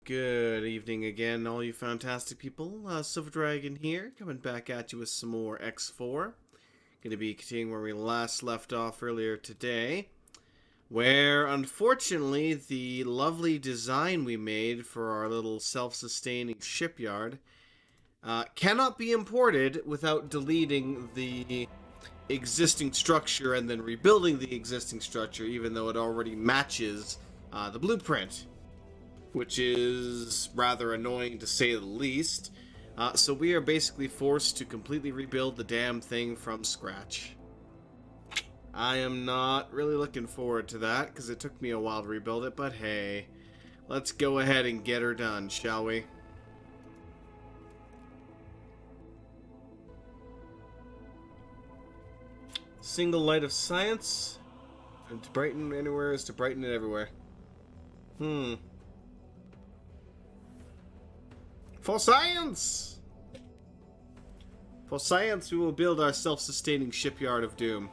Good evening again, all you fantastic people. Silver Dragon here, coming back at you with some more X4. Going to be continuing where we last left off earlier today, where unfortunately the lovely design we made for our little self-sustaining shipyard cannot be imported without deleting the existing structure and then rebuilding the existing structure, even though it already matches the blueprint, which is rather annoying to say the least. So we are basically forced to completely rebuild the damn thing from scratch. I am not really looking forward to that, because it took me a while to rebuild it, but hey, let's go ahead and get her done, shall we? Single light of science, and to brighten anywhere is to brighten it everywhere. For science! For science, we will build our self-sustaining shipyard of doom.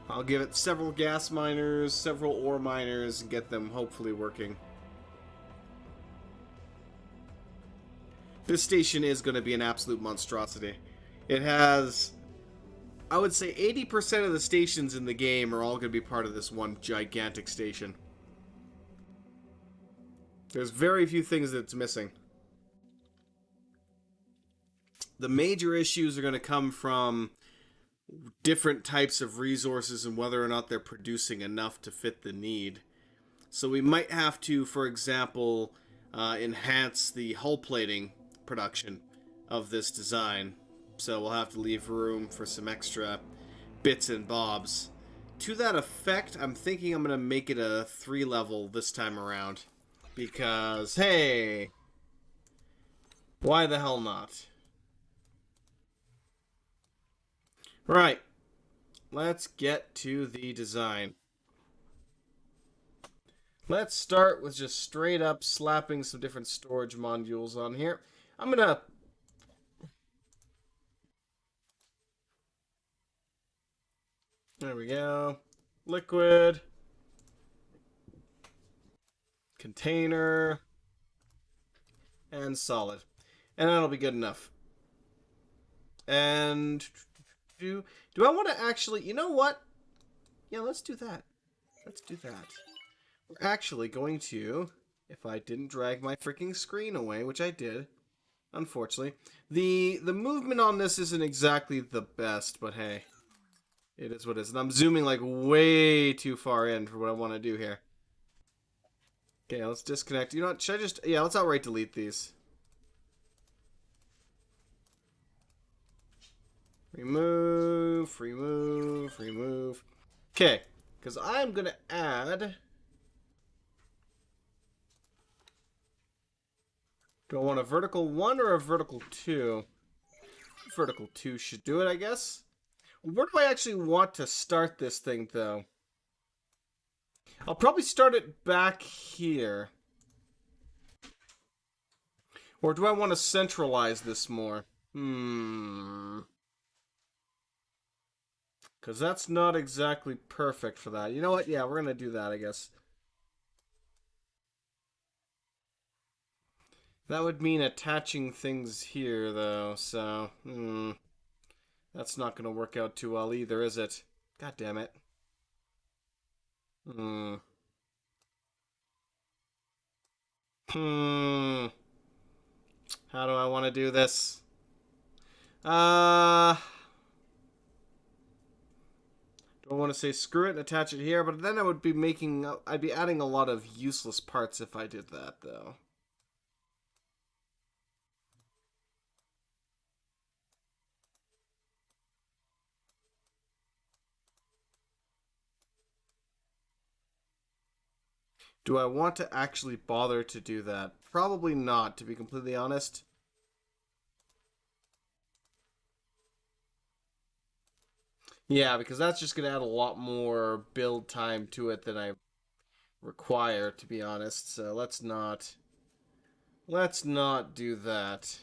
I'll give it several gas miners, several ore miners, and get them hopefully working. This station is going to be an absolute monstrosity. It has, I would say 80% of the stations in the game are all going to be part of this one gigantic station. There's very few things that's missing. The major issues are going to come from different types of resources and whether or not they're producing enough to fit the need. So we might have to, for example, enhance the hull plating production of this design. So we'll have to leave room for some extra bits and bobs. To that effect, I'm thinking I'm going to make it a 3-level this time around. Because, hey, why the hell not? Right, let's get to the design. Let's start with just straight up slapping some different storage modules on here. I'm gonna... There we go. Liquid. Container. And solid. And that'll be good enough. And... Do I want to actually... You know what? Yeah, let's do that. Let's do that. We're actually going to... If I didn't drag my freaking screen away, which I did, unfortunately. The movement on this isn't exactly the best, but hey. It is what it is. And I'm zooming like way too far in for what I want to do here. Okay, let's disconnect. You know what? Should I just... Yeah, let's outright delete these. Remove, remove, remove. Okay, because I'm going to add... Do I want a vertical 1 or a vertical 2? Vertical 2 should do it, I guess. Where do I actually want to start this thing, though? I'll probably start it back here. Or do I want to centralize this more? Because that's not exactly perfect for that. You know what? Yeah, we're going to do that, I guess. That would mean attaching things here, though, so... That's not going to work out too well either, is it? God damn it. How do I want to do this? Do I want to say screw it and attach it here? But then I would be making... I'd be adding a lot of useless parts if I did that, though. Do I want to actually bother to do that? Probably not, to be completely honest. Yeah, because that's just going to add a lot more build time to it than I require, to be honest. So let's not do that.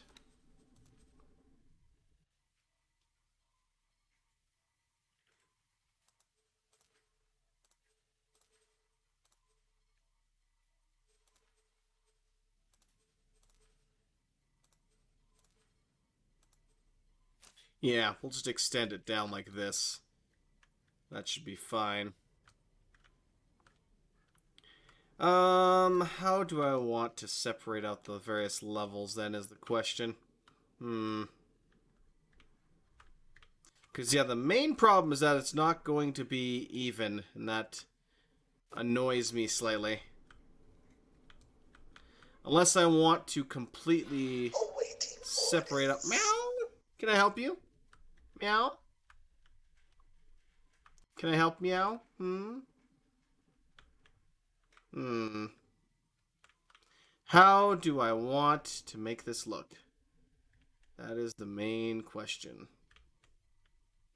Yeah, we'll just extend it down like this. That should be fine. How do I want to separate out the various levels then is the question. Because, yeah, the main problem is that it's not going to be even, and that annoys me slightly. Unless I want to completely separate up. Meow! Can I help you? Meow? Can I help meow? How do I want to make this look? That is the main question.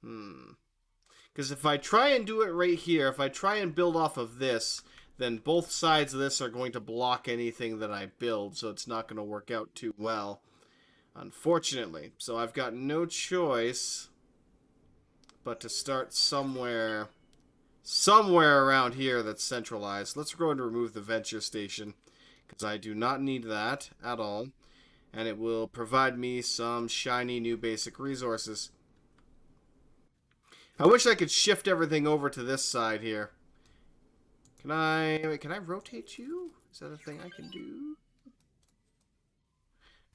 Because if I try and do it right here, if I try and build off of this, then both sides of this are going to block anything that I build, so it's not going to work out too well, unfortunately. So I've got no choice but to start somewhere around here that's centralized. Let's go and remove the venture station, because I do not need that at all, and it will provide me some shiny new basic resources. I wish I could shift everything over to this side here. Can I rotate you? Is that a thing I can do?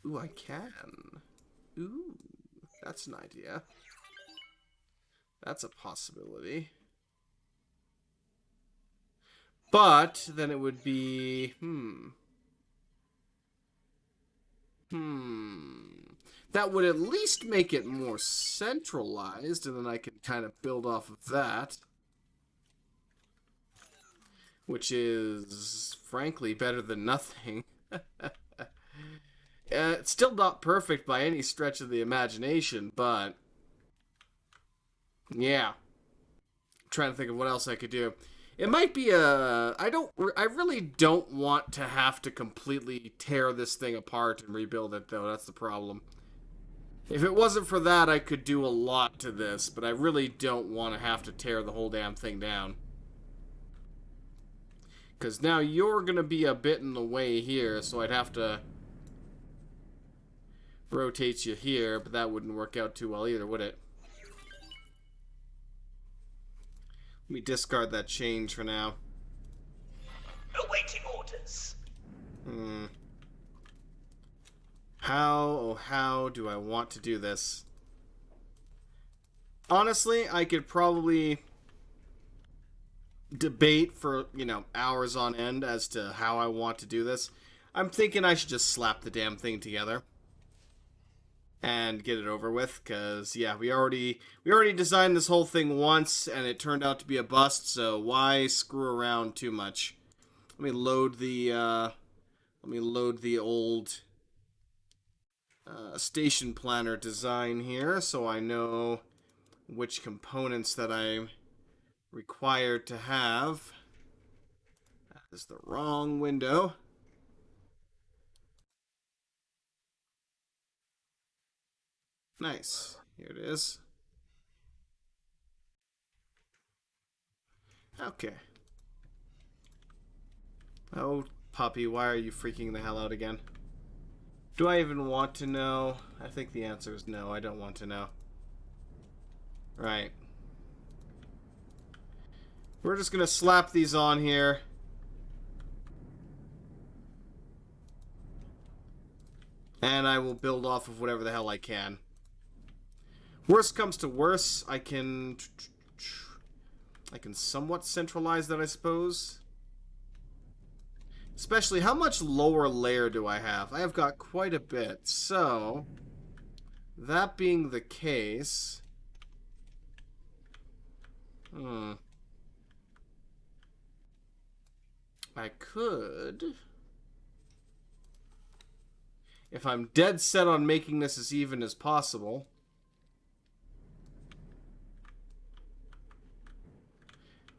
Ooh, I can. Ooh, that's an idea. That's a possibility. But then it would be that would at least make it more centralized, and then I can kind of build off of that. Which is, frankly, better than nothing. It's still not perfect by any stretch of the imagination, but yeah. I'm trying to think of what else I could do. It might be I really don't want to have to completely tear this thing apart and rebuild it, though. That's the problem. If it wasn't for that, I could do a lot to this, but I really don't want to have to tear the whole damn thing down. Because now you're going to be a bit in the way here, so I'd have to rotate you here, but that wouldn't work out too well either, would it? Let me discard that change for now. Awaiting orders. How do I want to do this? Honestly, I could probably debate for, hours on end as to how I want to do this. I'm thinking I should just slap the damn thing together and get it over with, because yeah, we already designed this whole thing once and it turned out to be a bust, so why screw around too much? Let me load the old station planner design here so I know which components that I'm required to have. That is the wrong window. Nice. Here it is. Okay. Oh, puppy, why are you freaking the hell out again? Do I even want to know? I think the answer is no, I don't want to know. Right. We're just gonna slap these on here. And I will build off of whatever the hell I can. Worst comes to worst, I can somewhat centralize that, I suppose. Especially, how much lower layer do I have? I have got quite a bit. So, that being the case... I could... If I'm dead set on making this as even as possible...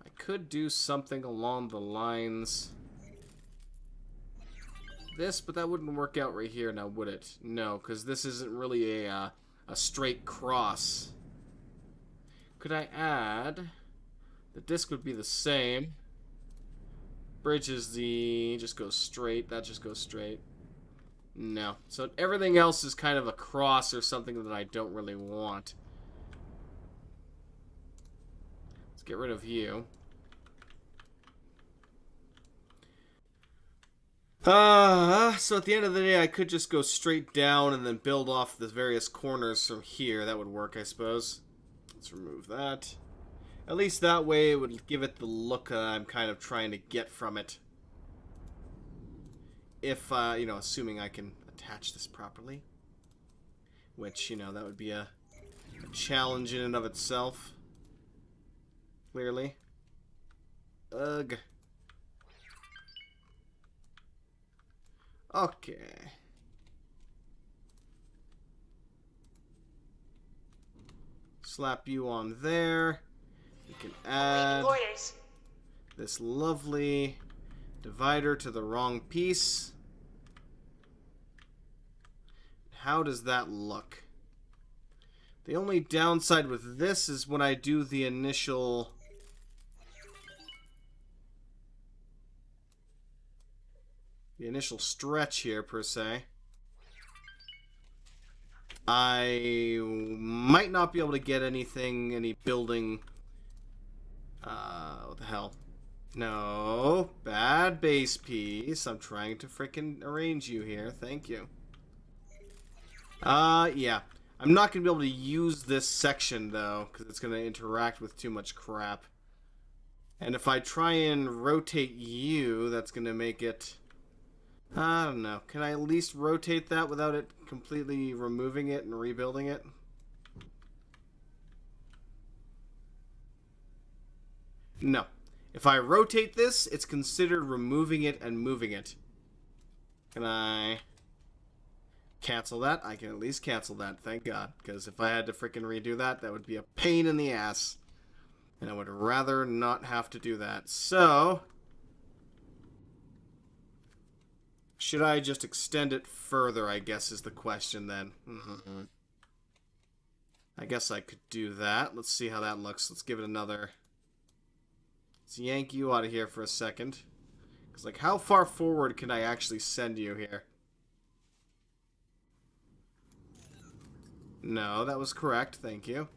I could do something along the lines... this, but that wouldn't work out right here now, would it? No, because this isn't really a straight cross. Could I add... the disc would be the same. Bridge is the... just goes straight. That just goes straight. No. So everything else is kind of a cross or something that I don't really want. Let's get rid of you. So at the end of the day, I could just go straight down and then build off the various corners from here. That would work, I suppose. Let's remove that. At least that way it would give it the look I'm kind of trying to get from it. If, you know, assuming I can attach this properly. Which, you know, that would be a challenge in and of itself. Clearly. Ugh. Okay. Slap you on there. We can add this lovely divider to the wrong piece. How does that look? The only downside with this is when I do the initial... stretch here, per se. I might not be able to get anything, any building... what the hell? No, bad base piece. I'm trying to frickin' arrange you here. Thank you. Yeah. I'm not going to be able to use this section, though, because it's going to interact with too much crap. And if I try and rotate you, that's going to make it... I don't know. Can I at least rotate that without it completely removing it and rebuilding it? No. If I rotate this, it's considered removing it and moving it. Can I cancel that? I can at least cancel that, thank God. Because if I had to frickin' redo that, that would be a pain in the ass. And I would rather not have to do that. So... should I just extend it further, I guess, is the question then. I guess I could do that. Let's see how that looks. Let's give it another... let's yank you out of here for a second. Because, like, how far forward can I actually send you here? No, that was correct. Thank you.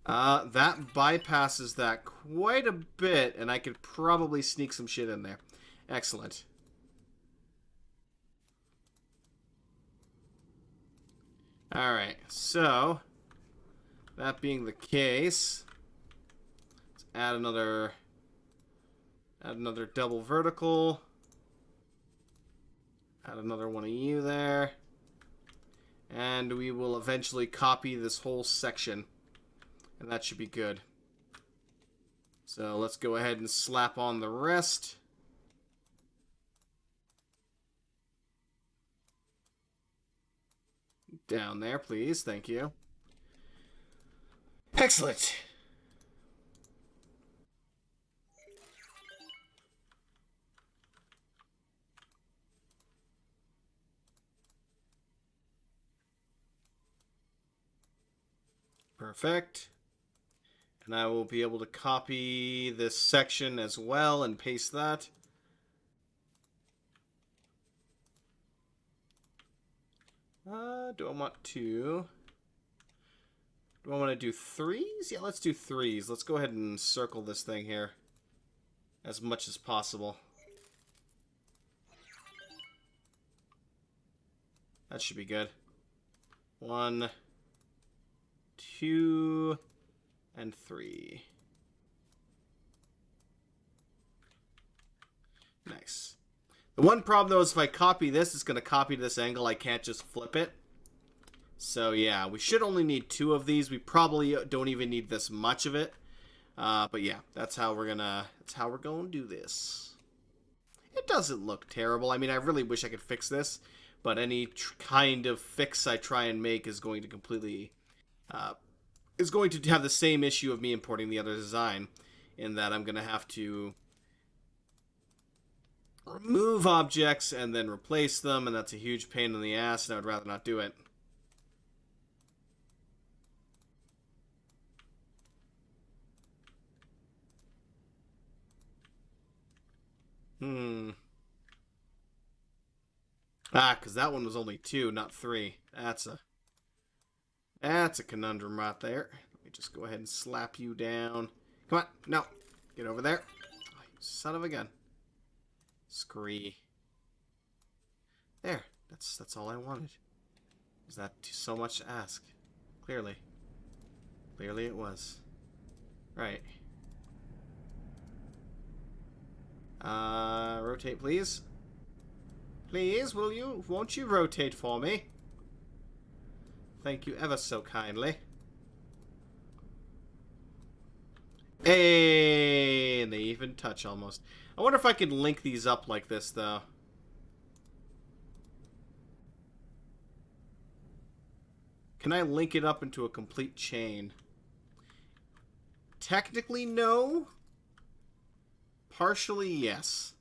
That bypasses that quite a bit, and I could probably sneak some shit in there. Excellent. Alright, so... that being the case... let's add another double vertical. Add another one of you there. And we will eventually copy this whole section. And that should be good. So let's go ahead and slap on the rest. Down there, please. Thank you. Excellent. Perfect. And I will be able to copy this section as well and paste that. Do I want to... do I want to do threes? Yeah, let's do threes. Let's go ahead and circle this thing here as much as possible. That should be good. 1, 2, and 3. Nice. The one problem, though, is if I copy this, it's going to copy to this angle. I can't just flip it. So, yeah, we should only need 2 of these. We probably don't even need this much of it. But, yeah, that's how we're going to do this. It doesn't look terrible. I mean, I really wish I could fix this. But any kind of fix I try and make is going to completely... is going to have the same issue of me importing the other design, in that I'm going to have to remove objects and then replace them, and that's a huge pain in the ass, and I would rather not do it. Because that one was only 2, not 3. That's a conundrum right there. Let me just go ahead and slap you down. Come on, no. Get over there. Oh, you son of a gun. Scree. There. That's all I wanted. Is that so much to ask? Clearly. Clearly it was. Right. Rotate, please. Please, won't you rotate for me? Thank you ever so kindly. Hey, and they even touch almost. I wonder if I can link these up like this, though. Can I link it up into a complete chain? Technically, no. Partially, yes.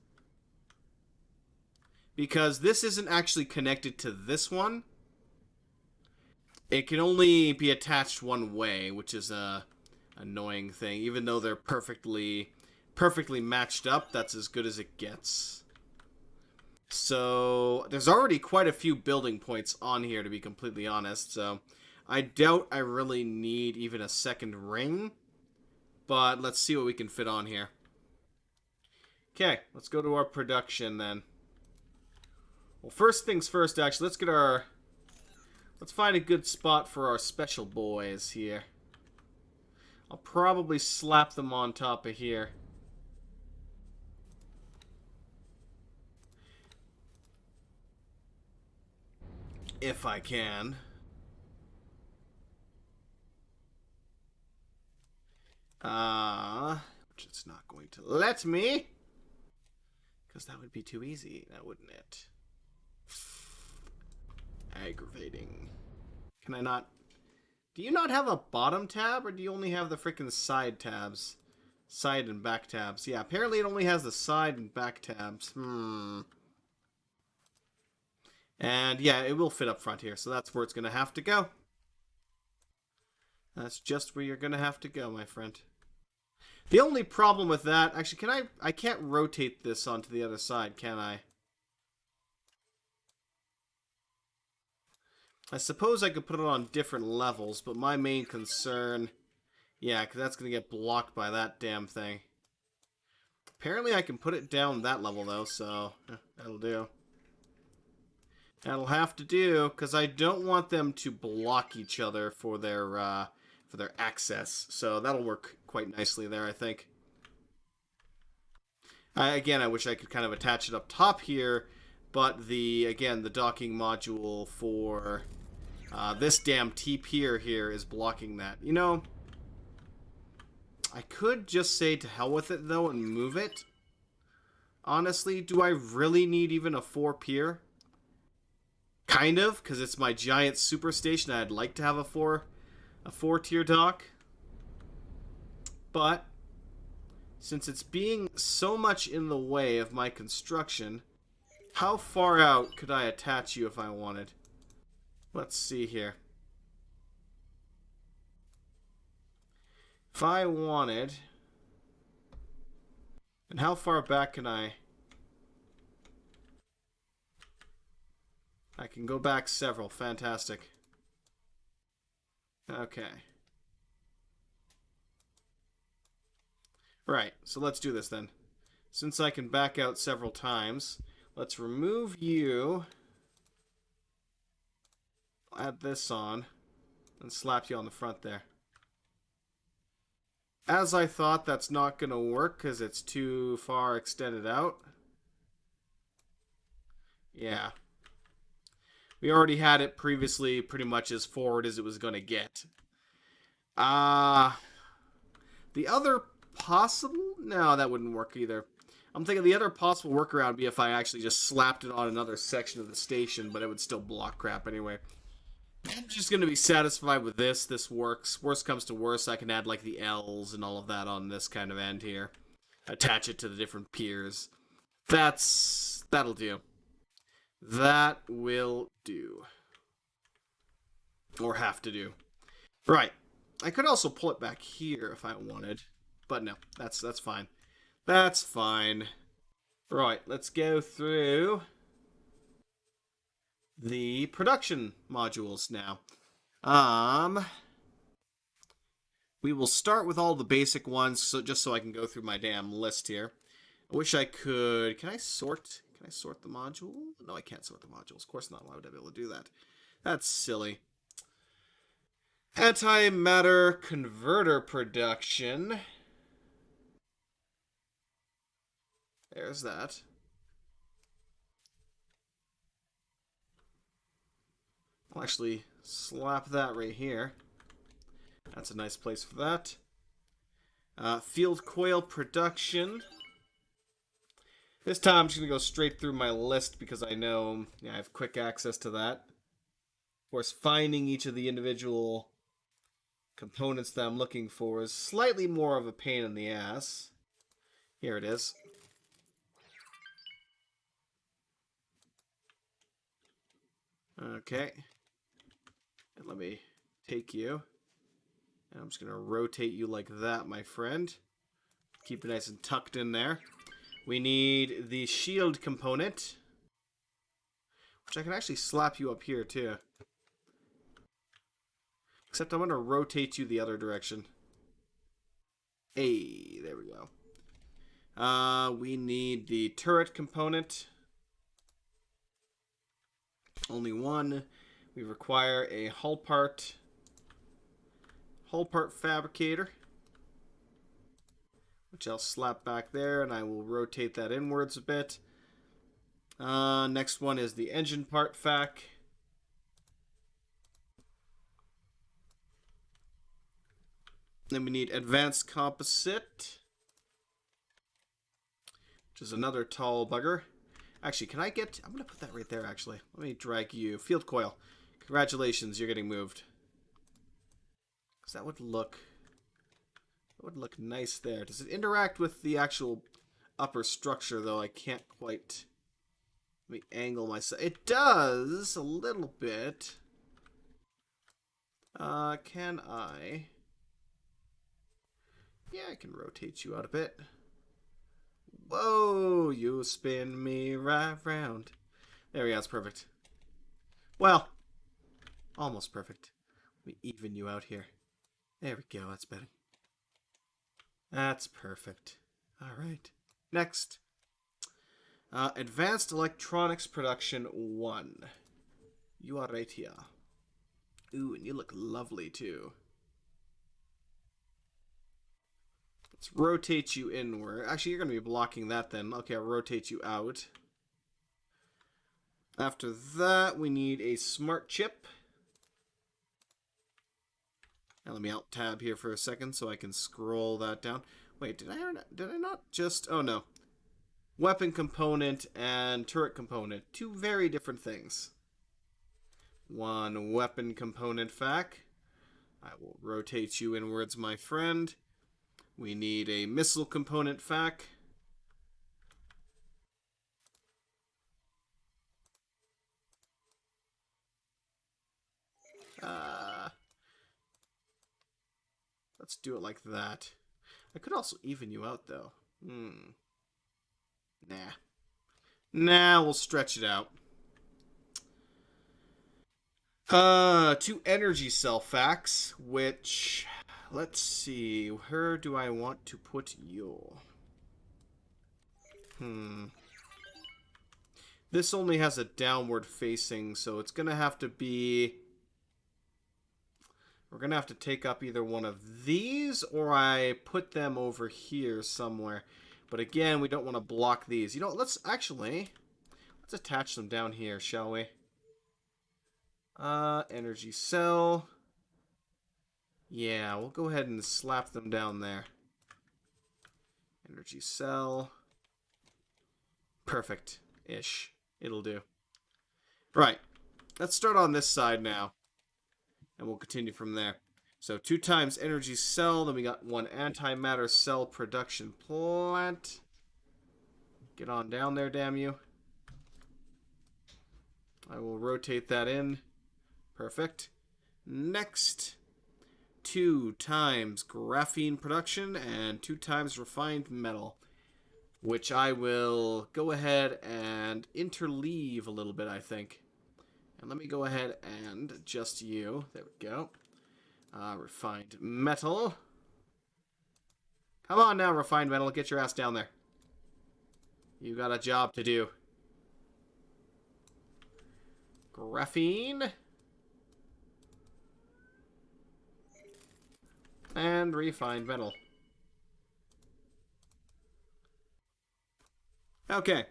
Because this isn't actually connected to this one. It can only be attached one way, which is a annoying thing. Even though they're perfectly matched up, that's as good as it gets. So there's already quite a few building points on here, to be completely honest. So I doubt I really need even a second ring. But let's see what we can fit on here. Okay, let's go to our production then. Well, first things first, actually, let's find a good spot for our special boys here. I'll probably slap them on top of here. If I can. Which it's not going to let me. Because that would be too easy, now wouldn't it? Aggravating. Can I not... Do you not have a bottom tab, or do you only have the frickin' side tabs? Side and back tabs. Yeah, apparently it only has the side and back tabs. And yeah, it will fit up front here, so that's where it's going to have to go. That's just where you're going to have to go, my friend. The only problem with that... Actually, I can't rotate this onto the other side, can I? I suppose I could put it on different levels, but my main concern... Yeah, because that's going to get blocked by that damn thing. Apparently I can put it down that level, though, so that'll do. That'll have to do, because I don't want them to block each other for their access. So that'll work quite nicely there, I think. Again, I wish I could kind of attach it up top here, but the docking module for this damn T-pier here is blocking that. You know, I could just say to hell with it, though, and move it. Honestly, do I really need even a 4-pier? Kind of, because it's my giant superstation. I'd like to have a 4-tier dock. But since it's being so much in the way of my construction, how far out could I attach you if I wanted? Let's see here. If I wanted... And how far back can I... I can go back several. Fantastic. Okay. Right, so let's do this then. Since I can back out several times, let's remove you. Add this on. And slap you on the front there. As I thought, that's not going to work because it's too far extended out. Yeah. We already had it previously pretty much as forward as it was going to get. The other possible... No, that wouldn't work either. I'm thinking the other possible workaround would be if I actually just slapped it on another section of the station, but it would still block crap anyway. I'm just going to be satisfied with this. This works. Worst comes to worst, I can add like the L's and all of that on this kind of end here. Attach it to the different piers. That'll do. That will do. Or have to do. Right. I could also pull it back here if I wanted. But no, that's fine. That's fine. Right, let's go through the production modules now. We will start with all the basic ones, just so I can go through my damn list here. I wish I could... Can I sort the module? No, I can't sort the modules. Of course not. Why would I be able to do that? That's silly. Antimatter converter production. There's that. I'll actually slap that right here. That's a nice place for that. Field coil production. This time I'm just going to go straight through my list because I know I have quick access to that. Of course, finding each of the individual components that I'm looking for is slightly more of a pain in the ass. Here it is. Okay. And let me take you. And I'm just going to rotate you like that, my friend. Keep it nice and tucked in there. We need the shield component. Which I can actually slap you up here, too. Except I'm going to rotate you the other direction. Hey, there we go. We need the turret component. Only one. We require a hull part fabricator, which I'll slap back there, and I will rotate that inwards a bit. Next one is the engine part fac. Then we need advanced composite, which is another tall bugger. Actually, can I get... I'm going to put that right there, actually. Let me drag you. Field coil. Congratulations, you're getting moved. Because that would look nice there. Does it interact with the actual upper structure, though? I can't quite... Let me angle myself. It does, a little bit. Can I... Yeah, I can rotate you out a bit. Whoa, you spin me right round. There we go, that's perfect. Well, almost perfect. Let me even you out here. There we go, that's better. That's perfect. Alright, next. Advanced Electronics Production 1. You are right here. Ooh, and you look lovely too. Let's rotate you inward. Actually, you're going to be blocking that then. Okay, I'll rotate you out. After that, we need a smart chip. Now let me alt tab here for a second so I can scroll that down. Wait, did I not just... Oh, no. Weapon component and turret component. Two very different things. One weapon component fac. I will rotate you inwards, my friend. We need a missile component fac. Let's do it like that. I could also even you out, though. Nah, we'll stretch it out. Two energy cell facs, which... Let's see, where do I want to put you? This only has a downward facing, so it's going to have to be... We're going to have to take up either one of these, or I put them over here somewhere. But again, we don't want to block these. You know, let's attach them down here, shall we? Energy cell. Yeah, we'll go ahead and slap them down there. Energy cell. Perfect-ish. It'll do. Right. Let's start on this side now. And we'll continue from there. So 2 times energy cell. Then we got 1 antimatter cell production plant. Get on down there, damn you. I will rotate that in. Perfect. Next. 2 times graphene production and 2 times refined metal, which I will go ahead and interleave a little bit, I think. And let me go ahead and adjust you. There we go. Refined metal. Come on now, refined metal. Get your ass down there. You got a job to do. Graphene. And refined metal. Okay.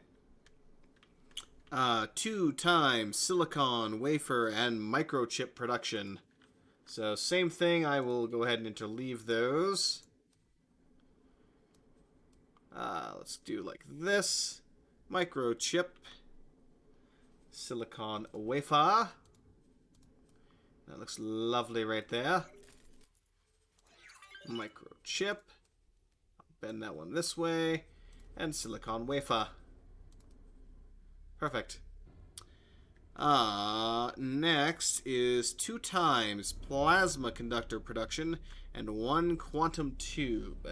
2 times silicon, wafer, and microchip production. So same thing, I will go ahead and interleave those. Let's do like this. Microchip. Silicon wafer. That looks lovely right there. Microchip. I'll bend that one this way. And silicon wafer. Perfect. Next is 2 times plasma conductor production and 1 quantum tube.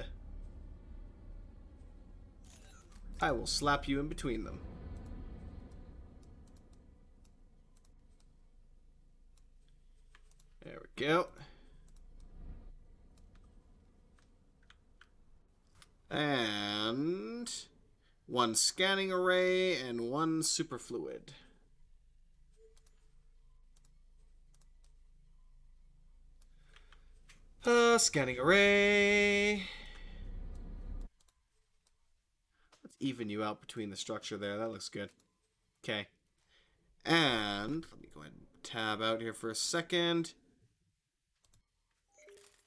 I will slap you in between them. There we go. And 1 scanning array and 1 superfluid. Scanning array. Let's even you out between the structure there. That looks good. Okay. And let me go ahead and tab out here for a second.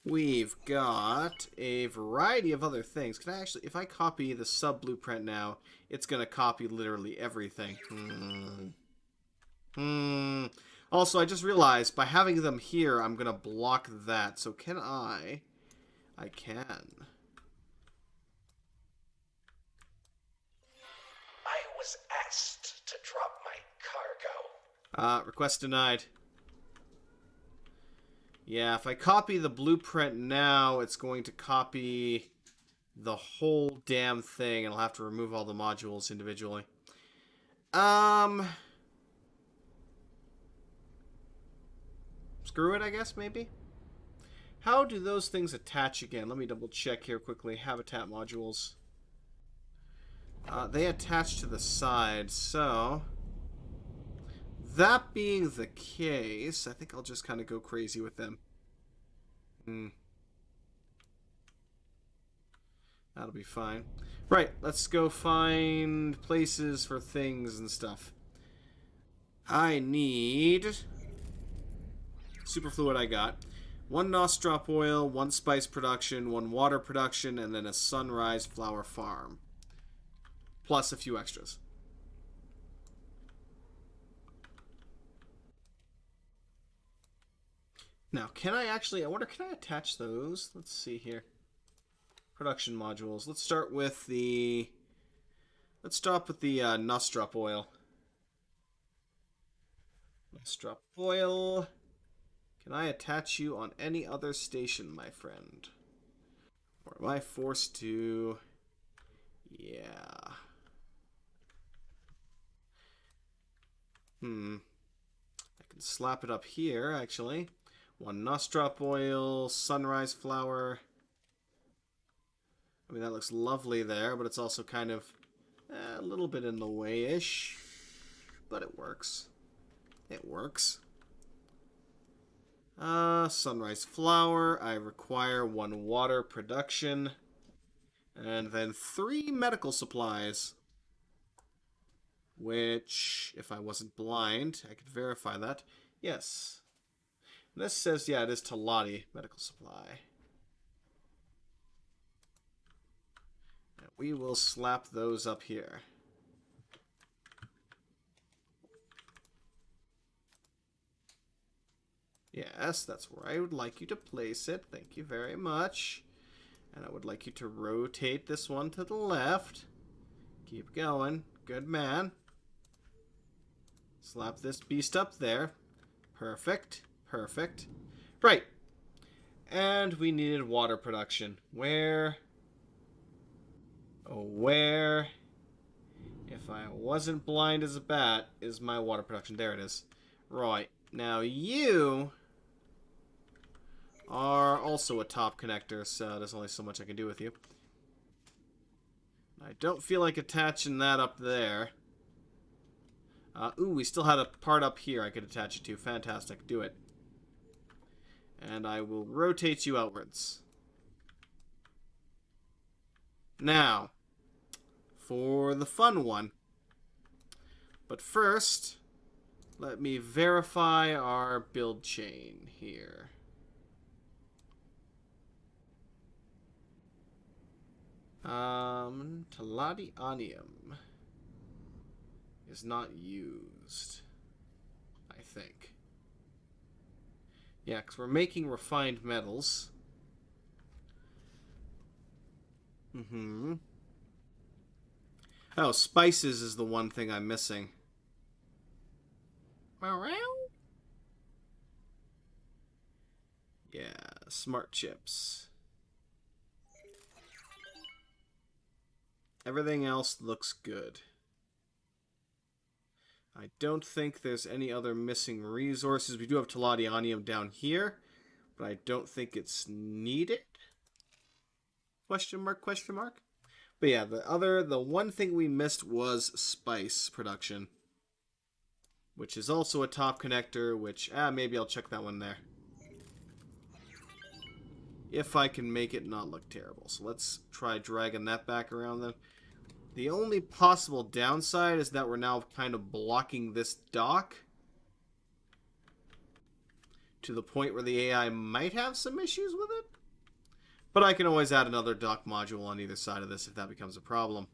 We've got a variety of other things. Can I actually, if I copy the sub blueprint now, it's going to copy literally everything. Also, I just realized by having them here, I'm going to block that. So can I? I can. I was asked to drop my cargo. Request denied. Yeah, if I copy the blueprint now, it's going to copy the whole damn thing, and I'll have to remove all the modules individually. Screw it, I guess, maybe? How do those things attach again? Let me double check here quickly. Habitat modules. They attach to the side, so... That being the case, I think I'll just kind of go crazy with them. That'll be fine. Right, let's go find places for things and stuff. I need... Superfluid I got. 1 Nostrop oil, 1 spice production, 1 water production, and then a sunrise flower farm. Plus a few extras. Now, can I actually... I wonder, can I attach those? Let's see here. Production modules. Let's start with the... Let's stop with the Nostrop oil. Nostrop oil. Can I attach you on any other station, my friend? Or am I forced to... Yeah. I can slap it up here, actually. 1 Nostrop oil, sunrise flower. I mean, that looks lovely there, but it's also kind of a little bit in the way-ish. But it works. It works. Sunrise flower. I require 1 water production. And then 3 medical supplies. Which, if I wasn't blind, I could verify that. Yes. And this says, yeah, it is Talati medical supply. And we will slap those up here. Yes, that's where I would like you to place it. Thank you very much. And I would like you to rotate this one to the left. Keep going. Good man. Slap this beast up there. Perfect. Perfect. Right. And we needed water production. Where? Oh, where? If I wasn't blind as a bat, is my water production. There it is. Right. Now you are also a top connector, so there's only so much I can do with you. I don't feel like attaching that up there. Ooh, we still had a part up here I could attach it to. Fantastic. Do it. And I will rotate you outwards. Now, for the fun one. But first, let me verify our build chain here. Palladium is not used, I think. Yeah, because we're making refined metals. Oh, spices is the one thing I'm missing. Yeah, smart chips. Everything else looks good. I don't think there's any other missing resources. We do have palladium down here, but I don't think it's needed. Question mark, question mark? But yeah, the one thing we missed was spice production. Which is also a top connector, which, maybe I'll check that one there. If I can make it not look terrible. So let's try dragging that back around then. The only possible downside is that we're now kind of blocking this dock. To the point where the AI might have some issues with it. But I can always add another dock module on either side of this if that becomes a problem.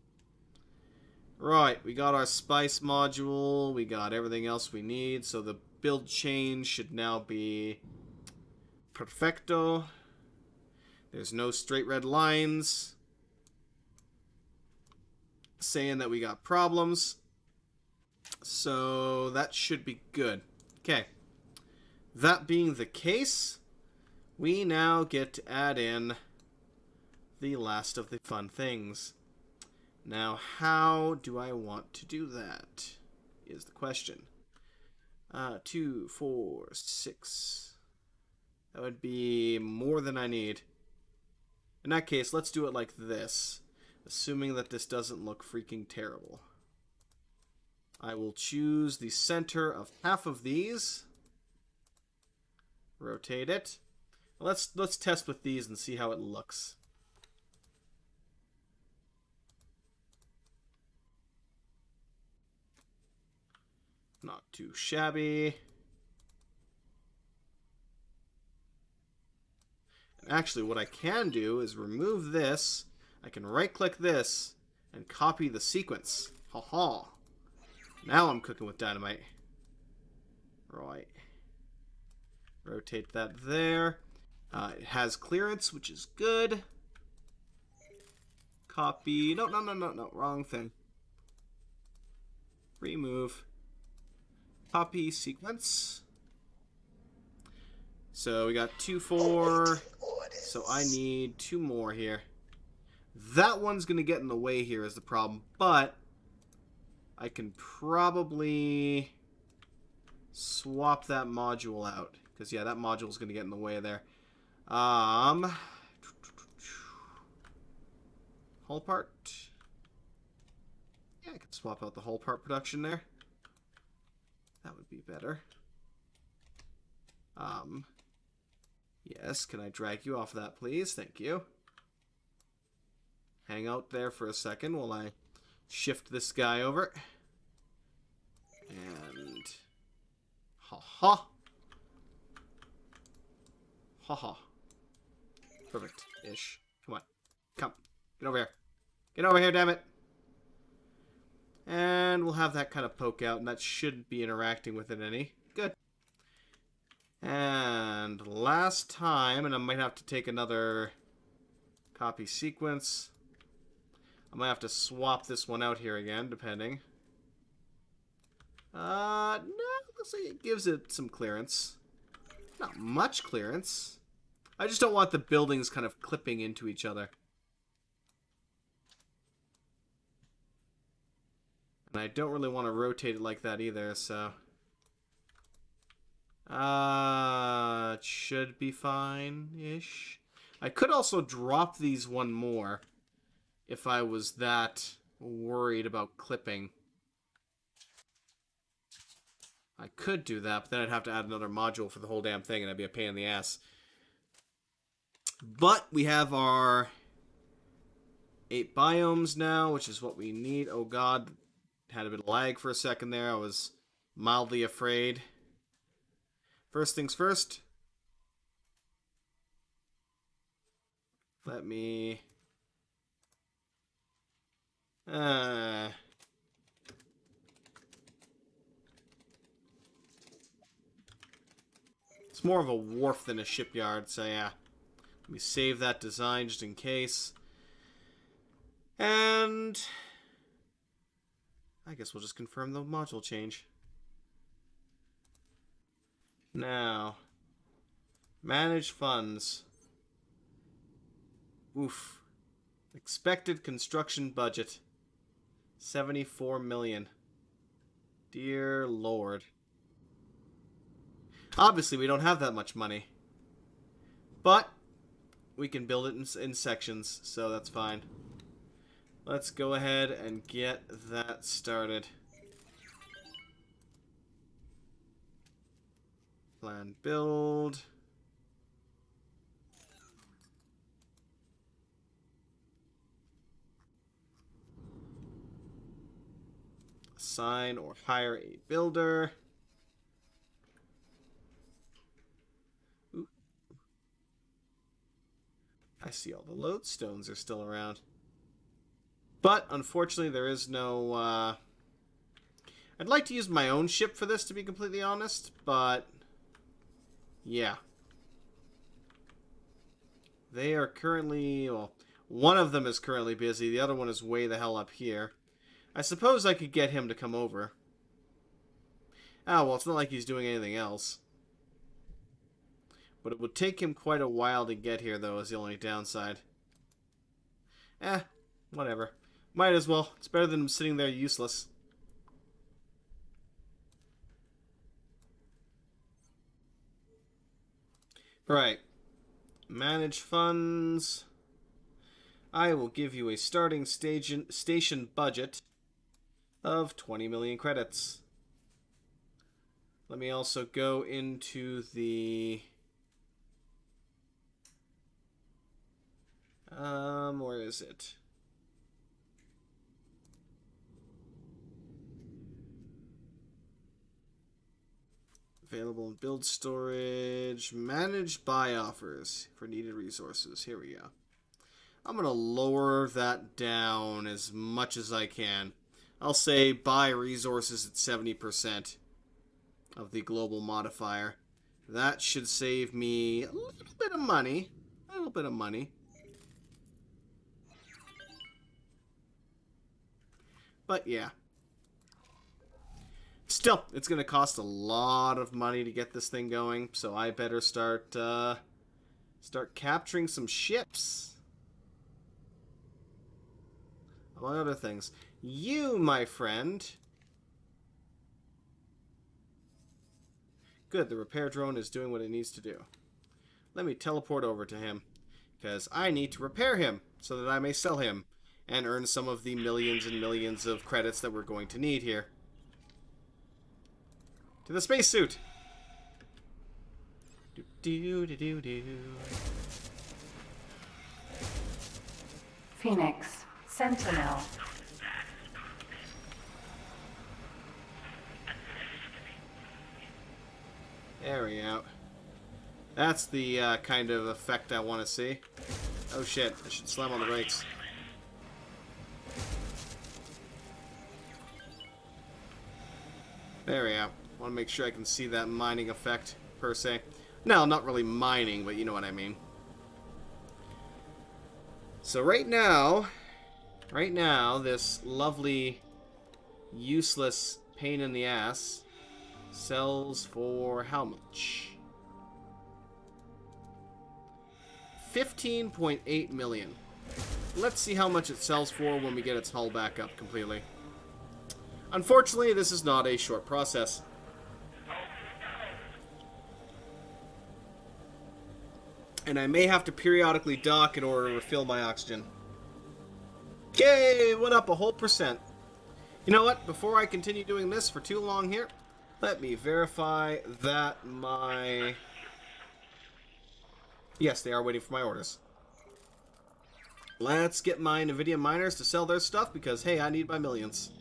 Right, we got our spice module, we got everything else we need, so the build chain should now be perfecto. There's no straight red lines saying that we got problems. So that should be good. Okay. That being the case, we now get to add in the last of the fun things. Now, how do I want to do that is the question. 2, 4, 6. That would be more than I need. In that case, let's do it like this. Assuming that this doesn't look freaking terrible. I will choose the center of half of these. Rotate it. Let's test with these and see how it looks. Not too shabby. And actually, what I can do is remove this. I can right-click this and copy the sequence. Ha-ha. Now I'm cooking with dynamite. Right. Rotate that there. It has clearance, which is good. Copy. No. Wrong thing. Remove. Copy sequence. So we got 2, 4. So I need 2 more here. That one's going to get in the way here is the problem. But I can probably swap that module out. Because, yeah, that module is going to get in the way there. Hull part. Yeah, I can swap out the hull part production there. That would be better. Yes, can I drag you off that, please? Thank you. Hang out there for a second while I shift this guy over. And... Ha-ha. Ha-ha. Perfect-ish. Come on. Come. Get over here. Get over here, damn it. And we'll have that kind of poke out, and that should be interacting with it any. Good. And last time, and I might have to take another copy sequence. I might have to swap this one out here again, depending. No, looks like it gives it some clearance. Not much clearance. I just don't want the buildings kind of clipping into each other. And I don't really want to rotate it like that either, so... it should be fine-ish. I could also drop these one more if I was that worried about clipping. I could do that, but then I'd have to add another module for the whole damn thing, and that'd be a pain in the ass. But we have our 8 biomes now, which is what we need. Oh god, had a bit of lag for a second there. I was mildly afraid. First things first. Let me... It's more of a wharf than a shipyard, so yeah. Let me save that design just in case. And... I guess we'll just confirm the module change. Now... Manage funds. Oof. Expected construction budget. 74 million. Dear Lord. Obviously, we don't have that much money. But we can build it in sections, so that's fine. Let's go ahead and get that started. Plan build. Assign or hire a builder. Ooh. I see all the lodestones are still around. But, unfortunately, there is no... I'd like to use my own ship for this, to be completely honest, but... Yeah. They are currently... Well, one of them is currently busy. The other one is way the hell up here. I suppose I could get him to come over. Oh, well, it's not like he's doing anything else. But it would take him quite a while to get here, though, is the only downside. Whatever. Might as well. It's better than sitting there useless. Right. Manage funds. I will give you a starting station budget of 20 million credits. Let me also go into the... where is it? Available in build storage. Manage buy offers for needed resources. Here we go. I'm going to lower that down as much as I can. I'll say buy resources at 70% of the global modifier. That should save me a little bit of money. A little bit of money. But yeah. Still, it's going to cost a lot of money to get this thing going, so I better start capturing some ships. Among other things. You, my friend. Good, the repair drone is doing what it needs to do. Let me teleport over to him, because I need to repair him, so that I may sell him, and earn some of the millions and millions of credits that we're going to need here. To the spacesuit! Do-do-do-do-do. Phoenix, Sentinel. There we go. That's the kind of effect I want to see. Oh shit, I should slam on the brakes. There we go. Want to make sure I can see that mining effect, per se. No, not really mining, but you know what I mean. So right now, this lovely, useless pain in the ass sells for how much? 15.8 million. Let's see how much it sells for when we get its hull back up completely. Unfortunately, this is not a short process. And I may have to periodically dock in order to refill my oxygen. Yay! Went up a whole percent. You know what? Before I continue doing this for too long here, let me verify that my... Yes, they are waiting for my orders. Let's get my NVIDIA miners to sell their stuff because, hey, I need my millions.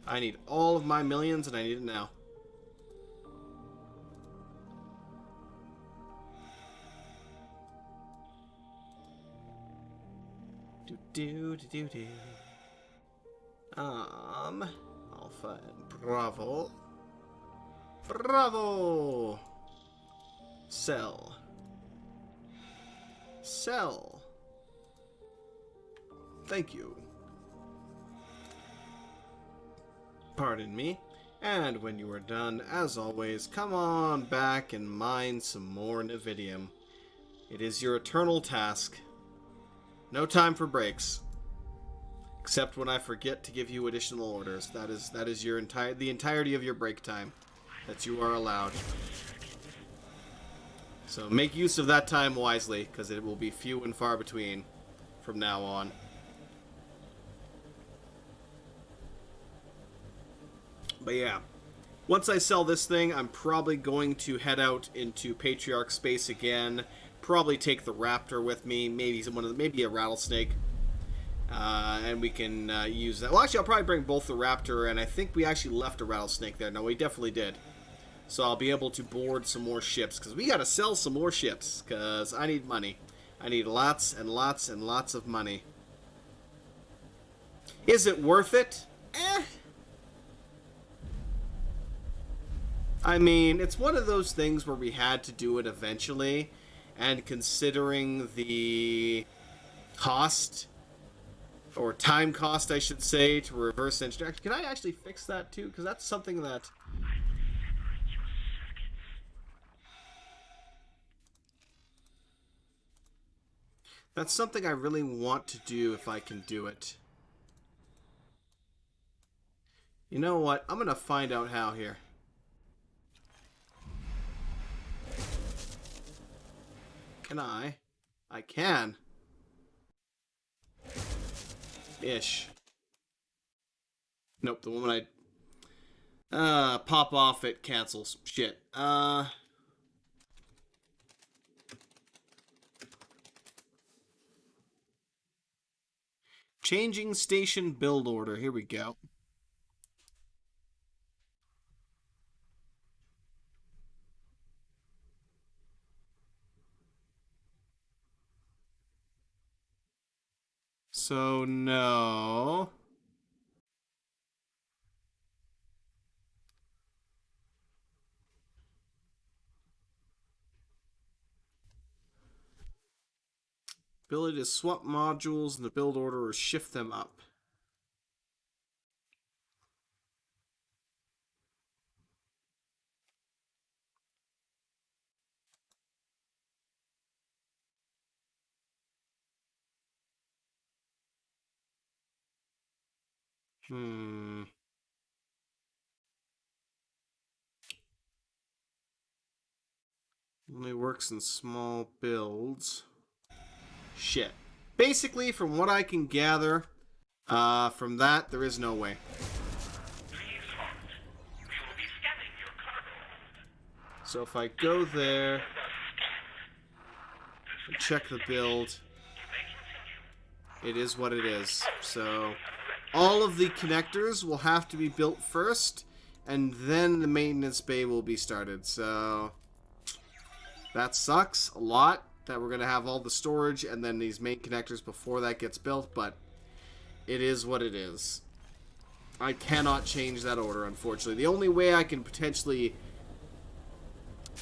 I need all of my millions and I need it now. Do. Alpha and Bravo. Bravo! Sell. Sell. Thank you. Pardon me. And when you are done, as always, come on back and mine some more Nvidium. It is your eternal task. No time for breaks. Except when I forget to give you additional orders. That is your the entirety of your break time that you are allowed. So make use of that time wisely, because it will be few and far between from now on. But yeah, once I sell this thing, I'm probably going to head out into Patriarch space again. Probably take the Raptor with me, maybe a Rattlesnake, and we can use that. Well, actually, I'll probably bring both the Raptor, and I think we actually left a Rattlesnake there. No, we definitely did. So I'll be able to board some more ships, because we got to sell some more ships, because I need money. I need lots and lots and lots of money. Is it worth it? I mean, it's one of those things where we had to do it eventually. And considering the cost, or time cost, I should say, to reverse engineer. Can I actually fix that too? Because that's something that... That's something I really want to do if I can do it. You know what? I'm going to find out how here. Can I? I can. Ish. Nope, the moment I pop off, it cancels. Shit. Changing station build order. Here we go. So, no. Ability to swap modules in the build order or shift them up. Only works in small builds. Shit. Basically, from what I can gather, from that, there is no way. So if I go there, and check the build, it is what it is. So all of the connectors will have to be built first, and then the maintenance bay will be started. So that sucks a lot, that we're going to have all the storage and then these main connectors before that gets built, but it is what it is. I cannot change that order, unfortunately. The only way I can potentially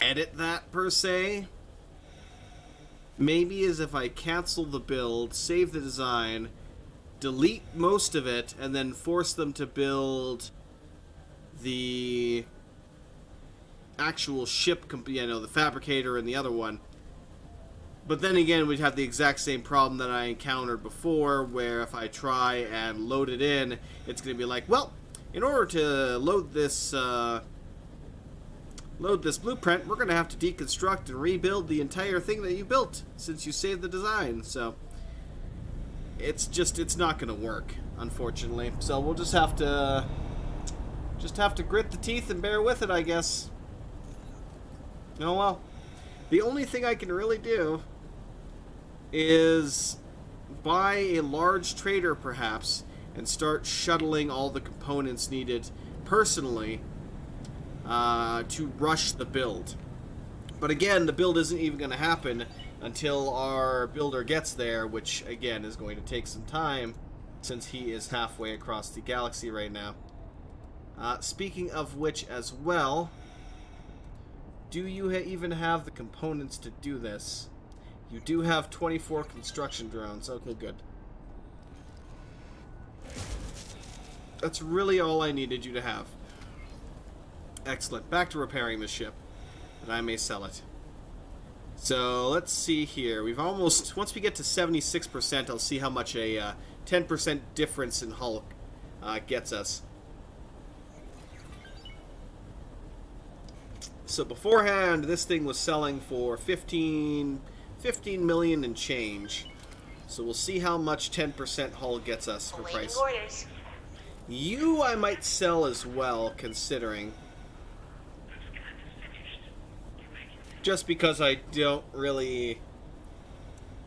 edit that, per se, maybe is if I cancel the build, save the design, delete most of it, and then force them to build the actual ship, the fabricator and the other one. But then again, we'd have the exact same problem that I encountered before, where if I try and load it in, it's going to be like, well, in order to load this blueprint, we're going to have to deconstruct and rebuild the entire thing that you built, since you saved the design. So it's not going to work, unfortunately. So we'll just have to grit the teeth and bear with it, I guess. Oh well. The only thing I can really do is buy a large trader, perhaps, and start shuttling all the components needed personally to rush the build. But again, the build isn't even going to happen until our builder gets there, which again is going to take some time since he is halfway across the galaxy right now. Speaking of which as well, do you even have the components to do this? You do have 24 construction drones. Okay, good. That's really all I needed you to have. Excellent. Back to repairing the ship, that I may sell it. So, let's see here. We've almost... Once we get to 76%, I'll see how much a 10% difference in hull gets us. So, beforehand, this thing was selling for 15 million and change. So, we'll see how much 10% hull gets us for price. Orders. You I might sell as well, considering. Just because I don't really...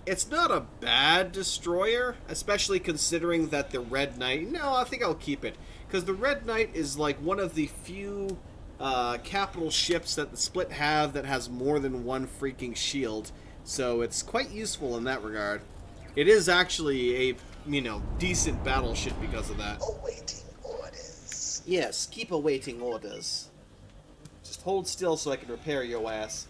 It's not a bad destroyer, especially considering that the Red Knight... No, I think I'll keep it. Because the Red Knight is like one of the few capital ships that the Split have that has more than one freaking shield. So it's quite useful in that regard. It is actually a, decent battleship because of that. Awaiting orders. Yes, keep awaiting orders. Just hold still so I can repair your ass.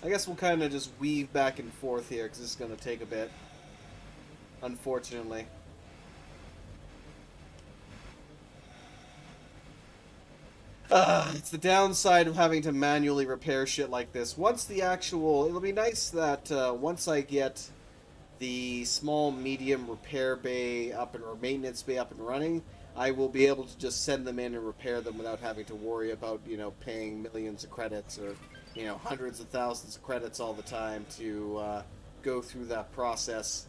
I guess we'll kind of just weave back and forth here, because it's going to take a bit. Unfortunately. It's the downside of having to manually repair shit like this. Once the actual... It'll be nice that once I get the small, medium repair bay up and or maintenance bay up and running, I will be able to just send them in and repair them without having to worry about, paying millions of credits or... hundreds of thousands of credits all the time to go through that process,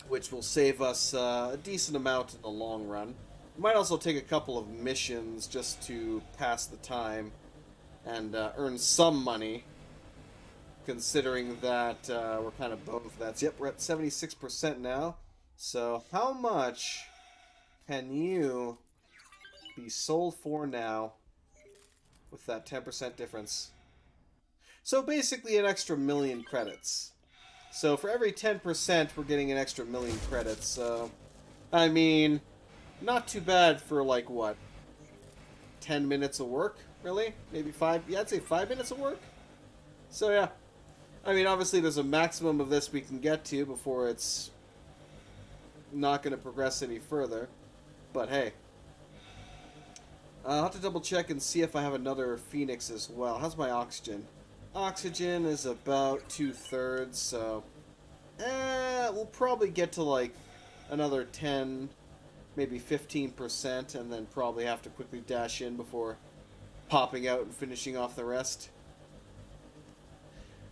which will save us a decent amount in the long run. We might also take a couple of missions just to pass the time and earn some money, considering that we're kind of both. Yep, we're at 76% now. So how much can you be sold for now? With that 10% difference. So basically an extra 1,000,000 credits. So for every 10% we're getting an extra 1,000,000 credits. So, I mean, not too bad for like, what? 10 minutes of work? Really? Maybe 5? Yeah, I'd say 5 minutes of work. So yeah. I mean, obviously there's a maximum of this we can get to before it's not going to progress any further. But hey. I'll have to double check and see if I have another Phoenix as well. How's my oxygen? Oxygen is about 2/3, so... we'll probably get to like another 10, maybe 15%, and then probably have to quickly dash in before popping out and finishing off the rest.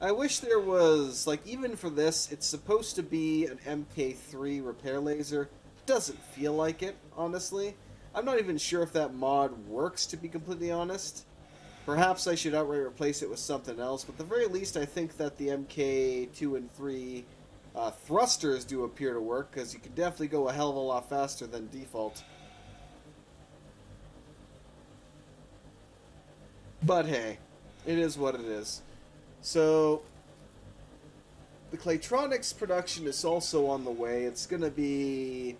I wish there was, like, even for this, it's supposed to be an MK3 repair laser. It doesn't feel like it, honestly. I'm not even sure if that mod works, to be completely honest. Perhaps I should outright replace it with something else, but at the very least I think that the MK2 and 3 thrusters do appear to work, because you can definitely go a hell of a lot faster than default. But hey, it is what it is. So, the Claytronics production is also on the way. It's going to be...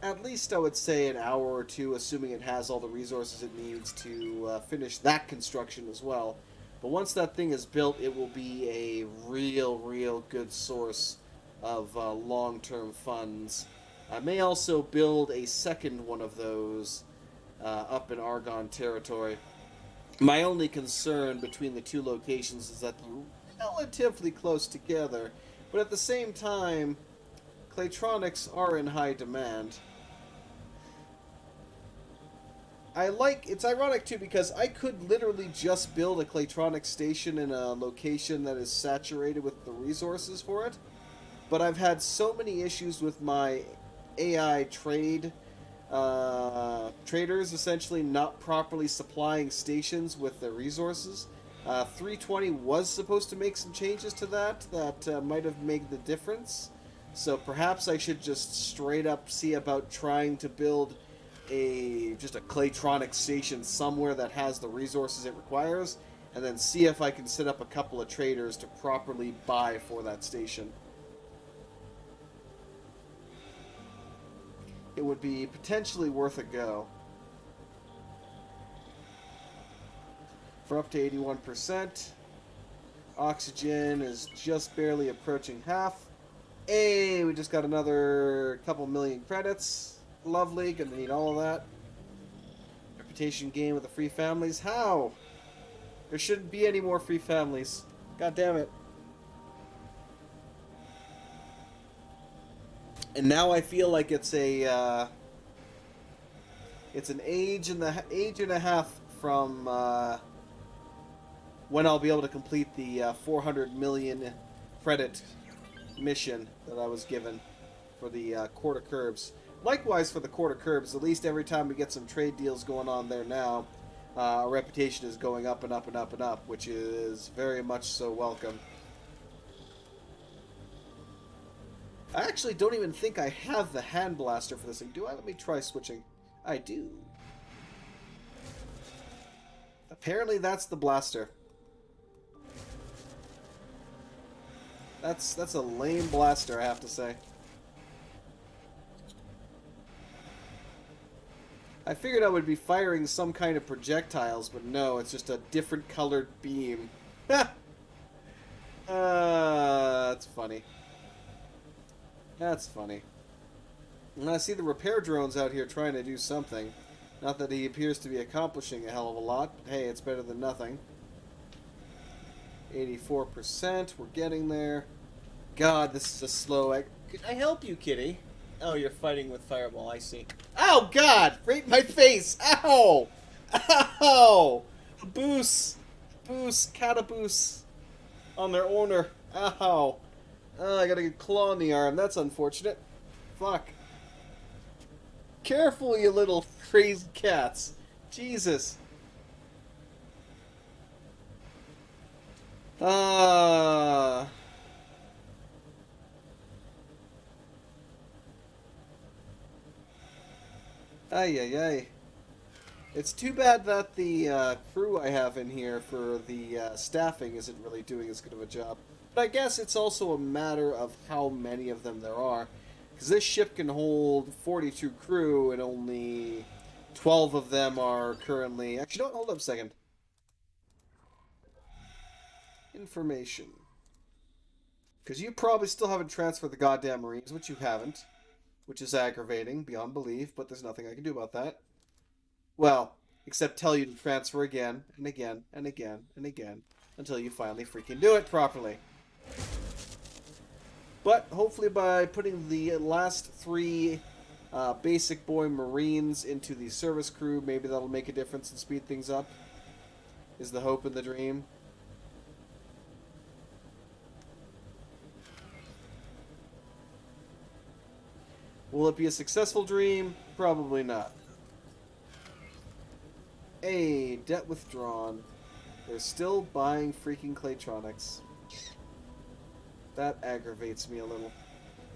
at least I would say an hour or two, assuming it has all the resources it needs to finish that construction as well. But once that thing is built, it will be a real good source of long-term funds. I may also build a second one of those up in Argon territory. My only concern between the two locations is that they're relatively close together, but at the same time, Claytronics are in high demand. It's ironic too because I could literally just build a Claytronics station in a location that is saturated with the resources for it. but I've had so many issues with my AI traders essentially not properly supplying stations with their resources. 320 was supposed to make some changes to that might have made the difference. So perhaps I should just straight up see about trying to build just a Claytronic station somewhere that has the resources it requires, and then see if I can set up a couple of traders to properly buy for that station. It would be potentially worth a go. For up to 81%. Oxygen is just barely approaching half. Hey, we just got another couple million credits. Lovely, gonna need all of that. Reputation gain with the free families. How? There shouldn't be any more free families. God damn it. And now I feel like it's an age and a half from when I'll be able to complete the 400 million credit mission that I was given for the Quarter Curbs. Likewise for the Quarter Curbs, at least every time we get some trade deals going on there now, our reputation is going up and up and up and up, which is very much so welcome. I actually don't even think I have the hand blaster for this thing. Do I? Let me try switching. I do. Apparently that's the blaster. That's a lame blaster, I have to say. I figured I would be firing some kind of projectiles, but no, it's just a different colored beam. Ha! That's funny. That's funny. And I see the repair drones out here trying to do something. Not that he appears to be accomplishing a hell of a lot, but hey, it's better than nothing. 84%, we're getting there. God, this is a slow... Can I help you, kitty? Oh, you're fighting with Fireball, I see. Oh, God! Right in my face! Ow! Ow! Boos! Boos! Cataboos! On their owner. Ow! Oh, I got a claw in the arm. That's unfortunate. Fuck. Careful, you little crazy cats. Jesus. Ah. Ay, ay, ay. It's too bad that the crew I have in here for the staffing isn't really doing as good of a job. But I guess it's also a matter of how many of them there are. Because this ship can hold 42 crew and only 12 of them are currently... Actually, don't hold up a second. Information. Because you probably still haven't transferred the goddamn Marines, which you haven't. Which is aggravating, beyond belief, but there's nothing I can do about that. Well, except tell you to transfer again, and again, and again, and again, until you finally freaking do it properly. But hopefully by putting the last 3 basic boy Marines into the service crew, maybe that'll make a difference and speed things up, is the hope and the dream. Will it be a successful dream? Probably not. Hey, debt withdrawn. They're still buying freaking Claytronics. That aggravates me a little.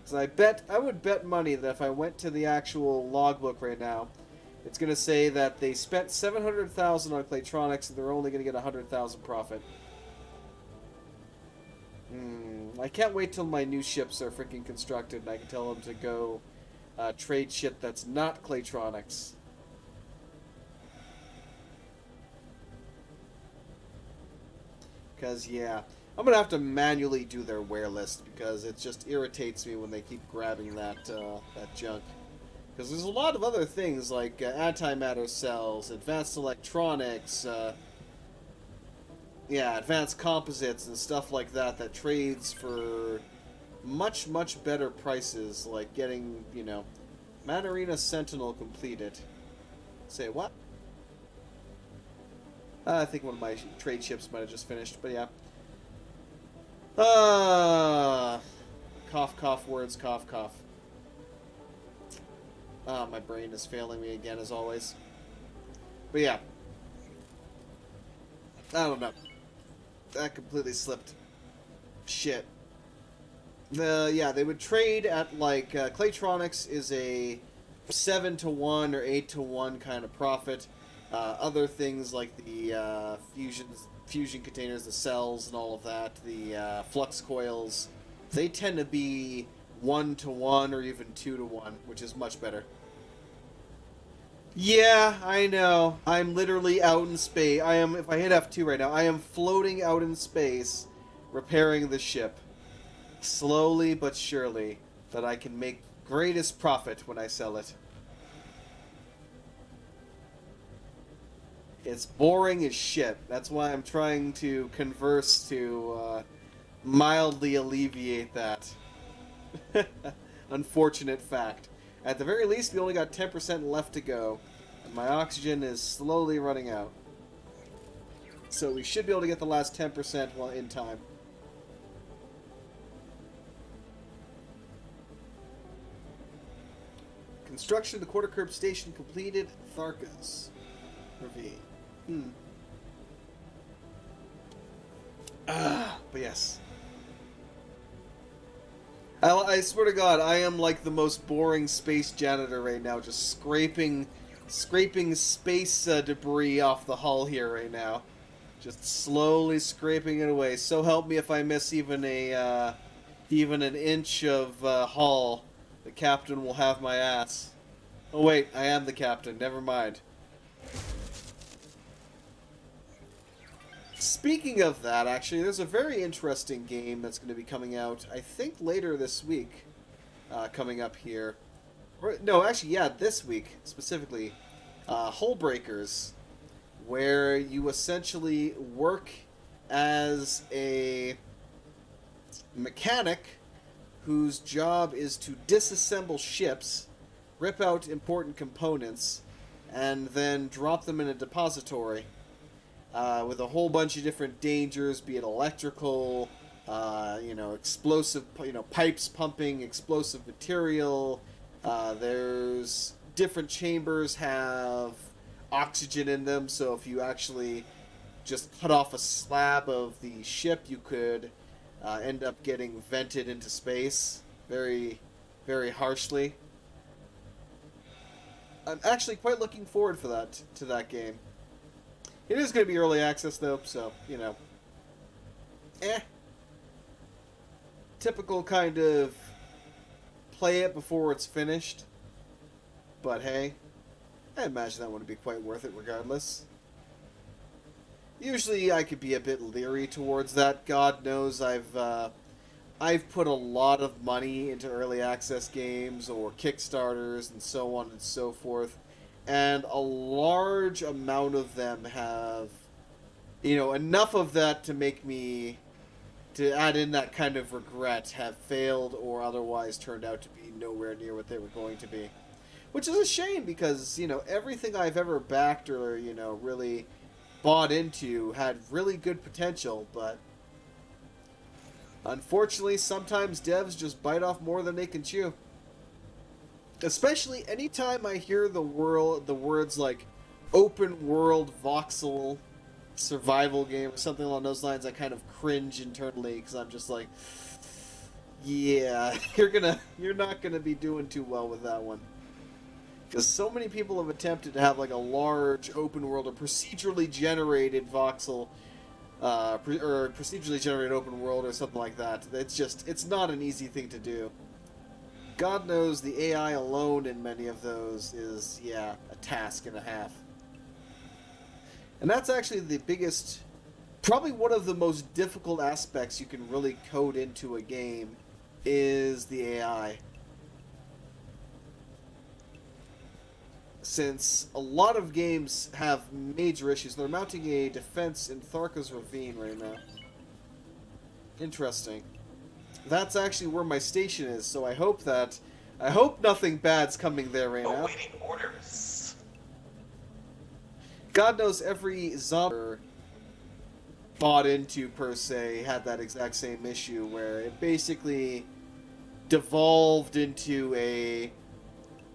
Because I would bet money that if I went to the actual logbook right now, it's going to say that they spent $700,000 on Claytronics and they're only going to get $100,000 profit. I can't wait till my new ships are freaking constructed and I can tell them to go trade shit that's not Claytronics. Because, yeah, I'm going to have to manually do their wear list because it just irritates me when they keep grabbing that junk. Because there's a lot of other things like antimatter cells, advanced electronics, advanced composites and stuff like that that trades for much, much better prices, like getting, Manarina Sentinel completed. Say what? I think one of my trade ships might have just finished, but yeah. Cough, cough, words, cough, cough. Ah, my brain is failing me again, as always. But yeah. I don't know. That completely slipped. Shit. Yeah, they would trade at, like, Claytronics is a 7-to-1 or 8-to-1 kind of profit. Other things like the fusion containers, the cells and all of that, the flux coils, they tend to be 1-to-1 or even 2-to-1, which is much better. Yeah, I know. I'm literally out in space. If I hit F2 right now, I am floating out in space, repairing the ship. Slowly but surely, that I can make greatest profit when I sell it. It's boring as shit. That's why I'm trying to converse to mildly alleviate that. Unfortunate fact. At the very least, we only got 10% left to go, and my oxygen is slowly running out. So we should be able to get the last 10% while in time. Construction of the quarter curb station completed. Tharkas ravine. But yes. I swear to God, I am like the most boring space janitor right now, just scraping space debris off the hull here right now, just slowly scraping it away. So help me if I miss even an inch of hull, the captain will have my ass. Oh wait, I am the captain. Never mind. Speaking of that, actually, there's a very interesting game that's going to be coming out, I think, later this week. Coming up here. No, actually, yeah, this week, specifically. Hull Breakers, where you essentially work as a mechanic whose job is to disassemble ships, rip out important components, and then drop them in a depository. With a whole bunch of different dangers, be it electrical, explosive, pipes pumping, explosive material. There's different chambers have oxygen in them, so if you actually just cut off a slab of the ship, you could end up getting vented into space very, very harshly. I'm actually quite looking forward to that game. It is going to be early access, though, so, typical kind of play it before it's finished. But hey, I imagine that would be quite worth it regardless. Usually I could be a bit leery towards that. God knows I've put a lot of money into early access games or Kickstarters and so on and so forth. And a large amount of them have, enough of that to make me, to add in that kind of regret, have failed or otherwise turned out to be nowhere near what they were going to be. Which is a shame because, everything I've ever backed or, really bought into had really good potential, but unfortunately sometimes devs just bite off more than they can chew. Especially anytime I hear the words like open world voxel survival game or something along those lines, I kind of cringe internally because I'm just like, yeah, you're not gonna be doing too well with that one. Because so many people have attempted to have like a large open world or procedurally generated voxel, or procedurally generated open world or something like that. It's not an easy thing to do. God knows the AI alone in many of those is, a task and a half. And that's actually the biggest, probably one of the most difficult aspects you can really code into a game is the AI. Since a lot of games have major issues, they're mounting a defense in Tharkas Ravine right now. Interesting. That's actually where my station is, so I hope nothing bad's coming there right now. Awaiting orders. God knows every zombie bought into, per se, had that exact same issue, where it basically devolved into a...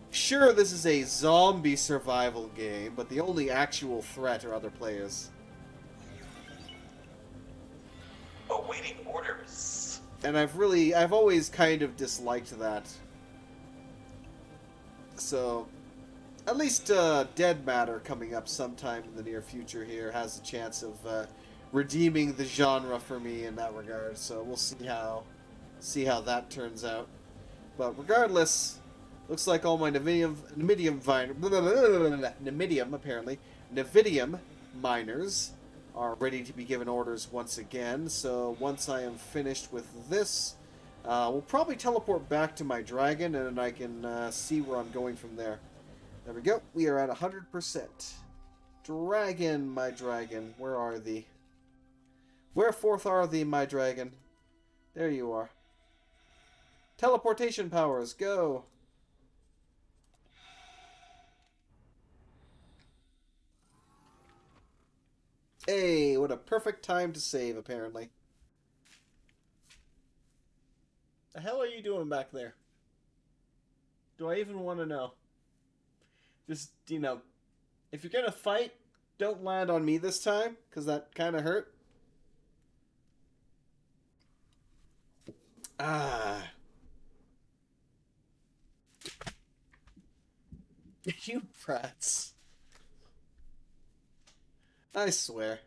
Sure, this is a zombie survival game, but the only actual threat are other players. Awaiting orders. And I've always kind of disliked that. So, at least Dead Matter coming up sometime in the near future here has a chance of redeeming the genre for me in that regard. So we'll see how that turns out. But regardless, looks like all my Nvidium miners are ready to be given orders once again. So once I am finished with this, we'll probably teleport back to my dragon, and then I can see where I'm going from there. There we go. We are at 100%. Dragon, my dragon. Where are thee? Whereforth are thee, my dragon? There you are. Teleportation powers, go! Hey, what a perfect time to save, apparently. The hell are you doing back there? Do I even want to know? Just, if you're gonna fight, don't land on me this time, because that kind of hurt. Ah. You brats. I swear.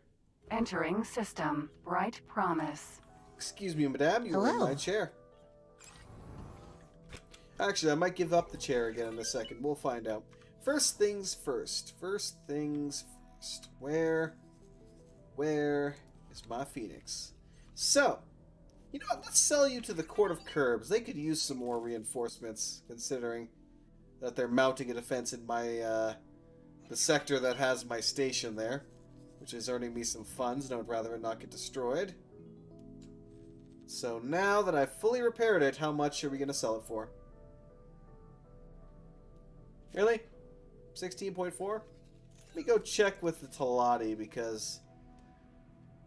Entering system. Bright promise. Excuse me, madame, you're in my chair. Actually, I might give up the chair again in a second. We'll find out. First things first. First things first. Where is my phoenix? So, you know what? Let's sell you to the Court of Curbs. They could use some more reinforcements, considering that they're mounting a defense in my the sector that has my station there, which is earning me some funds, and I would rather it not get destroyed. So now that I've fully repaired it, how much are we going to sell it for? Really? 16.4? Let me go check with the Talati, because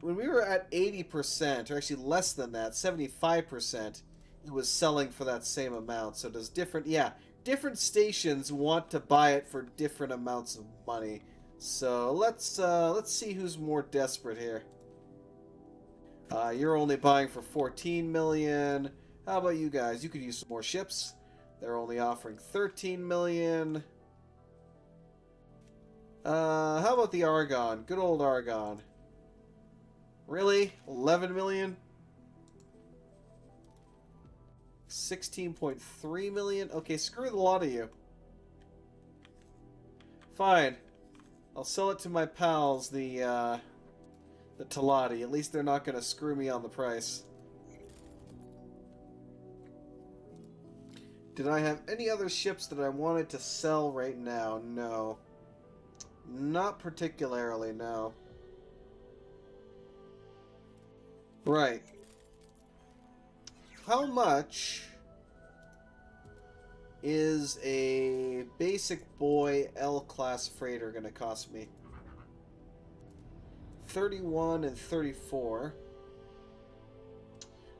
when we were at 80%, or actually less than that, 75%, it was selling for that same amount. So does different stations want to buy it for different amounts of money. So let's see who's more desperate here. You're only buying for 14 million. How about you guys? You could use some more ships. They're only offering 13 million. How about the Argon? Good old Argon. Really? 11 million? 16.3 million? Okay, screw the lot of you. Fine. I'll sell it to my pals, the Talati. At least they're not going to screw me on the price. Did I have any other ships that I wanted to sell right now? No. Not particularly, no. Right. How much is a basic boy L-class freighter going to cost me? 31 and 34.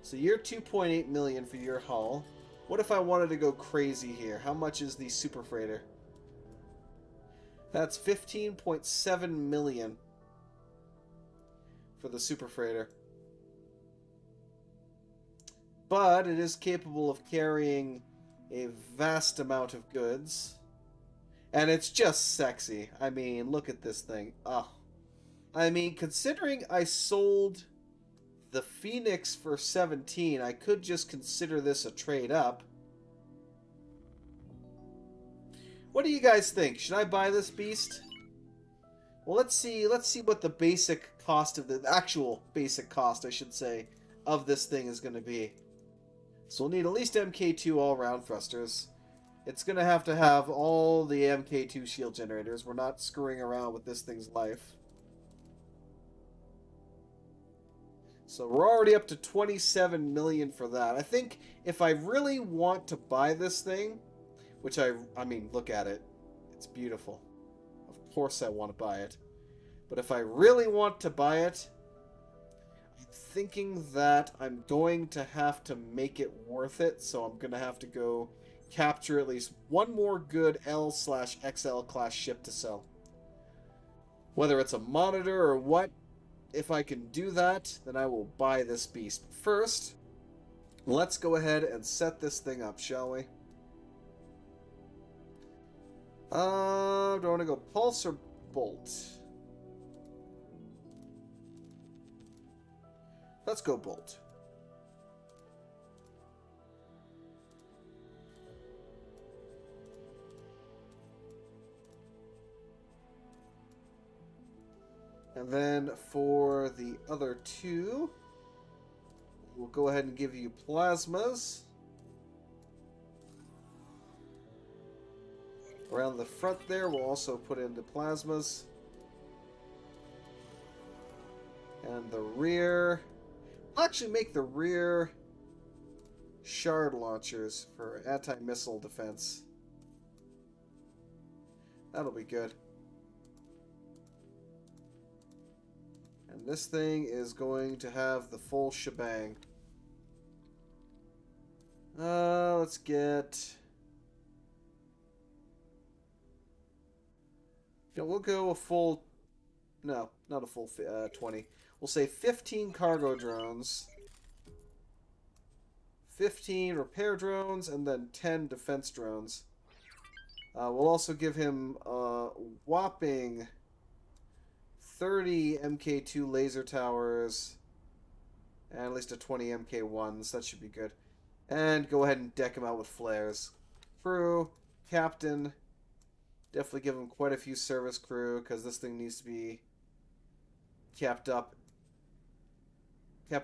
So you're 2.8 million for your hull. What if I wanted to go crazy here? How much is the super freighter? That's 15.7 million for the super freighter. But it is capable of carrying a vast amount of goods. And it's just sexy. I mean, look at this thing. Oh. I mean, considering I sold the Phoenix for 17, I could just consider this a trade up. What do you guys think? Should I buy this beast? Well, let's see what the basic cost of the actual basic cost, I should say, of this thing is going to be. So we'll need at least MK2 all-round thrusters. It's going to have all the MK2 shield generators. We're not screwing around with this thing's life. So we're already up to 27 million for that. I think if I really want to buy this thing, which I mean, look at it. It's beautiful. Of course I want to buy it. But if I really want to buy it, thinking that I'm going to have to make it worth it, so I'm going to have to go capture at least one more good L/XL class ship to sell. Whether it's a monitor or what, if I can do that, then I will buy this beast. But first, let's go ahead and set this thing up, shall we? Do I want to go pulse or bolt? Let's go bolt. And then for the other two, we'll go ahead and give you plasmas. Around the front there, we'll also put in the plasmas. And the rear... I'll actually make the rear shard launchers for anti-missile defense. That'll be good. And this thing is going to have the full shebang. Let's get... You know, we'll go a full... No, not a full 20. We'll say 15 cargo drones, 15 repair drones, and then 10 defense drones. We'll also give him a whopping 30 MK2 laser towers and at least a 20 MK1s. That should be good. And go ahead and deck him out with flares. Crew, captain, definitely give him quite a few service crew because this thing needs to be kept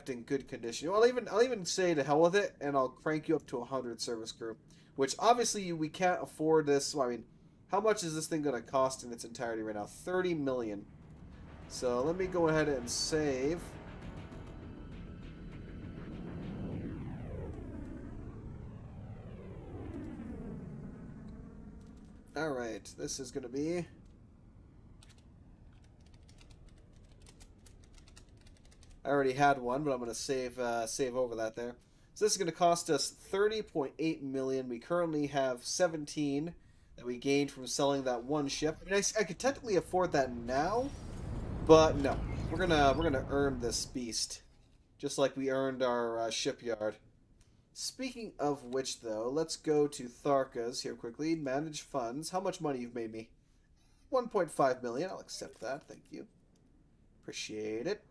in good condition. I'll even say to hell with it, and I'll crank you up to 100 service crew. Which obviously we can't afford this. Well, I mean, how much is this thing going to cost in its entirety right now? 30 million. So let me go ahead and save. All right, this is going to be. I already had one, but I'm going to save over that there. So this is going to cost us 30.8 million. We currently have 17 that we gained from selling that one ship. I mean, I could technically afford that now, but no. We're gonna earn this beast, just like we earned our shipyard. Speaking of which, though, let's go to Tharka's here quickly. Manage funds. How much money you've made me? 1.5 million. I'll accept that. Thank you. Appreciate it.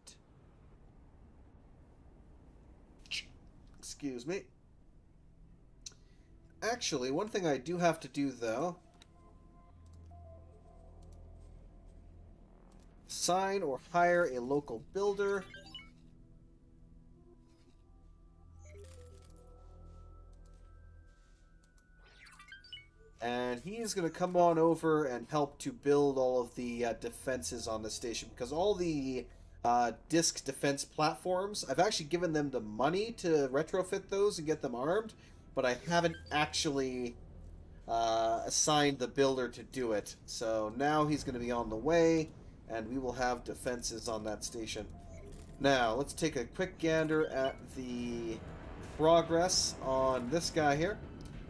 Excuse me. Actually, one thing I do have to do, though. Sign or hire a local builder. And he is going to come on over and help to build all of the defenses on the station. Because all the disc defense platforms, I've actually given them the money to retrofit those and get them armed. But I haven't actually assigned the builder to do it. So now he's going to be on the way. And we will have defenses on that station. Now, let's take a quick gander at the progress on this guy here.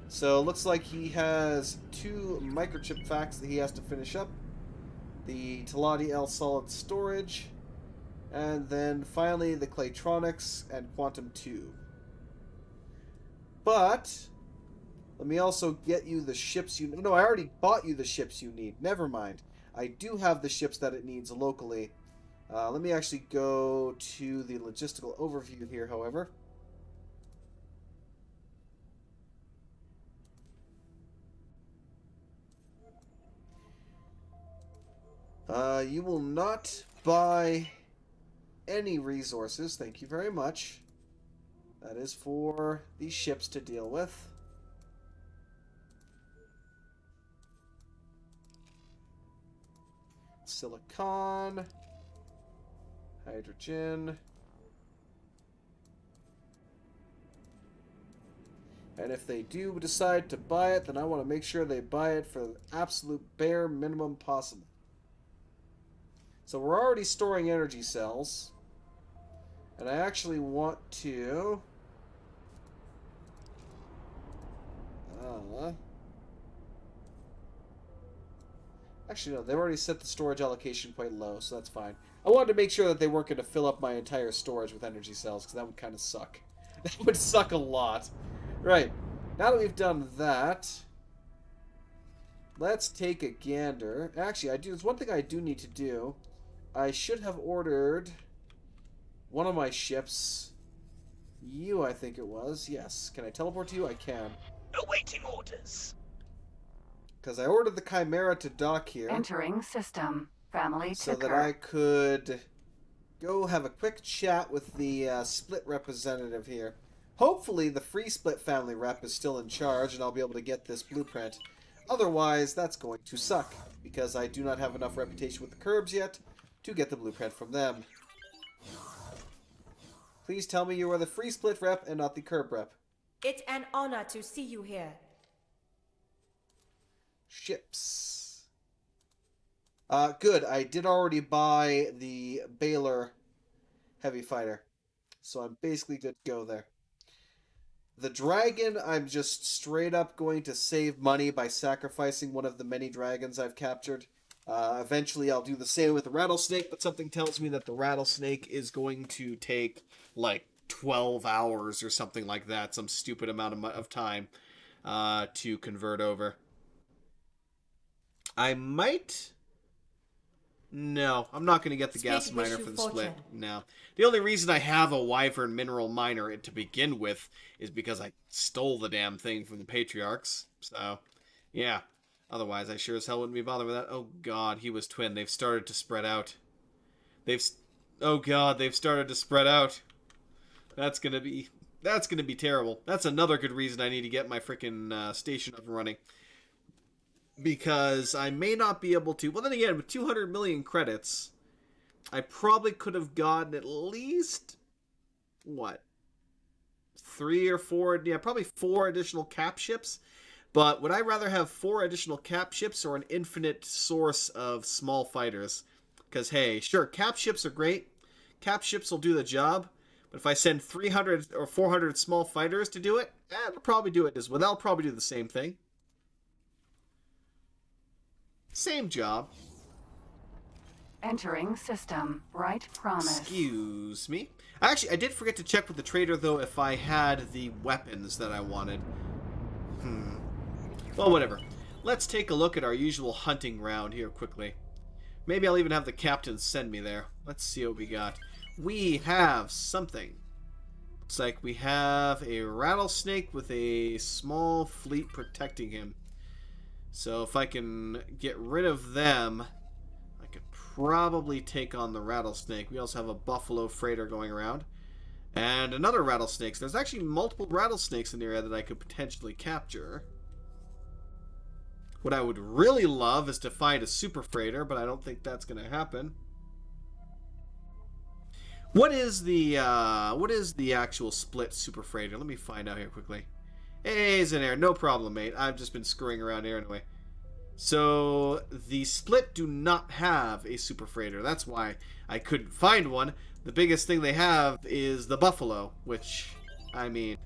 So, it looks like he has 2 microchip facts that he has to finish up. The Teladi L solid storage. And then, finally, the Claytronics and Quantum 2. But, let me also get you the ships you... No, I already bought you the ships you need. Never mind. I do have the ships that it needs locally. Let me actually go to the logistical overview here, however. You will not buy any resources. Thank you very much. That is for these ships to deal with. Silicon, hydrogen, and if they do decide to buy it, then I want to make sure they buy it for the absolute bare minimum possible. So we're already storing energy cells, And I actually want to... Actually, no, they've already set the storage allocation quite low, so that's fine. I wanted to make sure that they weren't going to fill up my entire storage with energy cells, because that would kind of suck. That would suck a lot. Right, now that we've done that, let's take a gander. Actually, there's one thing I do need to do. I should have ordered one of my ships. You, I think it was. Yes. Can I teleport to you? I can. Awaiting orders. Because I ordered the Chimera to dock here. Entering system. Family so ticker. that I could go have a quick chat with the Split representative here. Hopefully the Free Split family rep is still in charge and I'll be able to get this blueprint. Otherwise, that's going to suck, because I do not have enough reputation with the Curbs yet to get the blueprint from them. Please tell me you are the Free Split rep and not the Curb rep. It's an honor to see you here. Ships. Good. I did already buy the Baylor Heavy Fighter, so I'm basically good to go there. The Dragon, I'm just straight up going to save money by sacrificing one of the many dragons I've captured. Eventually I'll do the same with the Rattlesnake, but something tells me that the Rattlesnake is going to take like 12 hours or something like that, some stupid amount of time to convert over. I might... No, I'm not going to get the gas miner for the split. No. The only reason I have a Wyvern mineral miner to begin with is because I stole the damn thing from the Patriarchs. So, yeah. Otherwise, I sure as hell wouldn't be bothered with that. Oh, God, he was twin. They've started to spread out. Oh, God, they've started to spread out. That's going to be terrible. That's another good reason I need to get my frickin' station up and running. Because I may not be able to... Well, then again, with 200 million credits, I probably could have gotten at least... What? 3 or 4... Yeah, probably 4 additional cap ships. But would I rather have 4 additional cap ships or an infinite source of small fighters? Because, hey, sure, cap ships are great. Cap ships will do the job. But if I send 300 or 400 small fighters to do it, they'll probably do it as well. They'll probably do the same thing. Same job. Entering system. Right promise. Excuse me. Actually, I did forget to check with the trader, though, if I had the weapons that I wanted. Well, whatever. Let's take a look at our usual hunting ground here quickly. Maybe I'll even have the captain send me there. Let's see what we got. We have something. Looks like we have a rattlesnake with a small fleet protecting him. So if I can get rid of them, I could probably take on the rattlesnake. We also have a buffalo freighter going around. And another rattlesnake. So there's actually multiple rattlesnakes in the area that I could potentially capture. What I would really love is to find a super freighter, but I don't think that's going to happen. What is the actual split super freighter? Let me find out here quickly. Hey, Zenair, no problem, mate. I've just been screwing around here anyway. So, the Split do not have a super freighter. That's why I couldn't find one. The biggest thing they have is the Buffalo, which, I mean,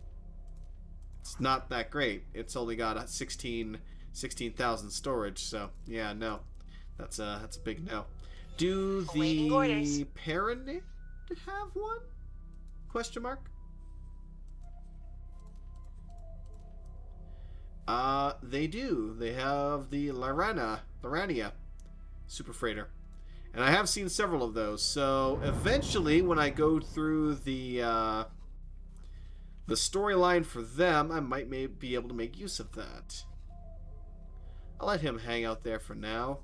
it's not that great. It's only got 16,000 storage, so, yeah, no. That's a big no. Do the Paranid have one? Question mark? They do. They have the Lyrania super freighter. And I have seen several of those. So eventually, when I go through the storyline for them, I might be able to make use of that. I'll let him hang out there for now.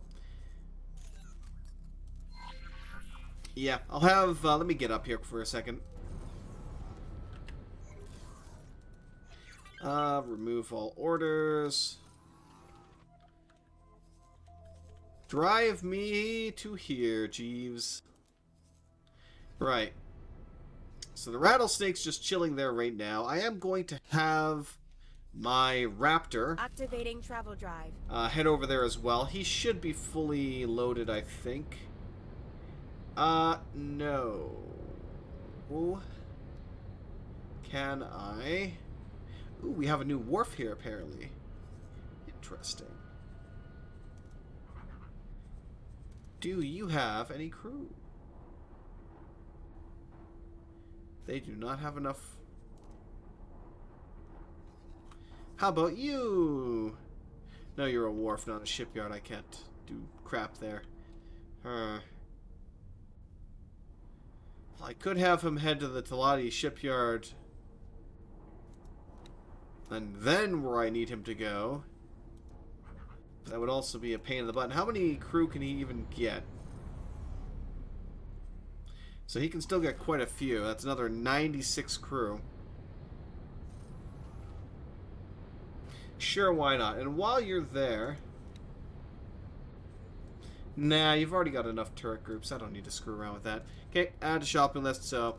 Yeah, I'll have... let me get up here for a second. Remove all orders. Drive me to here, Jeeves. Right. So the rattlesnake's just chilling there right now. I am going to have my raptor Activating travel drive. head over there as well. He should be fully loaded, I think. No. can I... Ooh, we have a new wharf here, apparently. Interesting. Do you have any crew? They do not have enough. How about you? No, you're a wharf, not a shipyard. I can't do crap there. Well, I could have him head to the Talati shipyard. And then where I need him to go. That would also be a pain in the butt. How many crew can he even get? So he can still get quite a few. That's another 96 crew. Sure, why not? And while you're there... Nah, you've already got enough turret groups. I don't need to screw around with that. Okay, add to shopping list, so...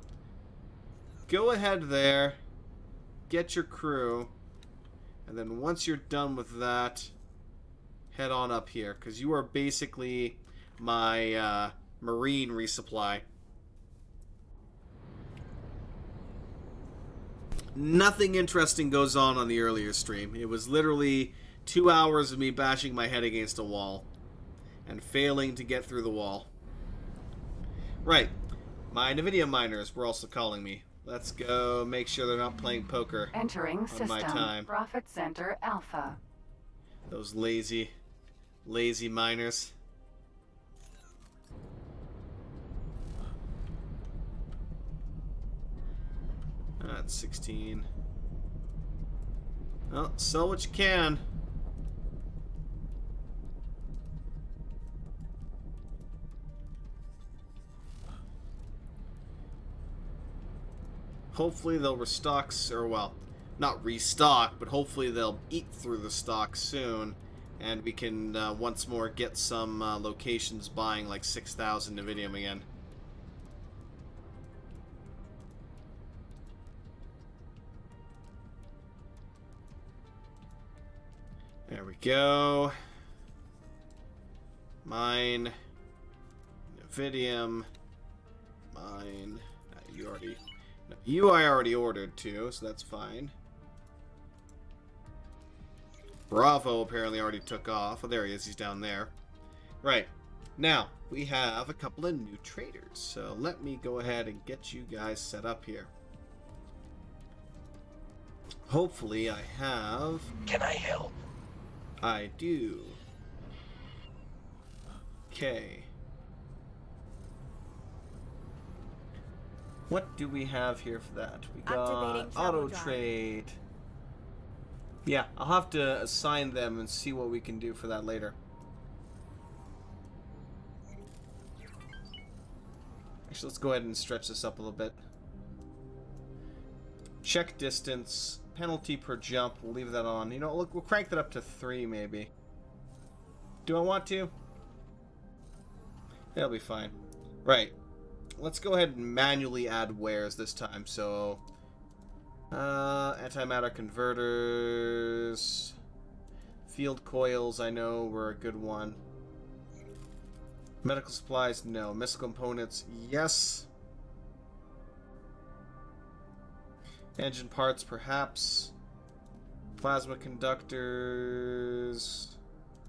Go ahead there. Get your crew. And then once you're done with that... Head on up here, because you are basically my marine resupply. Nothing interesting goes on the earlier stream. It was literally 2 hours of me bashing my head against a wall and failing to get through the wall. Right. My NVIDIA miners were also calling me. Let's go make sure they're not playing poker Entering on system. my time. Profit Center Alpha. Those lazy miners. That's 16. Well, sell what you can. Hopefully they'll restock, or well, not restock, but hopefully they'll eat through the stock soon, and we can once more get some locations buying like 6,000 Nvidium again. There we go. Mine. Nvidium. Mine. You already... No, you I already ordered too, so that's fine. Bravo apparently already took off. Oh, there he is. He's down there. Right. Now, we have a couple of new traders. So let me go ahead and get you guys set up here. Hopefully I have... Can I help? I do. Okay. What do we have here for that? We got Activating travel auto drive. trade. Yeah, I'll have to assign them and see what we can do for that later. Actually, let's go ahead and stretch this up a little bit. Check distance. Penalty per jump. We'll leave that on. You know, look, we'll crank that up to 3 maybe. Do I want to? That'll be fine. Right. Let's go ahead and manually add wares this time. So, antimatter converters, field coils. I know were a good one. Medical supplies, no. Missile components, yes. Engine parts, perhaps. Plasma conductors,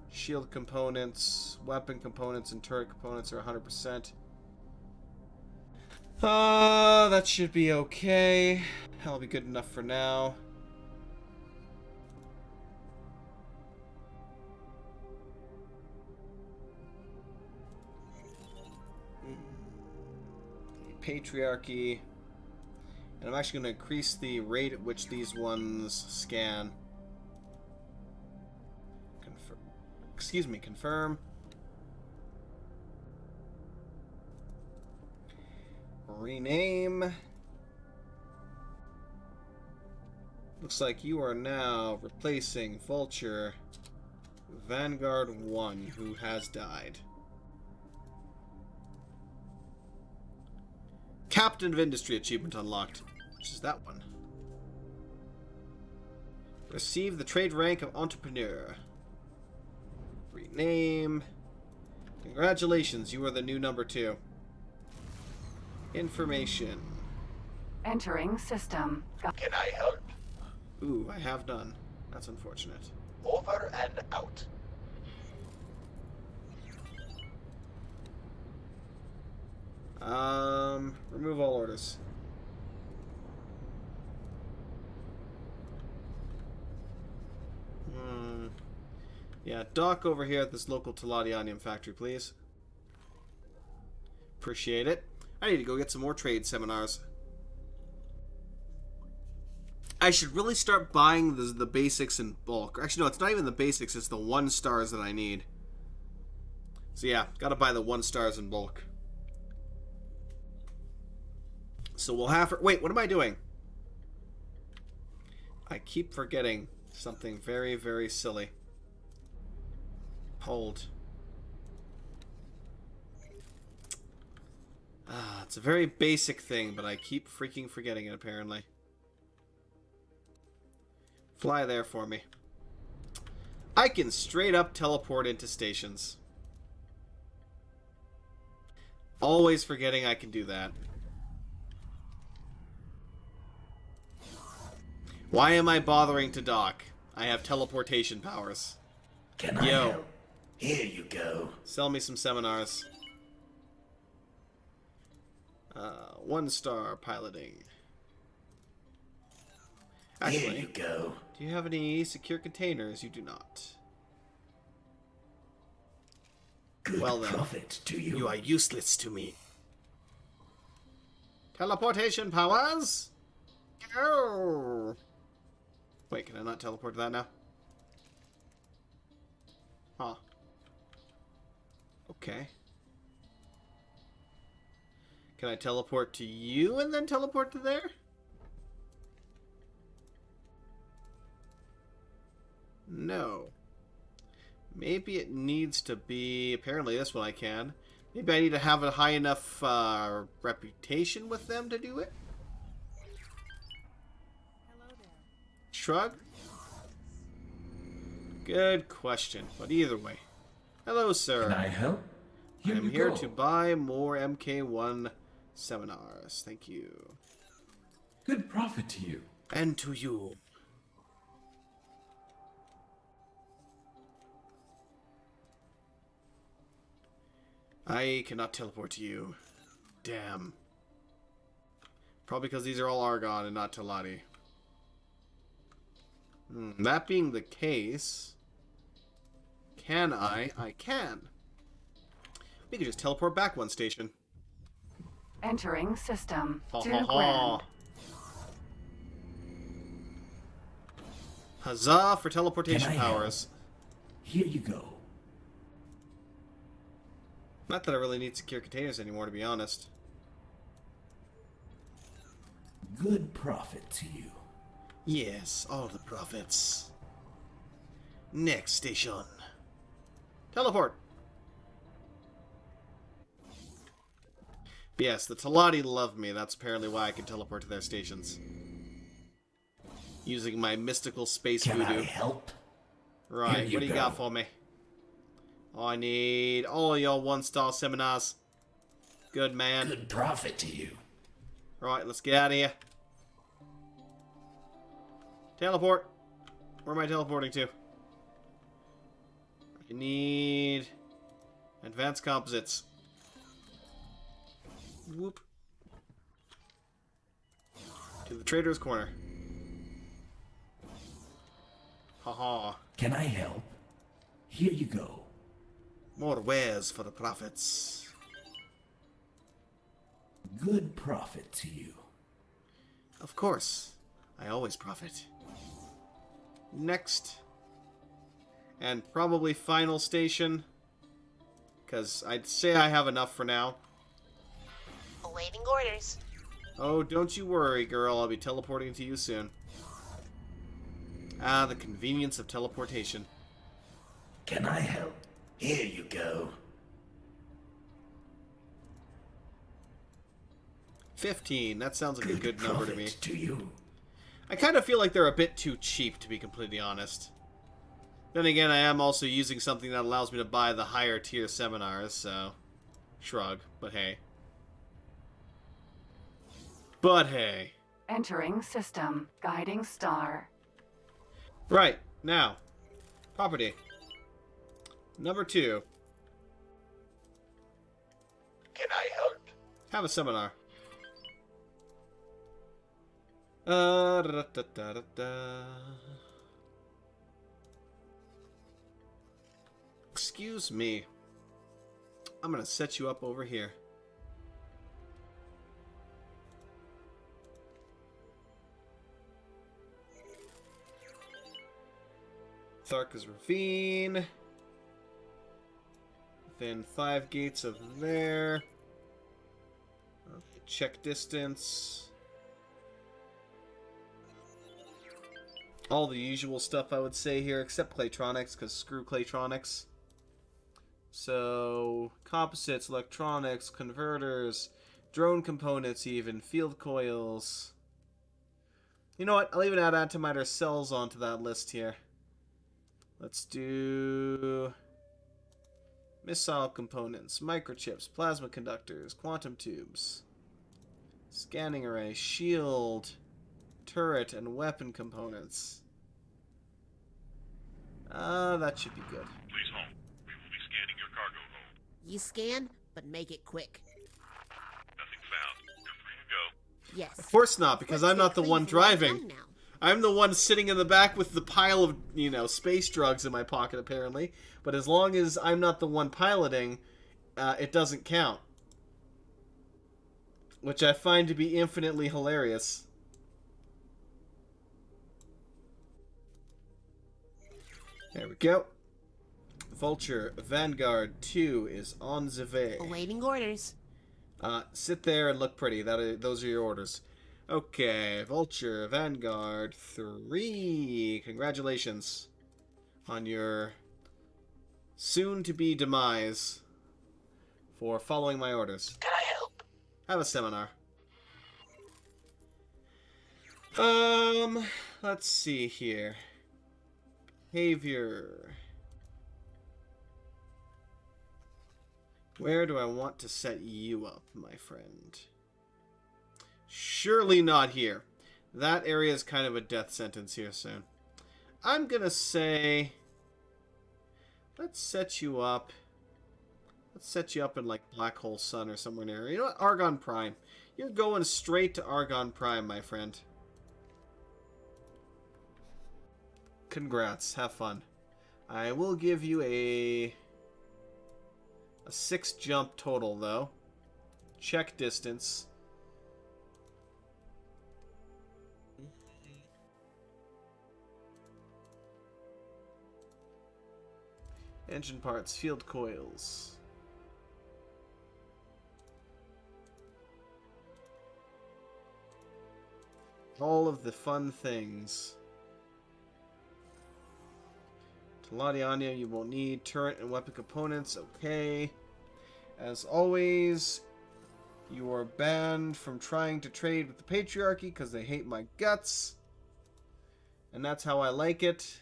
shield components, weapon components, and turret components are 100%. That should be okay. That'll be good enough for now. Patriarchy. And I'm actually going to increase the rate at which these ones scan. Confirm. Rename. Looks like you are now replacing Vulture Vanguard 1, who has died. Captain of Industry achievement unlocked. Which is that one? Receive the trade rank of Entrepreneur. Rename. Congratulations, you are the new number 2. Information. Entering system. Can I help? Ooh, I have none. That's unfortunate. Over and out. Remove all orders. Yeah, dock over here at this local Teladianium factory, please. Appreciate it. I need to go get some more trade seminars. I should really start buying the basics in bulk. Actually, no, it's not even the basics, it's the 1 stars that I need. So yeah, gotta buy the 1 stars in bulk. So we'll have... Wait, what am I doing? I keep forgetting something very, very silly. Hold. It's a very basic thing, but I keep freaking forgetting it, apparently. Fly there for me. I can straight up teleport into stations. Always forgetting I can do that. Why am I bothering to dock? I have teleportation powers. Can I help? Here you go. Sell me some seminars. 1 star piloting. Actually, Here you go. do you have any secure containers? You do not. Good Well then, profit to you. You are useless to me. Teleportation powers? Go! Wait, can I not teleport to that now? Huh. Okay. Can I teleport to you and then teleport to there? No. Maybe it needs to be... Apparently this one I can. Maybe I need to have a high enough reputation with them to do it? Shrug? Good question, but either way. Hello, sir. Can I help? I'm here to buy more MK1 seminars. Thank you. Good profit to you. And to you. I cannot teleport to you. Damn. Probably because these are all Argon and not Teladi. That being the case, can I? I can. We could just teleport back 1 station. Entering system. Ha To ha ha. Grand. Huzzah for teleportation Can I help? powers. Here you go. Not that I really need secure containers anymore, to be honest. Good profit to you. Yes, all the profits. Next station. Teleport. Yes, the Teladi love me. That's apparently why I can teleport to their stations. Using my mystical space Can voodoo. I help? Right, Here you what do you go. got for me? Oh, I need all your 1-star seminars. Good, man. Good profit to you. Right, let's get out of here. Teleport. Where am I teleporting to? I need advanced composites. Whoop. To the trader's corner. Haha. Can I help? Here you go. More wares for the profits. Good profit to you. Of course. I always profit. Next. And probably final station. Because I'd say I have enough for now. Awaiting orders. Oh, don't you worry, girl. I'll be teleporting to you soon. Ah, the convenience of teleportation. Can I help? Here you go. 15. That sounds like a good number to me. profit to you. I kind of feel like they're a bit too cheap, to be completely honest. Then again, I am also using something that allows me to buy the higher tier seminars, so... Shrug, but hey. But hey. Entering system. Guiding star. Right, now. Property. Number 2. Can I help? Have a seminar. Da-da-da-da-da. Excuse me. I'm gonna set you up over here. Tharka's Ravine. Within 5 gates of there. Check distance. All the usual stuff I would say here, except Claytronics, because screw Claytronics. So, composites, electronics, converters, drone components even, field coils. You know what? I'll even add antimatter cells onto that list here. Let's do missile components, microchips, plasma conductors, quantum tubes, scanning array, shield, turret, and weapon components. That should be good. Please hold. We will be scanning your cargo hold. You scan, but make it quick. Nothing found. You're free to go. Yes. Of course not, because I'm not the one driving. I'm the one sitting in the back with the pile of, you know, space drugs in my pocket, apparently. But as long as I'm not the one piloting, it doesn't count. Which I find to be infinitely hilarious. There we go. Vulture Vanguard 2 is on the way. Awaiting orders. Sit there and look pretty. Those are your orders. Okay, Vulture Vanguard 3. Congratulations on your soon-to-be demise for following my orders. Can I help? Have a seminar. Let's see here. Behavior. Where do I want to set you up, my friend? Surely not here. That area is kind of a death sentence here soon. I'm gonna say, let's set you up. Let's set you up in like Black Hole Sun or somewhere near. You know what? Argon Prime. You're going straight to Argon Prime, my friend. Congrats. Have fun. I will give you a 6 jump total, though. Check distance. Engine parts, field coils. All of the fun things. Teladiania you won't need. Turret and weapon components, okay. As always, you are banned from trying to trade with the Patriarchy because they hate my guts. And that's how I like it.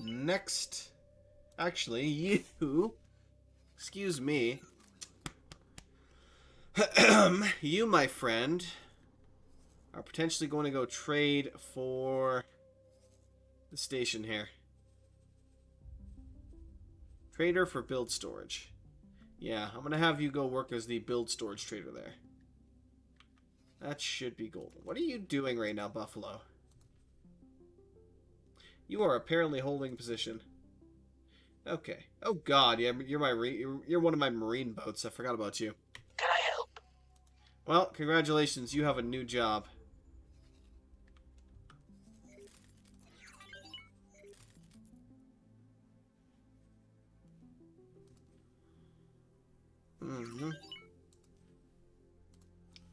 Next. Actually, you... Excuse me. You, my friend, are potentially going to go trade for the station here. Trader for build storage. Yeah, I'm going to have you go work as the build storage trader there. That should be golden. What are you doing right now, Buffalo? You are apparently holding position. Okay. Oh God, yeah, you're one of my marine boats. I forgot about you. Can I help? Well, congratulations. You have a new job.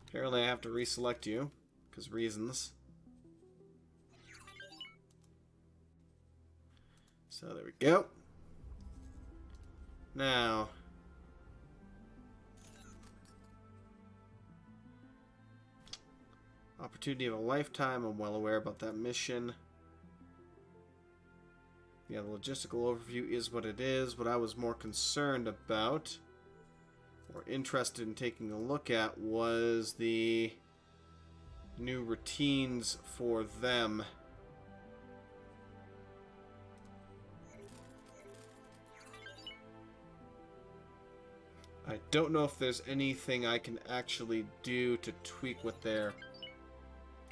Apparently I have to reselect you, because reasons. So there we go. Now, opportunity of a lifetime. I'm well aware about that mission. Yeah, the logistical overview is what it is. What I was more concerned about or interested in taking a look at was the new routines for them. I don't know if there's anything I can actually do to tweak what they're...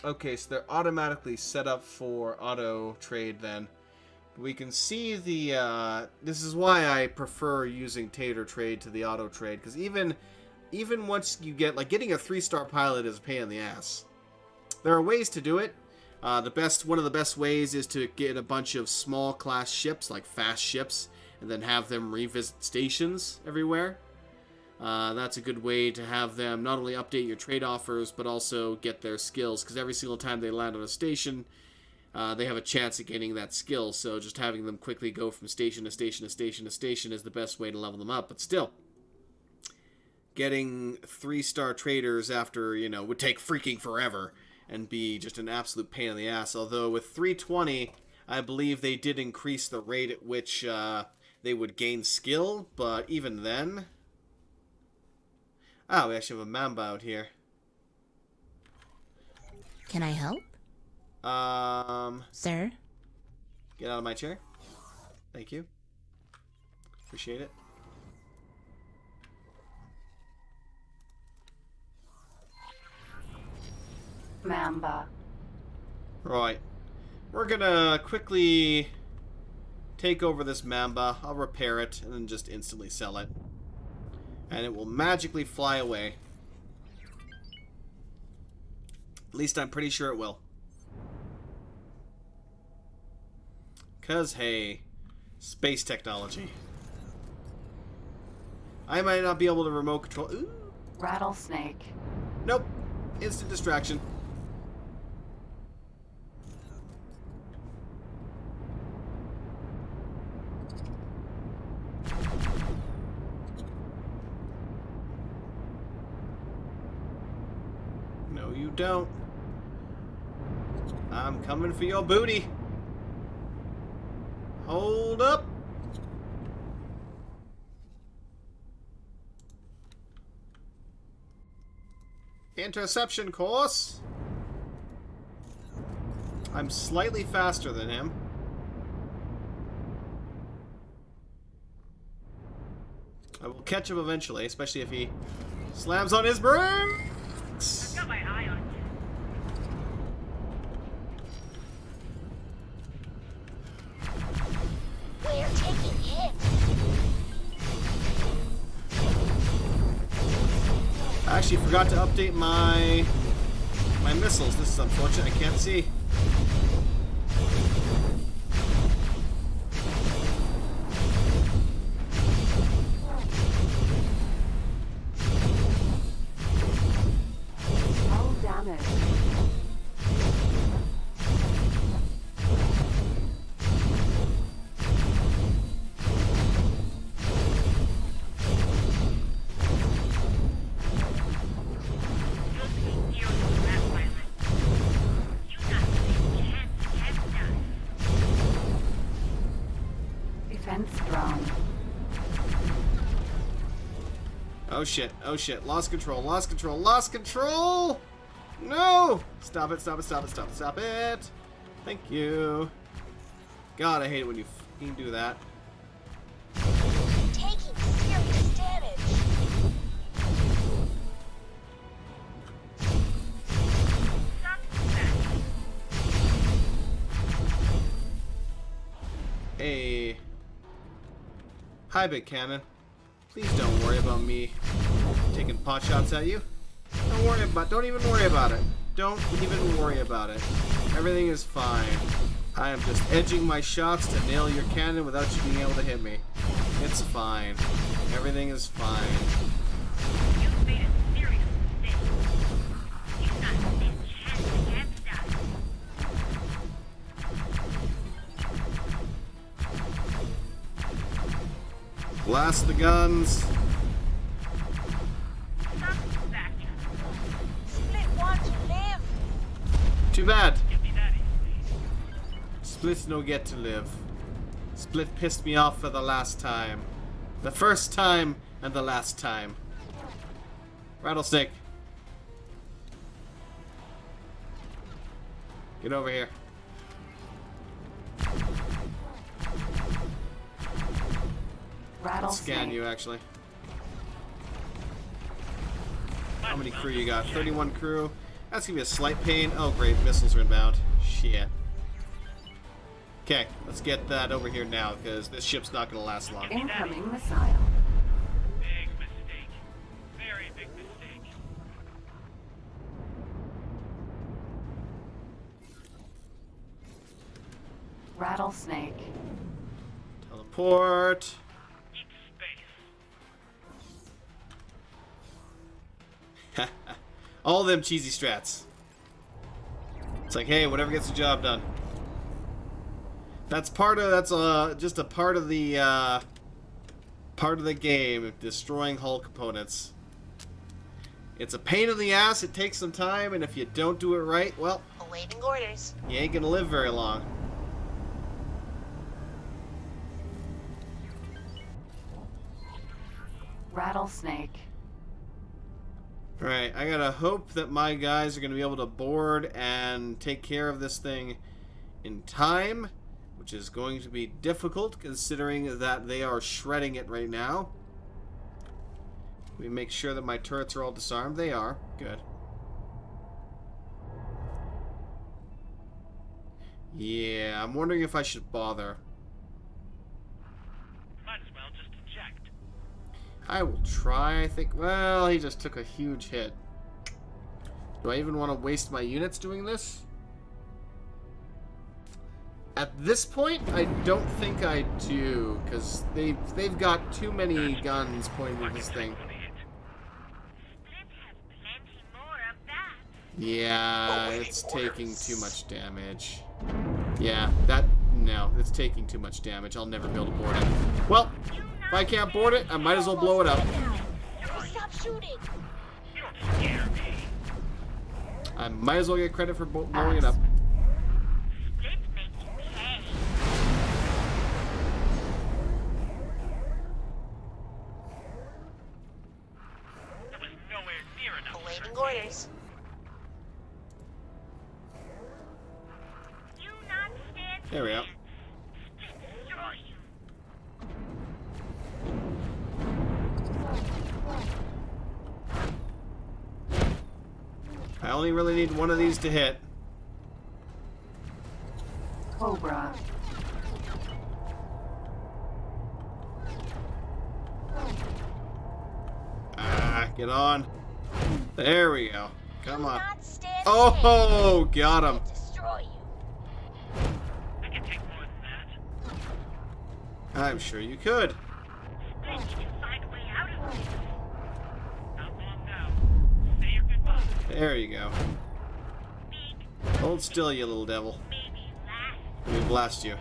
Okay, so they're automatically set up for auto trade then. We can see the, this is why I prefer using Tater Trade to the auto trade, because even once you get, like, getting a 3-star pilot is a pain in the ass. There are ways to do it. One of the best ways is to get a bunch of small class ships, like fast ships, and then have them revisit stations everywhere. That's a good way to have them not only update your trade offers, but also get their skills, because every single time they land on a station, they have a chance at getting that skill, so just having them quickly go from station to station to station to station is the best way to level them up. But still, getting 3-star traders after, would take freaking forever and be just an absolute pain in the ass. Although with 320, I believe they did increase the rate at which they would gain skill, but even then... Ah, we actually have a Mamba out here. Can I help? Sir? Get out of my chair. Thank you. Appreciate it. Mamba. Right. We're gonna quickly take over this Mamba. I'll repair it and then just instantly sell it. And it will magically fly away. At least I'm pretty sure it will. 'Cause, hey, space technology. I might not be able to remote control... Ooh. Rattlesnake. Nope. Instant distraction. No, you don't. I'm coming for your booty. Hold up. Interception course. I'm slightly faster than him. I will catch him eventually, especially if he slams on his brakes. I've got my eye on you. We're taking hits. I actually forgot to update my missiles. This is unfortunate. I can't see. Hull damage. Defense drone. Oh shit, oh shit. Lost control, lost control, lost control! No! Stop it, stop it, stop it, stop it, stop it! Thank you. God, I hate it when you fucking do that. Taking serious damage. Hey. Hi, Big Cannon. Please don't worry about me taking pot shots at you. Don't even worry about it. Don't even worry about it. Everything is fine. I am just edging my shots to nail your cannon without you being able to hit me. It's fine. Everything is fine. You've made a serious mistake. You've not stand a chance against us. Blast the guns. Stop back. Split want to live. Too bad. Give me that easily. Split no get to live. Split pissed me off for the last time. The first time and the last time. Rattlesnake. Get over here. Let's scan Rattlesnake. you, actually. How many crew you got? 31 crew. That's gonna be a slight pain. Oh, great. Missiles are inbound. Shit. Okay, let's get that over here now, because this ship's not gonna last long. Incoming missile. Big mistake. Very big mistake. Rattlesnake. Teleport. Eat space. All them cheesy strats. It's like, hey, whatever gets the job done. That's just a part of the game, destroying hull components. It's a pain in the ass, it takes some time, and if you don't do it right, well, Awaiting orders. you ain't gonna live very long. Rattlesnake. Alright, I gotta hope that my guys are gonna be able to board and take care of this thing in time, which is going to be difficult considering that they are shredding it right now. We make sure that my turrets are all disarmed. They are. Good. Yeah, I'm wondering if I should bother. Might as well just eject. I will try, I think. Well, he just took a huge hit. Do I even want to waste my units doing this? At this point, I don't think I do, because they've got too many guns pointed at this thing. Split has plenty more of that. Yeah, it's taking too much damage. Yeah, no, it's taking too much damage. I'll never be able to board it. Well, if I can't board it, I might as well blow it up. Stop shooting. You don't scare me. I might as well get credit for blowing it up. Split makes you pay. That was nowhere near enough. Awaiting orders. You not stand There we go. Split destroy you. I only really need one of these to hit. Cobra. Ah, get on. There we go. Come on. Not stand Oh, got him. Destroy you. I can take more than that. I'm sure you could. Split, you can find a way out of this. Not long now. Say your goodbye. There you go. Big, Hold still, you little devil. maybe last. Let me blast you.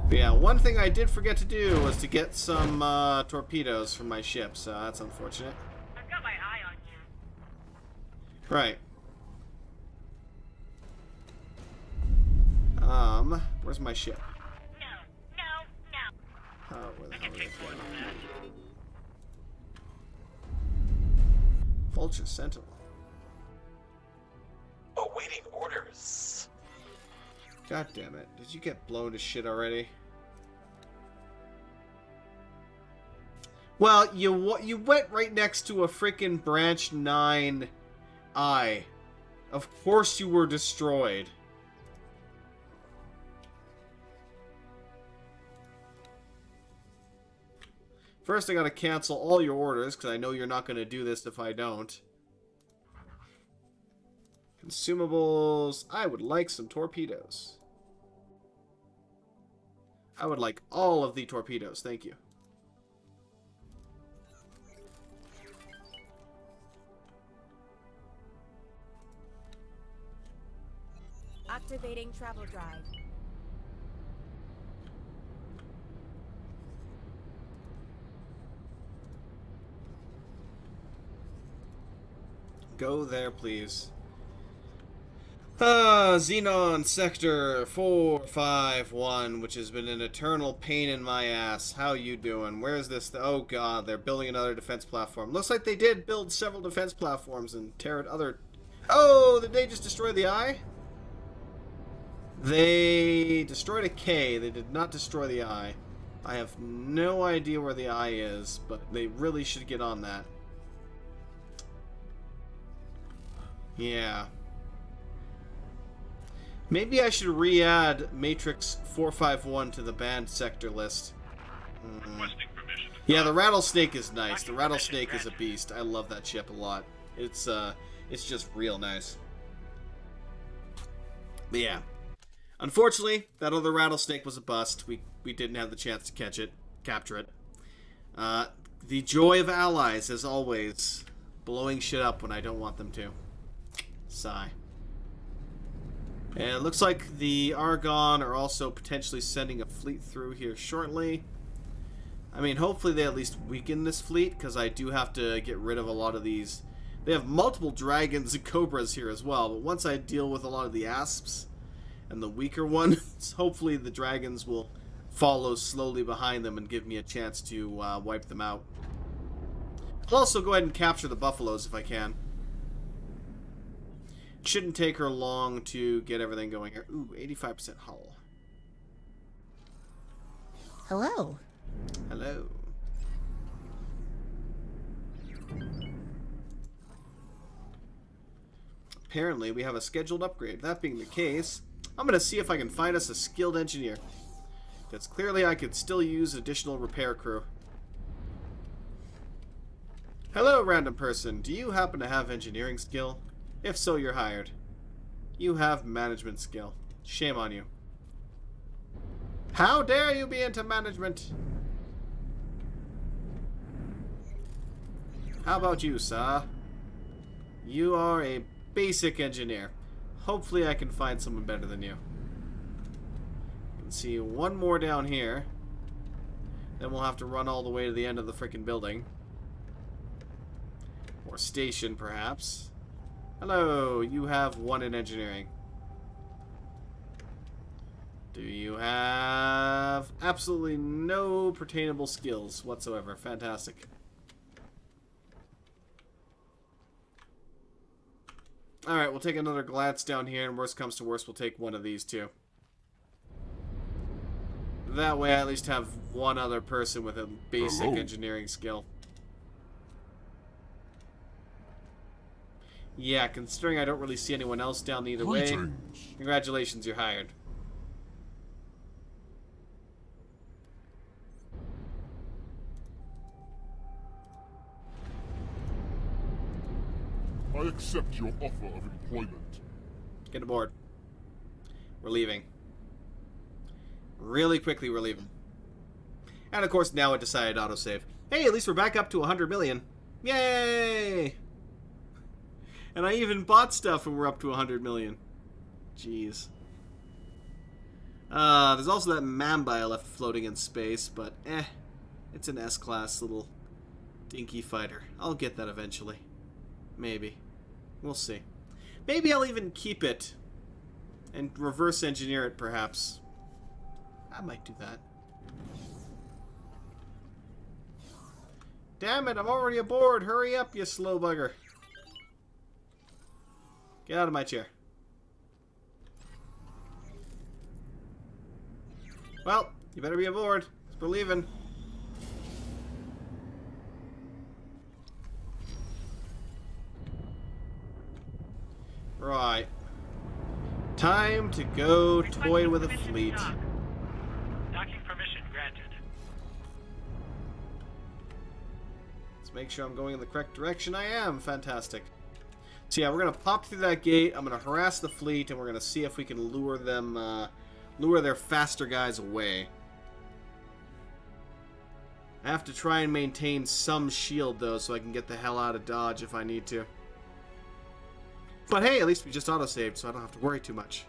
But yeah, one thing I did forget to do was to get some torpedoes for my ship, so that's unfortunate. I've got my eye on you. Right. Where's my ship? No. Oh, where the I hell can is take it? more than that. Vulture Sentinel. Awaiting orders. God damn it. Did you get blown to shit already? Well, you went right next to a freaking Branch 9 eye. Of course you were destroyed. First, I gotta cancel all your orders, because I know you're not gonna do this if I don't. Consumables. I would like some torpedoes. I would like all of the torpedoes, thank you. Activating travel drive. Go there, please. Xenon Sector 451, which has been an eternal pain in my ass. How you doing? Where's this? Oh god, they're building another defense platform. Looks like they did build several defense platforms and tear at other... Oh, did they just destroy the eye? They destroyed a K. They did not destroy the eye. I have no idea where the eye is, but they really should get on that. Yeah. Maybe I should re-add Matrix 451 to the banned sector list. Requesting permission to Yeah, the rattlesnake is nice. The rattlesnake is a beast. I love that ship a lot. It's just real nice. But yeah. Unfortunately, that other rattlesnake was a bust. We didn't have the chance to capture it. The joy of allies, as always, blowing shit up when I don't want them to. Sigh. And it looks like the Argonne are also potentially sending a fleet through here shortly. I mean, hopefully they at least weaken this fleet, because I do have to get rid of a lot of these. They have multiple dragons and cobras here as well, but once I deal with a lot of the asps and the weaker ones, hopefully the dragons will follow slowly behind them and give me a chance to wipe them out. I'll also go ahead and capture the buffaloes if I can. Shouldn't take her long to get everything going here. Ooh, 85% hull. Hello. Hello. Apparently, we have a scheduled upgrade. That being the case, I'm going to see if I can find us a skilled engineer. Because clearly I could still use additional repair crew. Hello, random person. Do you happen to have engineering skill? If so, you're hired. You have management skill. Shame on you. How dare you be into management? How about you, sir? You are a basic engineer. Hopefully I can find someone better than you. I can see one more down here. Then we'll have to run all the way to the end of the frickin' building. Or station, perhaps. Hello, you have one in engineering. Do you have absolutely no pertainable skills whatsoever? Fantastic. Alright, we'll take another glance down here, and worst comes to worst, we'll take one of these too. That way I at least have one other person with a basic engineering skill. Yeah, considering I don't really see anyone else down either way. Congratulations, you're hired. I accept your offer of employment. Get aboard. We're leaving. Really quickly, we're leaving. And of course, now it decided autosave. Hey, at least we're back up to 100 million. Yay! And I even bought stuff and we're up to 100 million. Jeez. There's also that Mamba I left floating in space, but it's an S-class little dinky fighter. I'll get that eventually. Maybe. We'll see. Maybe I'll even keep it and reverse engineer it, perhaps. I might do that. Damn it, I'm already aboard. Hurry up, you slow bugger. Get out of my chair. Well, you better be aboard. We're leaving. Right. Time to go toy with a fleet. Docking permission granted. Let's make sure I'm going in the correct direction. I am. Fantastic. So yeah, we're going to pop through that gate. I'm going to harass the fleet, and we're going to see if we can lure them, lure their faster guys away. I have to try and maintain some shield, though, so I can get the hell out of Dodge if I need to. But hey, at least we just autosaved, so I don't have to worry too much.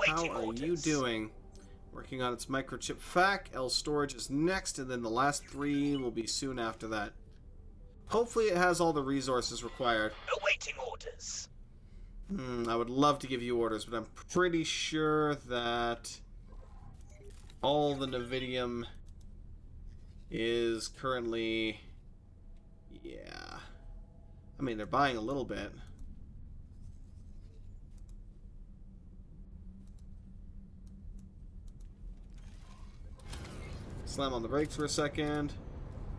how are you doing? Working on its microchip FAC. L storage is next, and then the last 3 will be soon after that. Hopefully it has all the resources required. Awaiting orders. I would love to give you orders, but I'm pretty sure that all the Navidium is currently... Yeah. I mean, they're buying a little bit. Slam on the brakes for a second,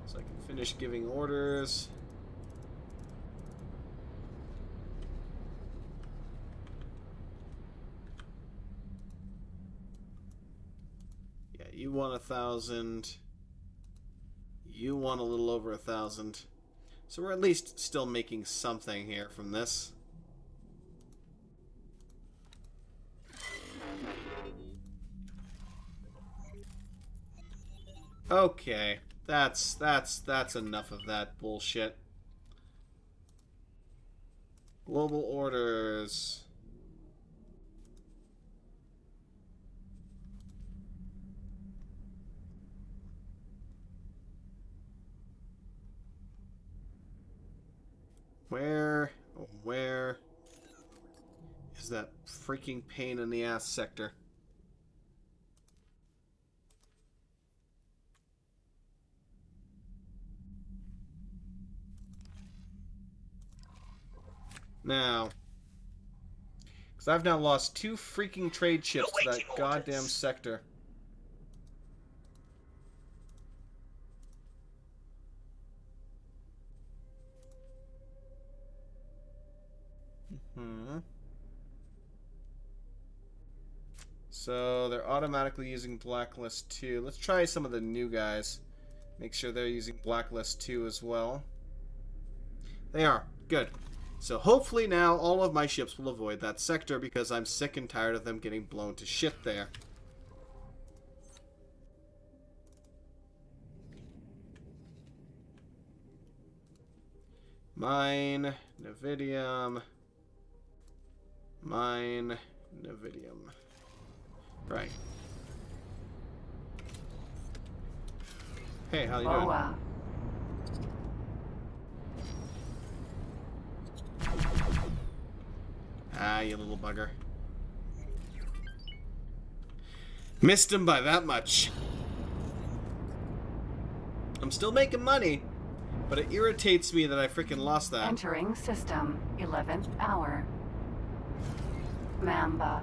so I can finish giving orders. Yeah, you want 1,000. You want a little over 1,000. So we're at least still making something here from this. Okay, that's enough of that bullshit. Global orders. Where is that freaking pain in the ass sector? Now, because I've now lost 2 freaking trade ships to that goddamn sector. So they're automatically using Blacklist 2. Let's try some of the new guys. Make sure they're using Blacklist 2 as well. They are. Good. So hopefully now all of my ships will avoid that sector because I'm sick and tired of them getting blown to shit there. Mine, Navidium. Mine, Navidium. Right. Hey, how you doing? Boa. Ah, you little bugger. Missed him by that much. I'm still making money, but it irritates me that I freaking lost that. Entering system. 11th hour. Mamba.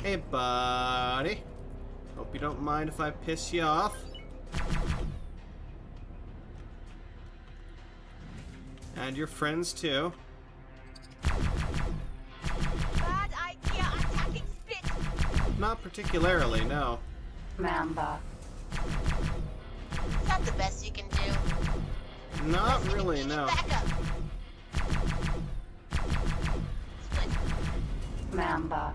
Hey, buddy. Hope you don't mind if I piss you off. And your friends, too. Bad idea attacking spit. Not particularly, no. Mamba. Is that the best you can do? Not really, no. Back up. Split. Mamba.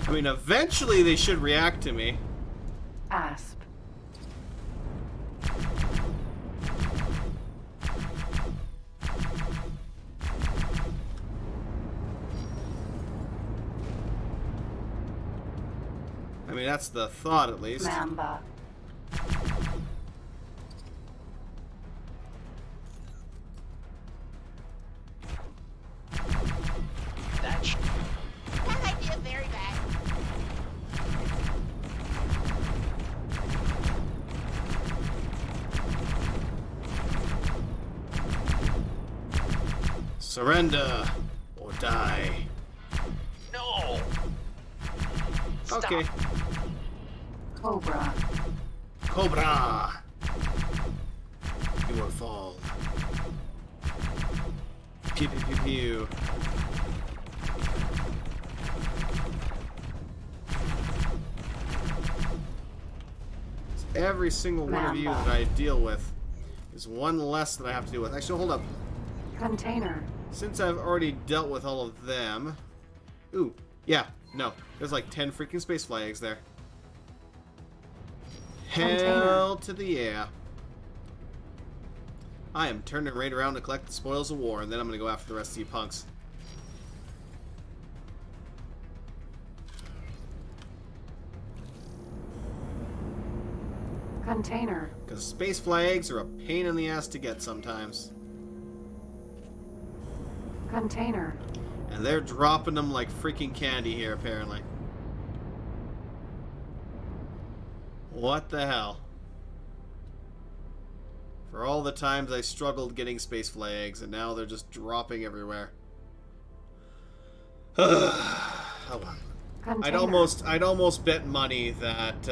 I mean, eventually they should react to me. Asp. I mean, that's the thought, at least. Mamba. That idea very bad. Surrender or die. No! Okay. Cobra. Cobra! You will fall. Pew pew pew pew. Every single one of you that I deal with is one less that I have to deal with. Actually, hold up. Container. Since I've already dealt with all of them... Ooh, yeah, no. There's like 10 freaking space flags there. Hell to the yeah. I am turning right around to collect the spoils of war, and then I'm going to go after the rest of you punks. Container. Because space flags are a pain in the ass to get sometimes. Container. And they're dropping them like freaking candy here, apparently. What the hell? For all the times I struggled getting space flags, and now they're just dropping everywhere. Oh well. Container. I'd almost bet money that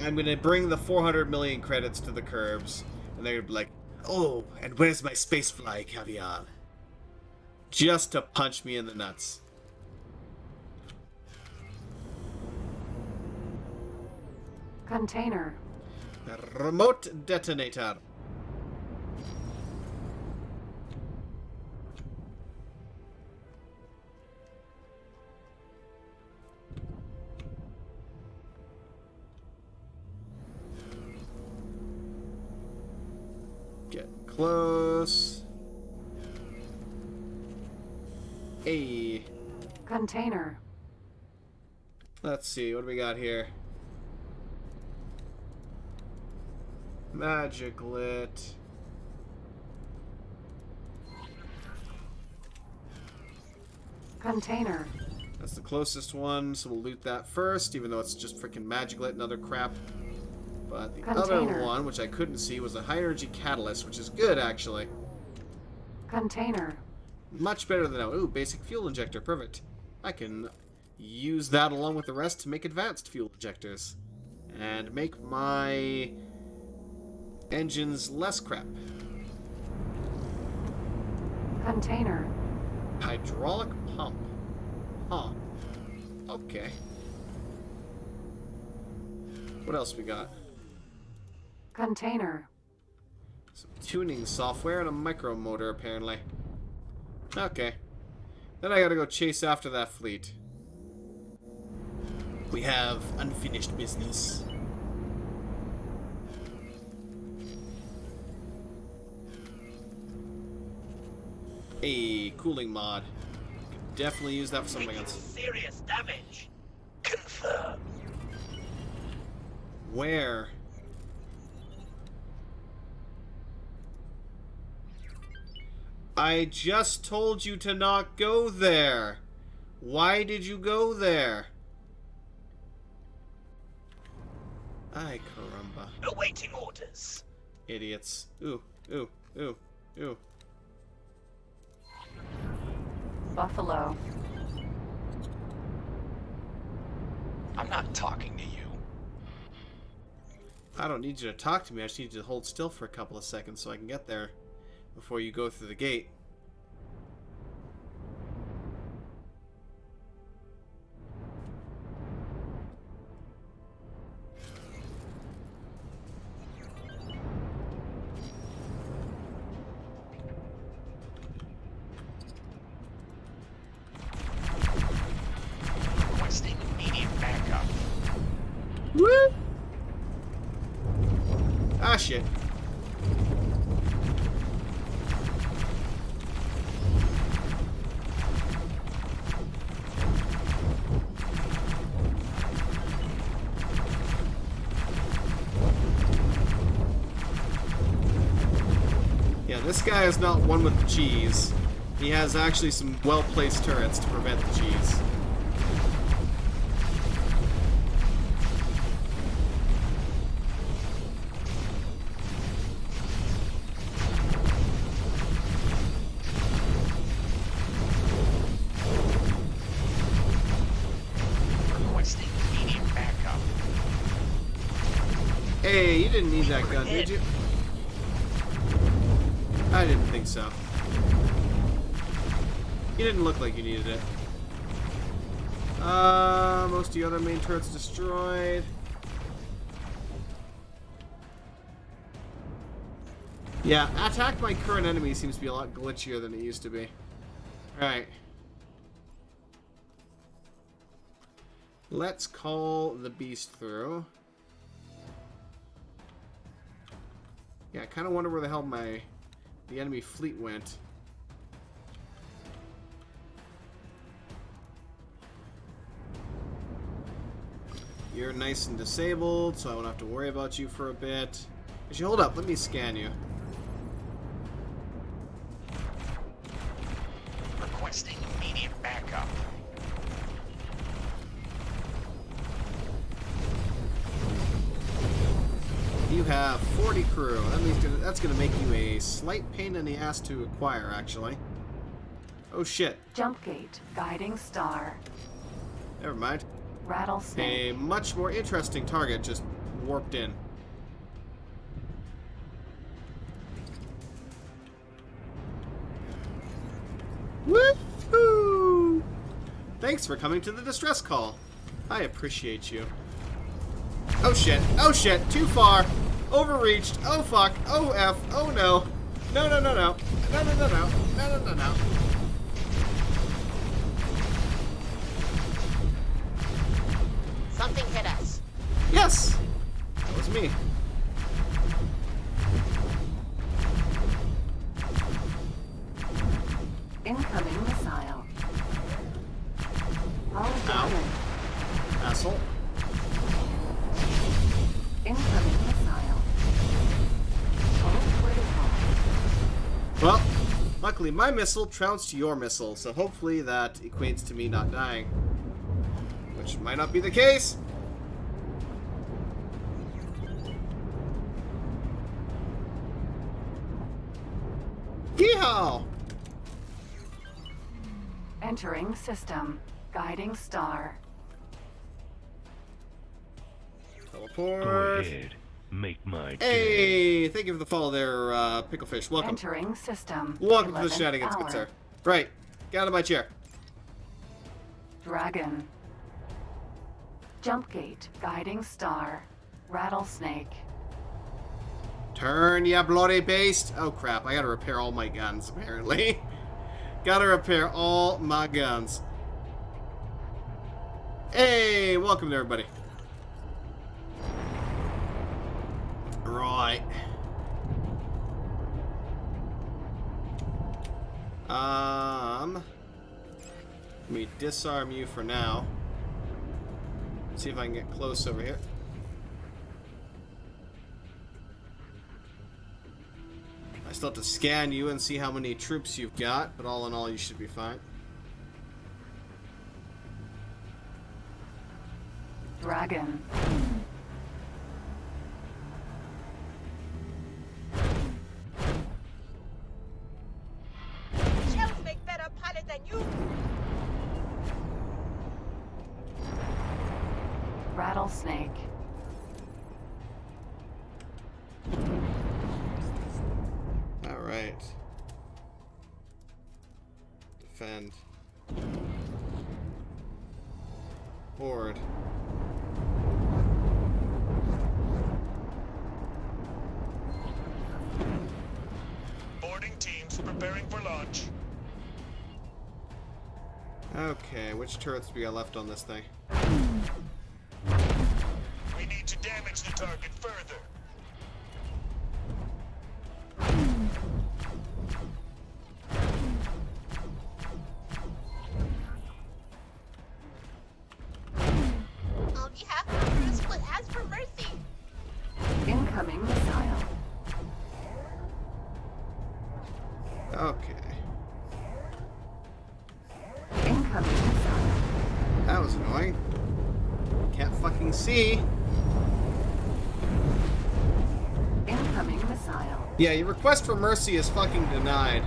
I'm gonna bring the 400 million credits to the curbs, and they're gonna be like, "Oh, and where's my space fly caviar?" Just to punch me in the nuts. Container. Remote detonator. Get close. Hey. Container. Let's see, what do we got here? Magic lit. Container. That's the closest one, so we'll loot that first, even though it's just freaking magic lit and other crap. But the other Container. one, which I couldn't see, was a high energy catalyst, which is good actually. Container. Much better than that. Ooh, basic fuel injector, perfect. I can use that along with the rest to make advanced fuel injectors. And make my engines less crap. Container. Hydraulic pump. Huh. Okay. What else we got? Container. Some tuning software and a micro motor, apparently. Okay. Then I gotta go chase after that fleet. We have unfinished business. A cooling mod. Could definitely use that for something else. Serious damage. Confirmed. Where? I just told you to not go there. Why did you go there? Ay, caramba. Awaiting orders. Idiots. Ooh, ooh, ooh, ooh. Buffalo. I'm not talking to you. I don't need you to talk to me. I just need you to hold still for a couple of seconds so I can get there before you go through the gate. Requesting immediate backup. Woo! Ah, shit. Yeah, this guy is not one with the cheese. He has actually some well-placed turrets to prevent the cheese. Requesting immediate backup. Hey, you didn't need that gun, did you? I didn't think so. You didn't look like you needed it. Most of the other main turrets destroyed. Yeah, attack by current enemy seems to be a lot glitchier than it used to be. Alright. Let's call the beast through. Yeah, I kind of wonder where the hell the enemy fleet went. You're nice and disabled, so I won't have to worry about you for a bit. Actually, hold up. Let me scan you. Requesting immediate backup. You have 40 crew. That means that's going to make you a slight pain in the ass to acquire, actually. Oh, shit. Jump gate. Guiding star. Never mind. Rattlesnake. A much more interesting target just warped in. Woohoo! Thanks for coming to the distress call. I appreciate you. Oh shit, oh shit, too far. Overreached, oh fuck, oh F, oh no. No, no, no, no. No, no, no, no. No, no, no, no. Something hit us. Yes! That was me. Incoming missile. Oh, damn Ow. it. Asshole. Incoming missile. Oh, critical. Well, luckily my missile trounced your missile, so hopefully that equates to me not dying. Which might not be the case. Yeehaw! Entering system. Guiding star. Teleport. Go ahead. Make my day. Hey, thank you for the follow there, Picklefish. Welcome. Entering system. Welcome to the 11th Shenanigans, good hour. sir. Right. Get out of my chair. Dragon. Jump gate. Guiding star. Rattlesnake. Turn, ya bloody beast. Oh, crap. I gotta repair all my guns, apparently. Gotta repair all my guns. Hey, welcome to everybody. Right. Let me disarm you for now. See if I can get close over here. I still have to scan you and see how many troops you've got, but all in all, you should be fine. Dragon. Shells make better pilot than you. Rattlesnake. All right. Defend. Board. Boarding teams preparing for launch. Okay, which turrets do we got left on this thing? We need to damage the target further. On behalf of the split, ask for mercy. Incoming missile. Okay. Incoming missile. That was annoying. Can't fucking see. Incoming missile. Yeah, your request for mercy is fucking denied.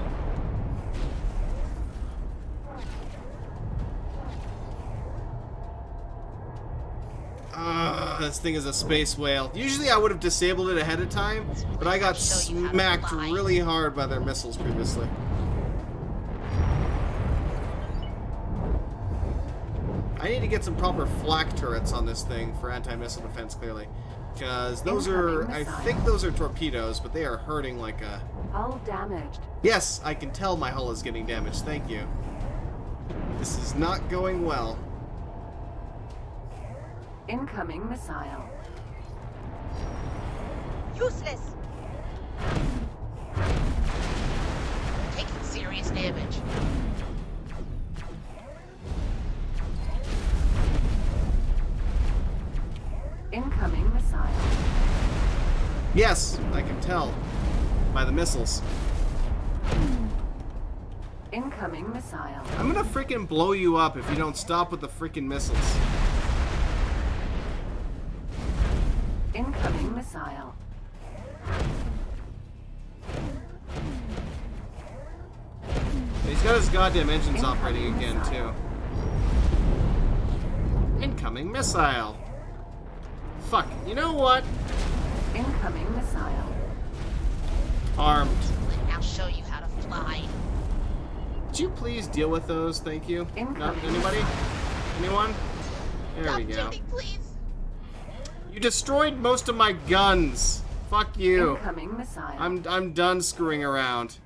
This thing is a space whale. Usually I would have disabled it ahead of time, but I got smacked really hard by their missiles previously. I need to get some proper flak turrets on this thing for anti-missile defense, clearly. Because those are, I think those are torpedoes, but they are hurting like a... Hull damaged. Yes, I can tell my hull is getting damaged, thank you. This is not going well. Incoming missile. Useless. damage. Incoming missile. Yes, I can tell by the missiles. Incoming missile. I'm gonna freaking blow you up if you don't stop with the freaking missiles. Incoming missile. He's got his goddamn engines Incoming operating again, missile. too. Incoming missile. Fuck, you know what? Incoming missile. Armed. I'll show you how to fly. Would you please deal with those? Thank you. No, Incoming. anybody? Anyone? There Stop we go. shooting, please. You destroyed most of my guns. Fuck you. Incoming missile. I'm done screwing around.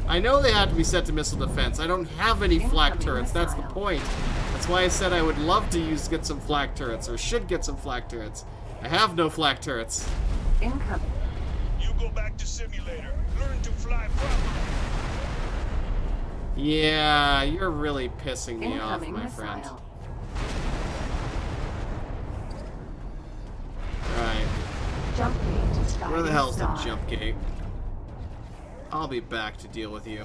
I know they have to be set to missile defense. I don't have any flak Incoming turrets. That's the missile. point. That's why I said I would love to get some flak turrets, or should get some flak turrets. I have no flak turrets. Incoming. You go back to simulator. Learn to fly properly. Yeah, you're really pissing me off, Incoming my missile. friend. Right. Jump gate. Where the guiding hell's the star. jump gate? I'll be back to deal with you.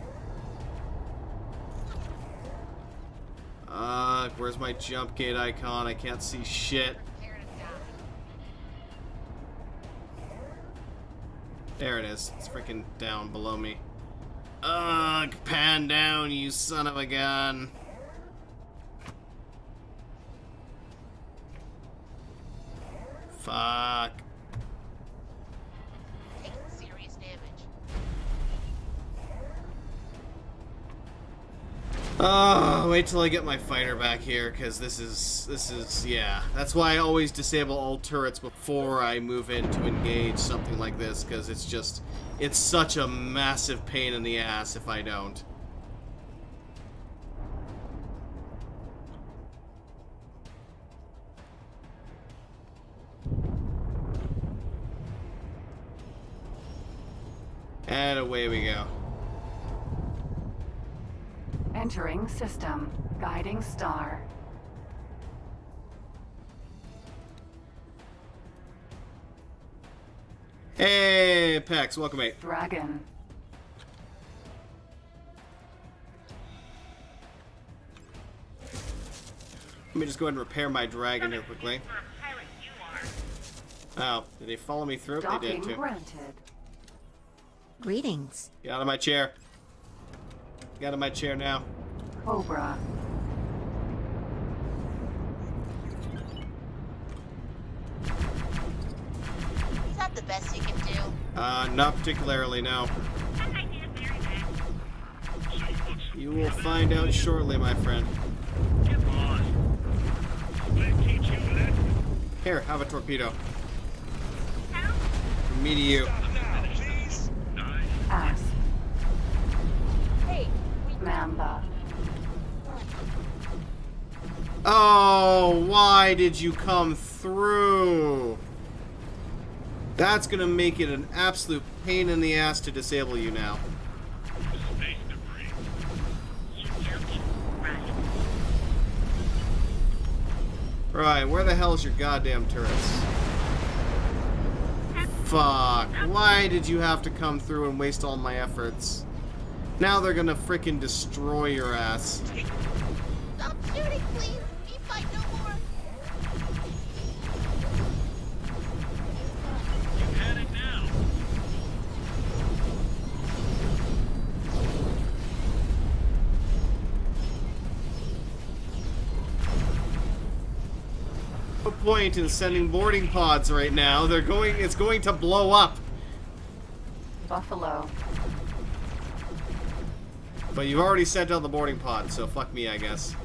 Where's my jump gate icon? I can't see shit. Prepare to die. There it is. It's freaking down below me. Ugh, pan down, you son of a gun. Fuck. Taking serious damage. Oh, wait till I get my fighter back here, because this is, yeah. That's why I always disable all turrets before I move in to engage something like this, because it's such a massive pain in the ass if I don't. And away we go. Entering system. Guiding star. Hey, Pex, welcome, mate. Dragon. Let me just go ahead and repair my dragon here quickly. For a pirate you are. Oh, did they follow me through? They Docking did too. granted. Greetings. Get out of my chair. Get out of my chair now. Cobra. Is that the best you can do? Not particularly, no. That idea is very bad. You will find out shortly, my friend. Get lost. Let teach you a lesson. Here, have a torpedo. Help! From me to you. Stop now, please. Ass. Hey, Mamba. Oh, why did you come through? That's gonna make it an absolute pain in the ass to disable you now. Space debris. You jumped right. Right, where the hell's your goddamn turrets? Fuck. Why did you have to come through and waste all my efforts? Now they're gonna frickin' destroy your ass. Stop shooting, please. We fight no more. You had it now. No point in sending boarding pods right now. It's going to blow up. Buffalo. But you've already sent out the boarding pod, so fuck me, I guess.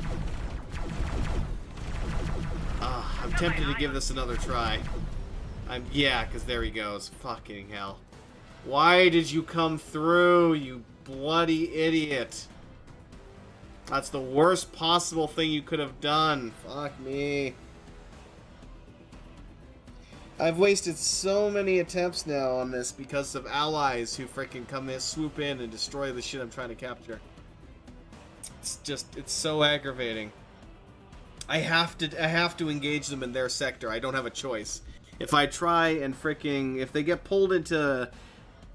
I'm tempted to give this another try. Yeah, because there he goes. Fucking hell. Why did you come through, you bloody idiot? That's the worst possible thing you could have done. Fuck me. I've wasted so many attempts now on this because of allies who freaking come in, swoop in, and destroy the shit I'm trying to capture. It's so aggravating. I have to engage them in their sector. I don't have a choice. If I try and if they get pulled into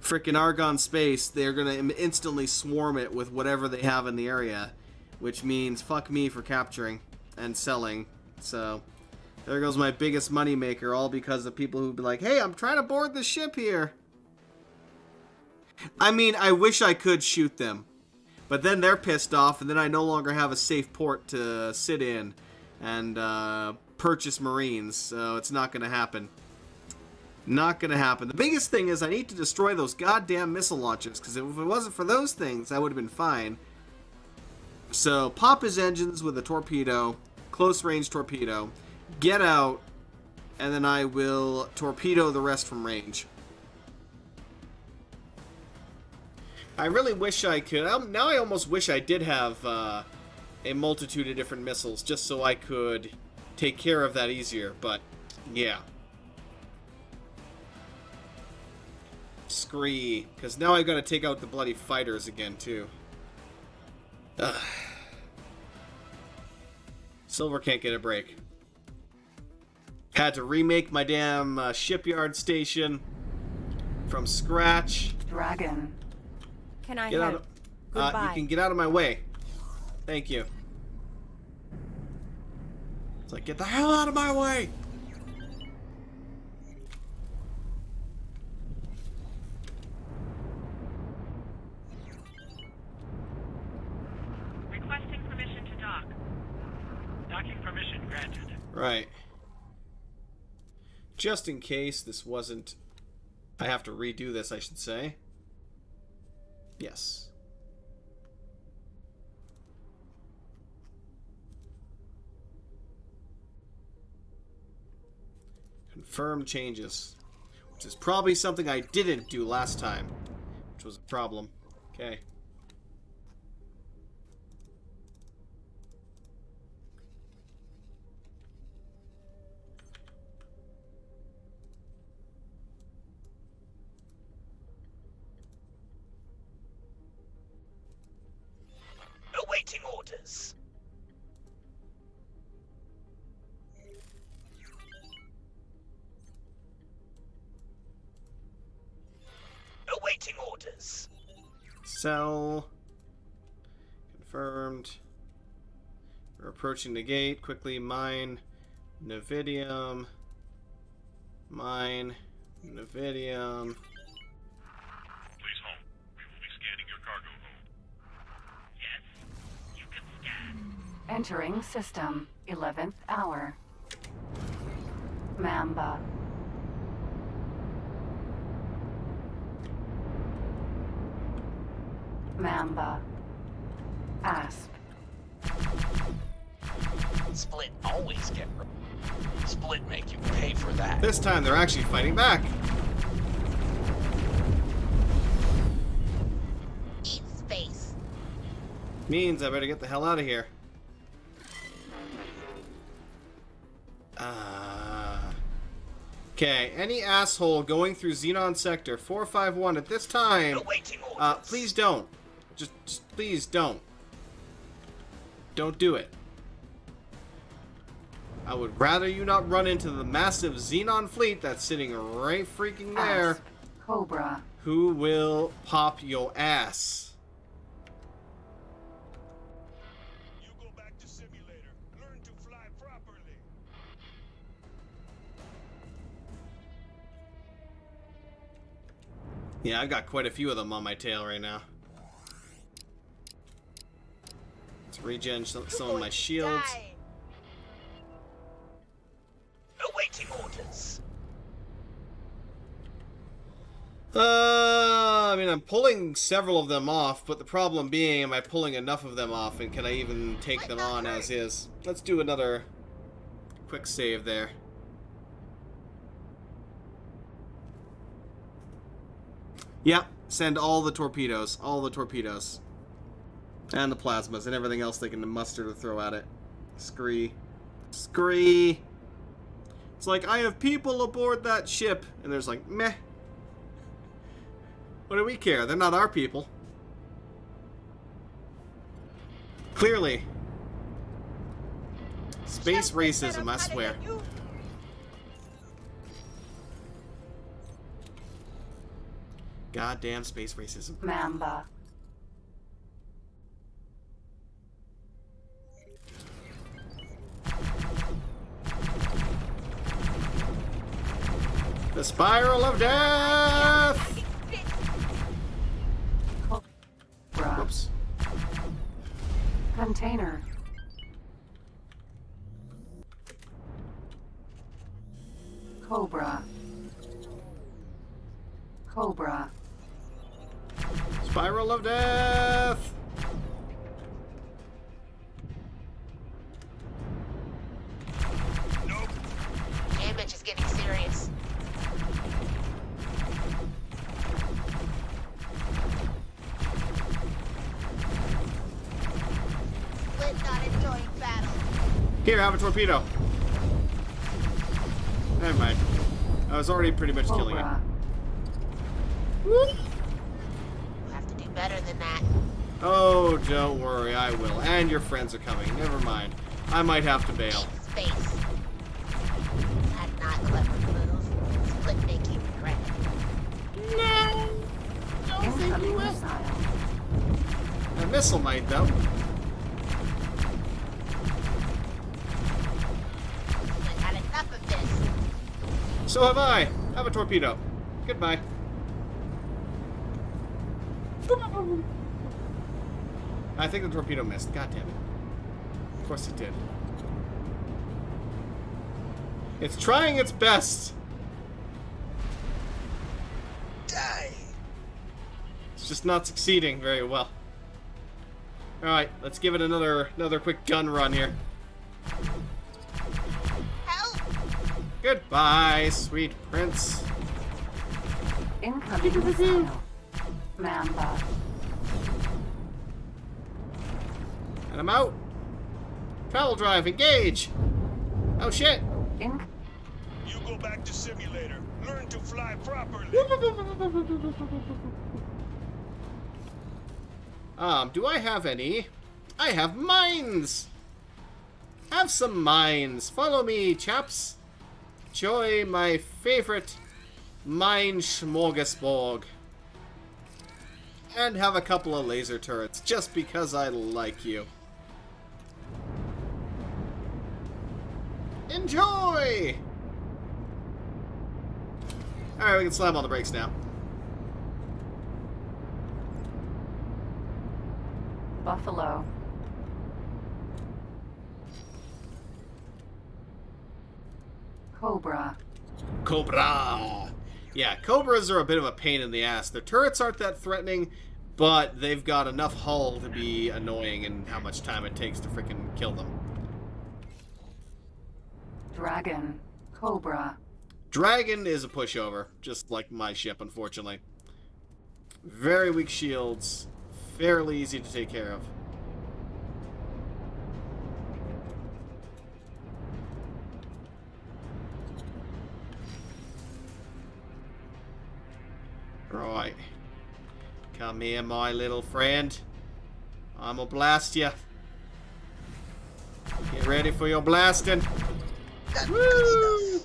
frickin' Argon space, they're gonna instantly swarm it with whatever they have in the area, which means fuck me for capturing and selling. So there goes my biggest moneymaker, all because of people who'd be like, hey, I'm trying to board the ship here. I mean, I wish I could shoot them, but then they're pissed off, and then I no longer have a safe port to sit in and purchase Marines, so it's not going to happen. Not going to happen. The biggest thing is I need to destroy those goddamn missile launchers, because if it wasn't for those things, I would have been fine. So, pop his engines with a torpedo, close-range torpedo, get out, and then I will torpedo the rest from range. I really wish I could. Now I almost wish I did have a multitude of different missiles, just so I could take care of that easier, but yeah. Scree, because now I gotta take out the bloody fighters again, too. Ugh. Silver can't get a break. Had to remake my damn shipyard station from scratch. Dragon. Can I Get help? out of, Goodbye. you can get out of my way. Thank you. It's like, get the hell out of my way! Requesting permission to dock. Docking permission granted. Right. Just in case this wasn't... I have to redo this, I should say. Yes. Confirm changes. Which is probably something I didn't do last time. Which was a problem. Okay. Awaiting orders. Awaiting orders. Sell. Confirmed. We're approaching the gate. Quickly mine. Navidium. Mine. Navidium. Please home. We will be scanning your cargo hold. Yes, you can scan. Entering system. 11th hour. Mamba. Mamba. Asp. Split always get Split make you pay for that. This time they're actually fighting back. Eat space. Means I better get the hell out of here. Okay, any asshole going through Xenon Sector 451 at this time, Awaiting orders. please don't. Just please don't. Don't do it. I would rather you not run into the massive Xenon fleet that's sitting right freaking there, Asp. Cobra. who will pop your ass. You go back to simulator. Learn to fly properly. Yeah, I've got quite a few of them on my tail right now. Let's regen some of my shields. Die. Awaiting orders. I mean, I'm pulling several of them off, but the problem being, am I pulling enough of them off, and can I even take them on as is? Let's do another quick save there. Yep, send all the torpedoes. All the torpedoes. And the plasmas, and everything else they can muster to throw at it. Scree. Scree! It's like, I have people aboard that ship. And there's like, meh. What do we care? They're not our people. Clearly. Space racism, I swear. Goddamn space racism. Mamba. The spiral of death! Cobra. Whoops. Container. Cobra. Cobra. Spiral of death! Nope. Damage is getting serious. Split not enjoying battle. Here, have a torpedo. Never mind. I was already pretty much killing it. Cobra. We'll have to do better than that. Oh, don't worry, I will. And your friends are coming. Never mind. I might have to bail. Space. That's not clever move. Split make you regret it. No! Don't think you Incoming will. missile. A missile might, though. Split had enough of this. So have I. Have a torpedo. Goodbye. I think the torpedo missed. God damn it. Of course it did. It's trying its best. Die. It's just not succeeding very well. Alright, let's give it another quick gun run here. Help! Goodbye, sweet prince. Incoming missile. Mamba. And I'm out. Travel drive, engage! Oh shit! In You go back to simulator. Learn to fly properly. Do I have any? I have mines! Have some mines. Follow me, chaps. Enjoy my favorite mine smorgasbord. And have a couple of laser turrets, just because I like you. Enjoy! Alright, we can slam on the brakes now. Buffalo. Cobra. Cobra! Yeah, Cobras are a bit of a pain in the ass. Their turrets aren't that threatening, but they've got enough hull to be annoying in how much time it takes to freaking kill them. Dragon. Cobra. Dragon is a pushover, just like my ship, unfortunately. Very weak shields, fairly easy to take care of. Right. Come here, my little friend. I'm gonna blast you. Get ready for your blasting. Woo!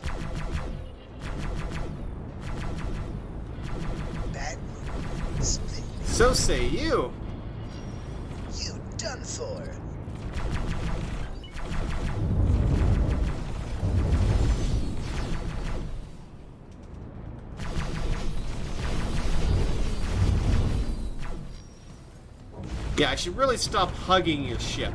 Bad move. Split. So say you. You done for. Yeah, I should really stop hugging your ship.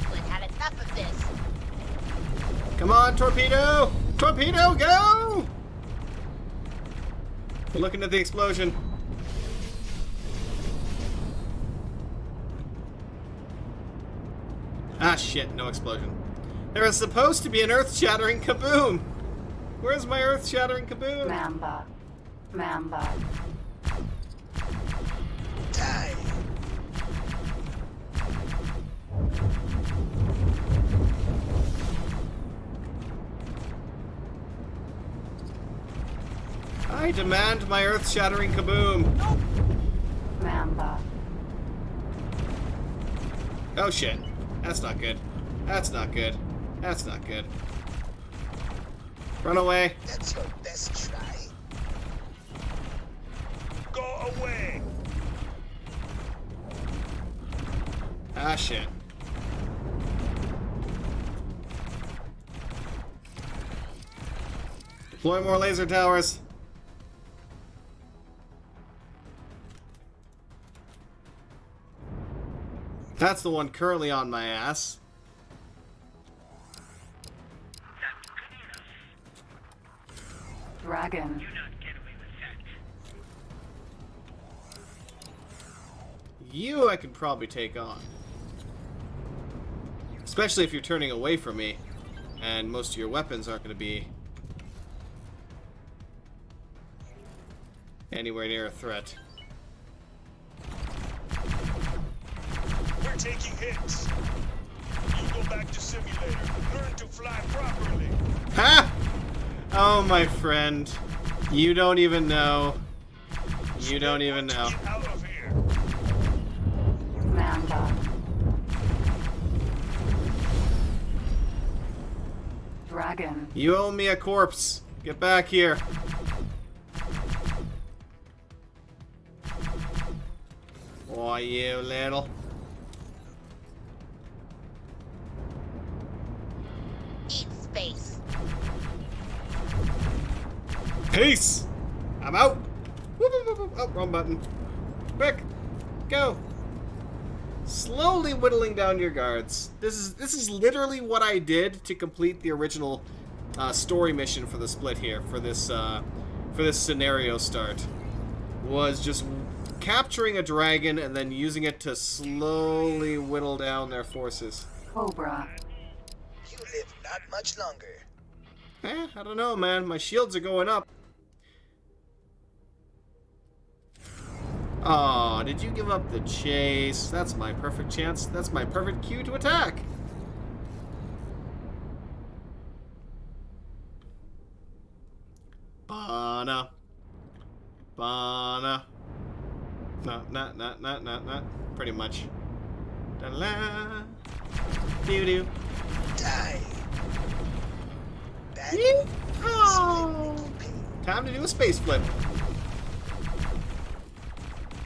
Split had enough of this. Come on, torpedo! Torpedo, go! Looking at the explosion. Ah, shit, no explosion. There was supposed to be an earth-shattering kaboom! Where's my earth-shattering kaboom? Mamba. Mamba. I demand my earth-shattering kaboom. Mamba. Oh shit. That's not good. That's not good. That's not good. Run away. That's your best try. Go away! Ah shit. Deploy more laser towers. That's the one currently on my ass. That's good enough. Dragon. You not get away with that. You I could probably take on. Especially if you're turning away from me. And most of your weapons aren't going to be anywhere near a threat. We're taking hits. You go back to simulator. Learn to fly properly. Ha! Oh, my friend. You don't even know. You don't even know. Get out of here. Mamba. Dragon. You owe me a corpse. Get back here. Boy, you little. Eat space. Peace! I'm out! Whoop, whoop, whoop, whoop. Oh, wrong button. Quick! Go! Slowly whittling down your guards. This is literally what I did to complete the original story mission for the split here, for this scenario start. Was just capturing a dragon and then using it to slowly whittle down their forces. Cobra. You live not much longer. I don't know, man. My shields are going up. Aw, did you give up the chase? That's my perfect chance. That's my perfect cue to attack. Bana. Bana. No, not. Pretty much. Da-la. Doo-doo. Die. That Yeehaw! split make you pay. Time to do a space flip.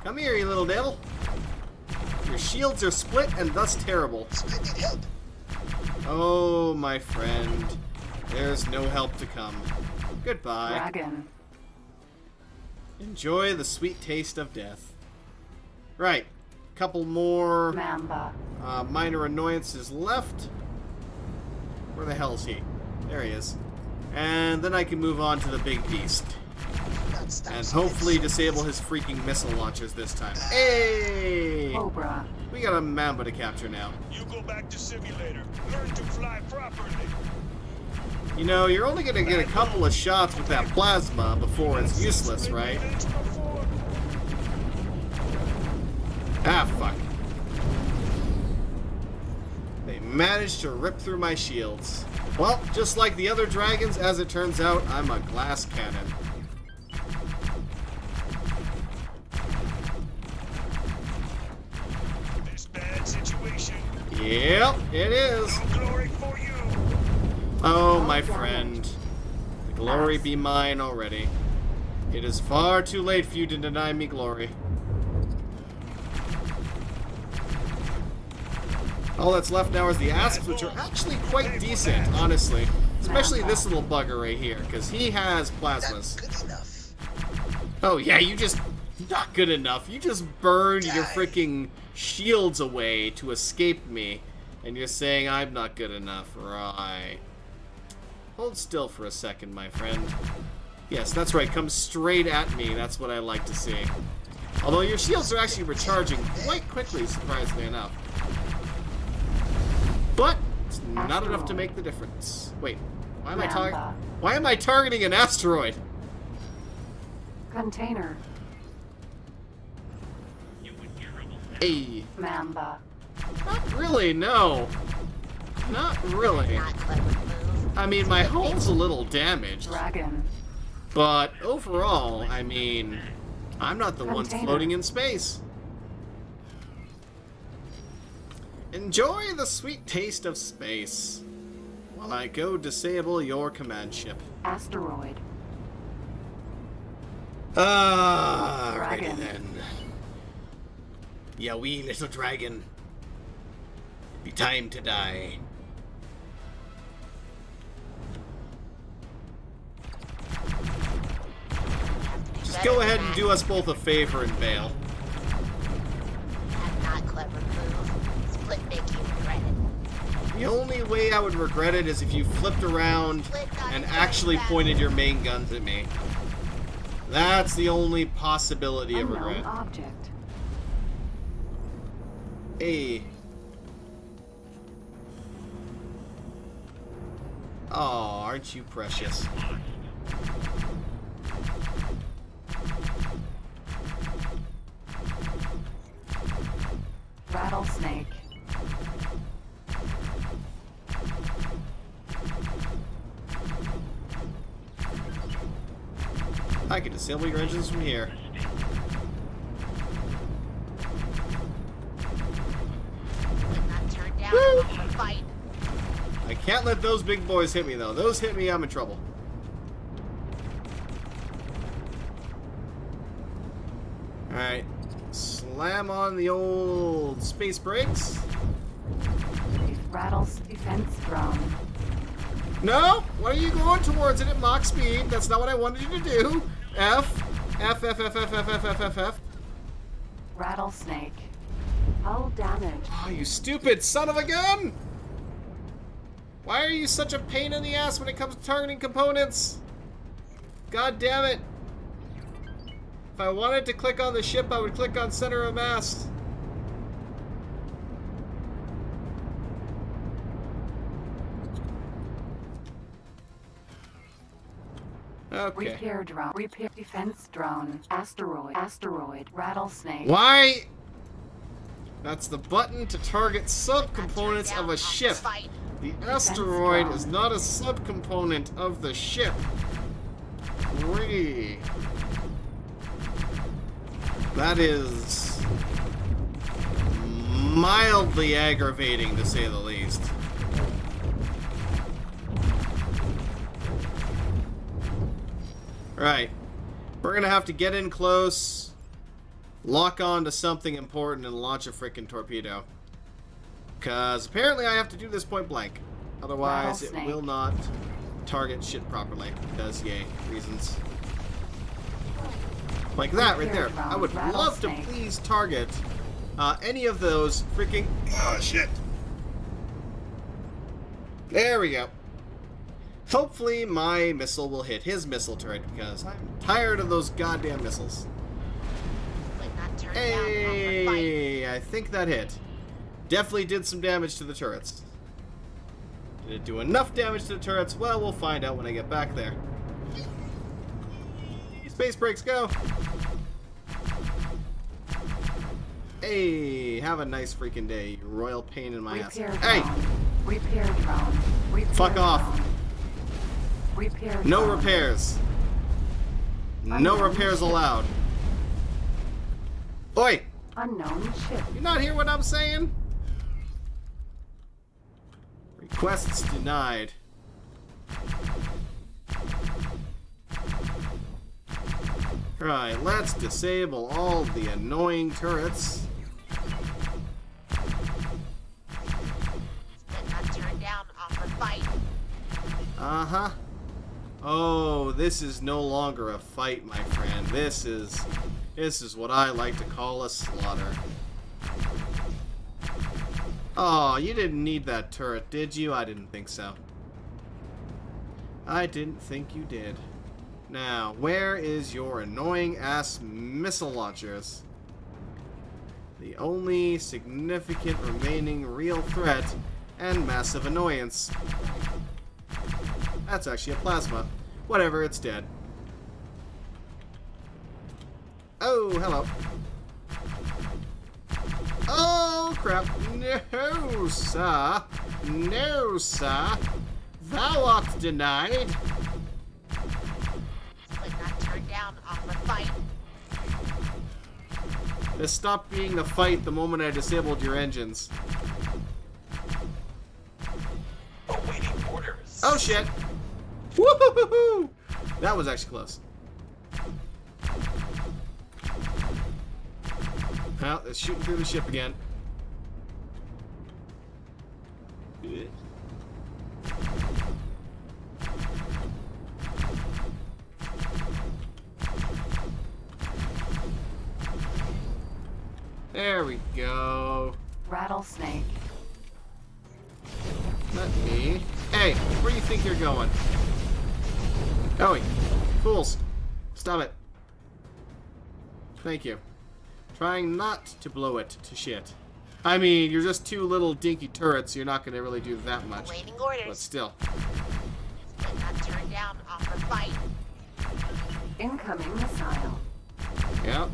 Come here, you little devil. Your shields are split and thus terrible. Split need help. Oh, my friend. There's no help to come. Goodbye. Dragon. Enjoy the sweet taste of death. Right. Couple more Mamba. minor annoyances left. Where the hell is he? There he is. And then I can move on to the big beast. Not stop And split. hopefully disable his freaking missile launchers this time. Hey! Cobra. We got a Mamba to capture now. You go back to simulator. Learn to fly properly. You know, you're only gonna get a couple of shots with that plasma before it's useless, right? Ah, fuck. They managed to rip through my shields. Well, just like the other dragons, as it turns out, I'm a glass cannon. This bad situation. Yep, it is. No glory for you. Oh, my friend. The glory be mine already. It is far too late for you to deny me glory. All that's left now is the asps, which are actually quite decent, honestly. Especially this little bugger right here, because he has plasmas. Not good enough. Oh yeah, you just... not good enough. You just burned your freaking shields away to escape me. And you're saying I'm not good enough. Right. Hold still for a second, my friend. Yes, that's right. Come straight at me. That's what I like to see. Although your shields are actually recharging quite quickly, surprisingly enough. But it's not enough to make the difference. Wait, why am I targeting an asteroid? Container. Hey, Mamba. not really, no. Not really. Not clever move. I mean, my hull's a little damaged. Dragon. But overall, I mean, I'm not the one Container. floating in space. Enjoy the sweet taste of space while I go disable your command ship. Asteroid. Alrighty Dragon. then. Ya wee little dragon. Be time to die. Just go ahead and do us both a favor and bail. That's not clever move. Split make you regret it. The only way I would regret it is if you flipped around Split got and it actually back. pointed your main guns at me. That's the only possibility of Unknown regret. object. Hey. Oh, aren't you precious? Rattlesnake. I can disable your engines from here. But not turned down for a fight. I can't let those big boys hit me, though. Those hit me, I'm in trouble. Alright. Slam on the old space brakes. Rattles defense drone. No! Why are you going towards it at Mach speed? That's not what I wanted you to do. F. F, F, F, F, F, F, F, F, F. Rattlesnake. Hull damage. Oh, you stupid son of a gun! Why are you such a pain in the ass when it comes to targeting components? God damn it. If I wanted to click on the ship, I would click on center of mass. Okay. Repair drone. Repair defense drone. Asteroid. Asteroid. Rattlesnake. Why? That's the button to target subcomponents of a ship. The asteroid is not a subcomponent of the ship. Whee. That is mildly aggravating, to say the least. Right. We're gonna have to get in close, lock on to something important, and launch a frickin' torpedo. Because apparently I have to do this point blank. Otherwise, it Rattlesnake. will not target shit properly. Because, yay, reasons. Like that right there. I would love to Rattlesnake. please target any of those freaking... Oh, shit. There we go. Hopefully my missile will hit his missile turret, because I'm tired of those goddamn missiles. But not turned down for a fight. Hey, I think that hit. Definitely did some damage to the turrets. Did it do enough damage to the turrets? Well, we'll find out when I get back there. Space brakes, go! Hey, have a nice freaking day, you royal pain in my ass. Repair Hey! drone. Repair drone. Repair Fuck off. drone. Repair No drone. repairs. No Unknown repairs ship. allowed. Oi! Unknown ship. You not hear what I'm saying? Requests denied. Right, let's disable all the annoying turrets. But not turned down for a fight. Uh-huh. Oh, this is no longer a fight, my friend. This is what I like to call a slaughter. Oh, you didn't need that turret, did you? I didn't think so. I didn't think you did. Now, where is your annoying ass missile launchers? The only significant remaining real threat and massive annoyance. That's actually a plasma. Whatever, it's dead. Oh, hello. Oh, crap. No, sir. No, sir. Thou art denied. But turn down off a fight. This stopped being a fight the moment I disabled your engines. Awaiting orders. Oh shit! Woohoo! That was actually close. Well, it's shooting through the ship again. There we go. Rattlesnake. Let me. Hey, where do you think you're going? Going. Fools. Stop it. Thank you. Trying not to blow it to shit. I mean, you're just two little dinky turrets, so you're not going to really do that much. Awaiting orders. But still. Split not turn down off a fight. Incoming missile. Yep.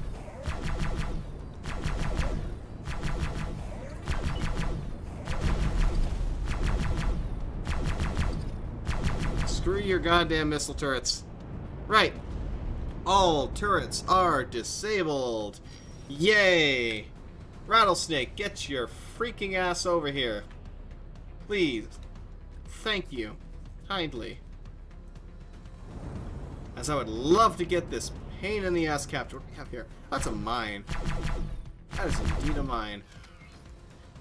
Screw your goddamn missile turrets. Right. All turrets are disabled. Yay! Rattlesnake, get your freaking ass over here. Please. Thank you. Kindly. As I would love to get this pain in the ass captured. What do we have here? That's a mine. That is indeed a mine.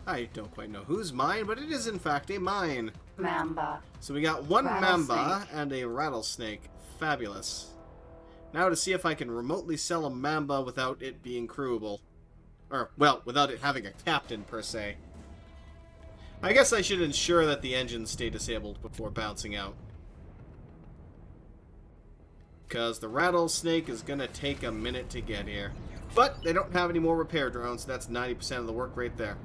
I don't quite know whose mine, but it is in fact a mine. Mamba. So we got one mamba Rattlesnake. and a rattlesnake. Fabulous. Now to see if I can remotely sell a mamba without it being crewable. Or, well, without it having a captain, per se. I guess I should ensure that the engines stay disabled before bouncing out. Because the rattlesnake is going to take a minute to get here. But they don't have any more repair drones, so that's 90% of the work right there.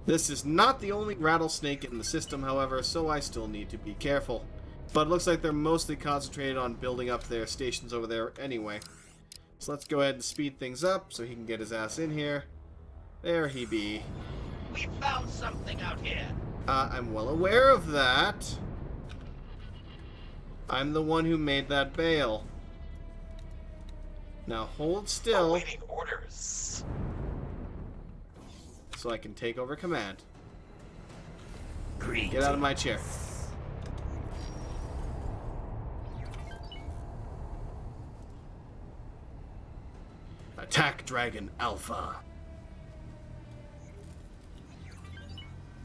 This is not the only rattlesnake in the system, however, so I still need to be careful. But it looks like they're mostly concentrated on building up their stations over there anyway. So let's go ahead and speed things up so he can get his ass in here. There he be. We found something out here. I'm well aware of that. I'm the one who made that bail. Now hold still Awaiting orders. so I can take over command. Greetings. Get out of my chair. Attack Dragon Alpha.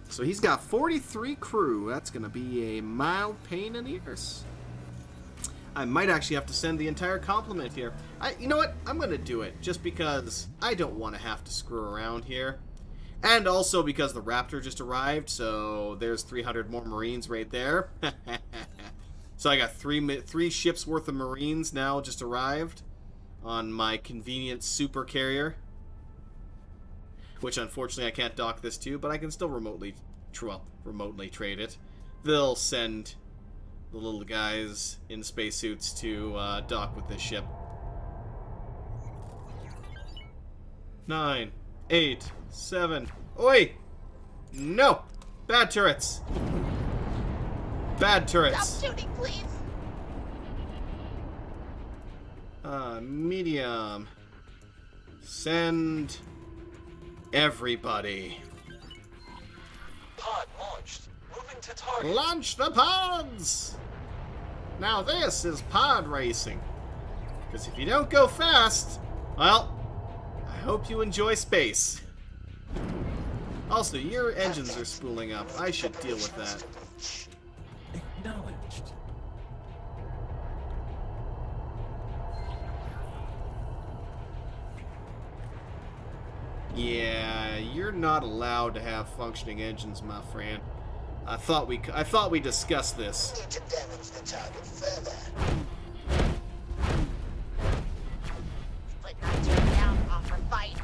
So he's got 43 crew. That's going to be a mild pain in the ears. I might actually have to send the entire complement here. You know what? I'm going to do it just because I don't want to have to screw around here. And also because the Raptor just arrived, so there's 300 more Marines right there. So I got three ships worth of Marines now just arrived on my convenient super carrier, which unfortunately I can't dock this to, but I can still remotely trade it. They'll send the little guys in spacesuits to dock with this ship. 9, 8, 7. Oi! No! Bad turrets! Bad turrets! Stop shooting, please. Medium. Send everybody. Pod launched. Moving to target. Launch the pods! Now this is pod racing. Because if you don't go fast, well, I hope you enjoy space. Also, your engines are spooling up. I should deal with that. Acknowledged. Yeah, you're not allowed to have functioning engines, my friend. I thought we discussed this. Need to damage the target further. Split not turn down off a fight.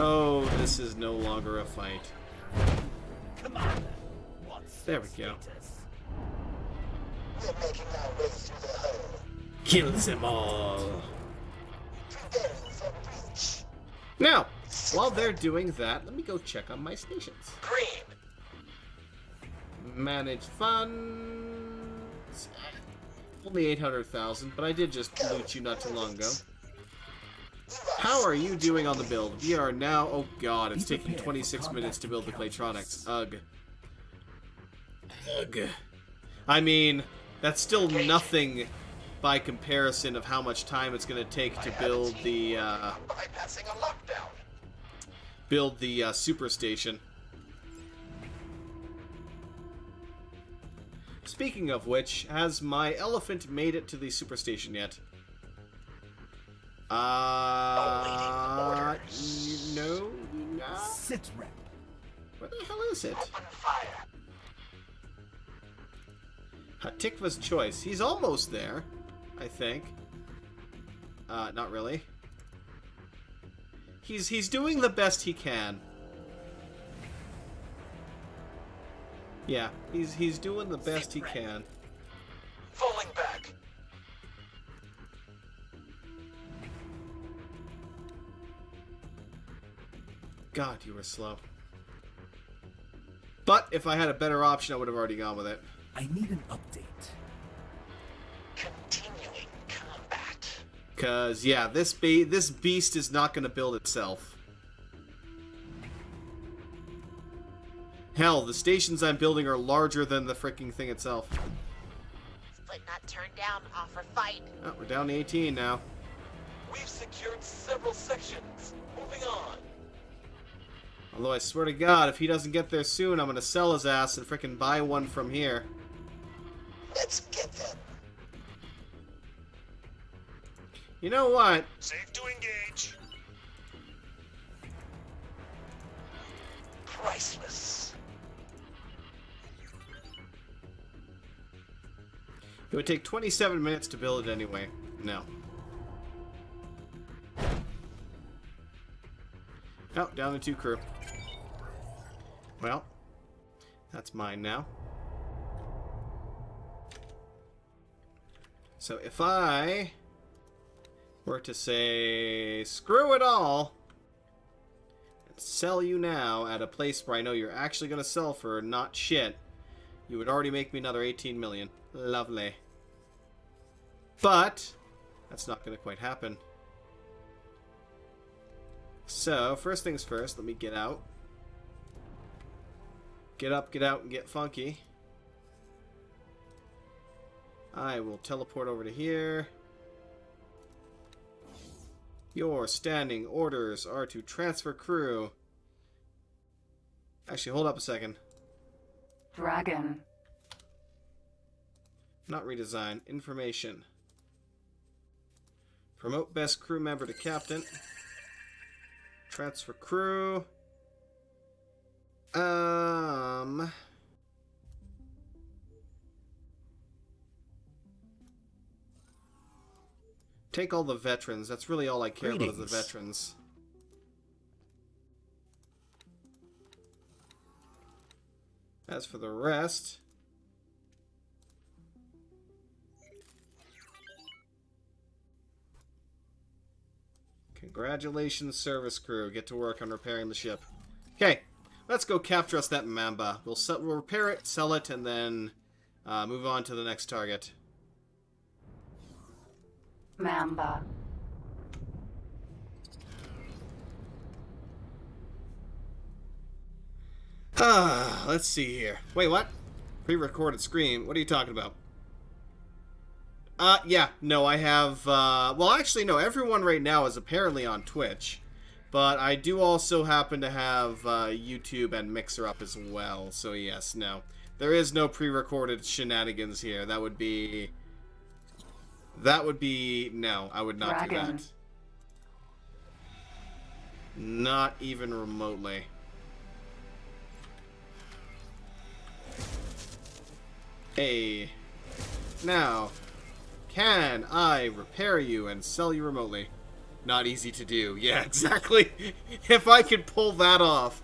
Oh, this is no longer a fight. Come on. What's There we go. We're making our way through the hole. Kill them all. Preparing for breach. Now, while they're doing that, let me go check on my stations. green? Manage funds. Only 800,000, but I did just loot you not too long ago. How are you doing on the build? We are now... Oh god, it's taking 26 minutes to build the Claytronics. Ugh. Ugh. I mean, that's still nothing by comparison of how much time it's going to take to build the, superstation. Speaking of which, has my elephant made it to the superstation yet? No, not. Sit rep. Where the hell is it? Hatikva's choice. He's almost there, I think. Not really. He's doing the best he can. Yeah, he's doing the best he can. Falling back. God, you were slow. But if I had a better option, I would have already gone with it. I need an update. Continuing combat. Cause yeah, this beast is not gonna build itself. Hell, the stations I'm building are larger than the freaking thing itself. Split not turned down, offer fight. Oh, we're down to 18 now. We've secured several sections. Moving on. Although I swear to God, if he doesn't get there soon, I'm gonna sell his ass and frickin' buy one from here. Let's get them. You know what? Safe to engage. Priceless. It would take 27 minutes to build it anyway. No. Oh, down to 2 crew. Well, that's mine now. So if I were to say, screw it all, and sell you now at a place where I know you're actually going to sell for not shit, you would already make me another 18 million. Lovely. But that's not going to quite happen. So, first things first, let me get out. Get up, get out, and get funky. I will teleport over to here. Your standing orders are to transfer crew. Actually, hold up a second. Dragon. Not redesign. Information. Promote best crew member to captain. Transfer crew. Take all the veterans. That's really all I care about is the veterans. As for the rest... Congratulations, service crew. Get to work on repairing the ship. Okay, let's go capture us that Mamba. We'll repair it, sell it, and then move on to the next target. Mamba. Let's see here. Wait, what? Pre-recorded screen? What are you talking about? Yeah, no, I have, well, actually, no, everyone right now is apparently on Twitch, but I do also happen to have, YouTube and Mixer up as well, so yes, no. There is no pre-recorded shenanigans here. That would be, no, I would not do that. Not even remotely. Hey, now... Can I repair you and sell you remotely? Not easy to do. Yeah, exactly. If I could pull that off.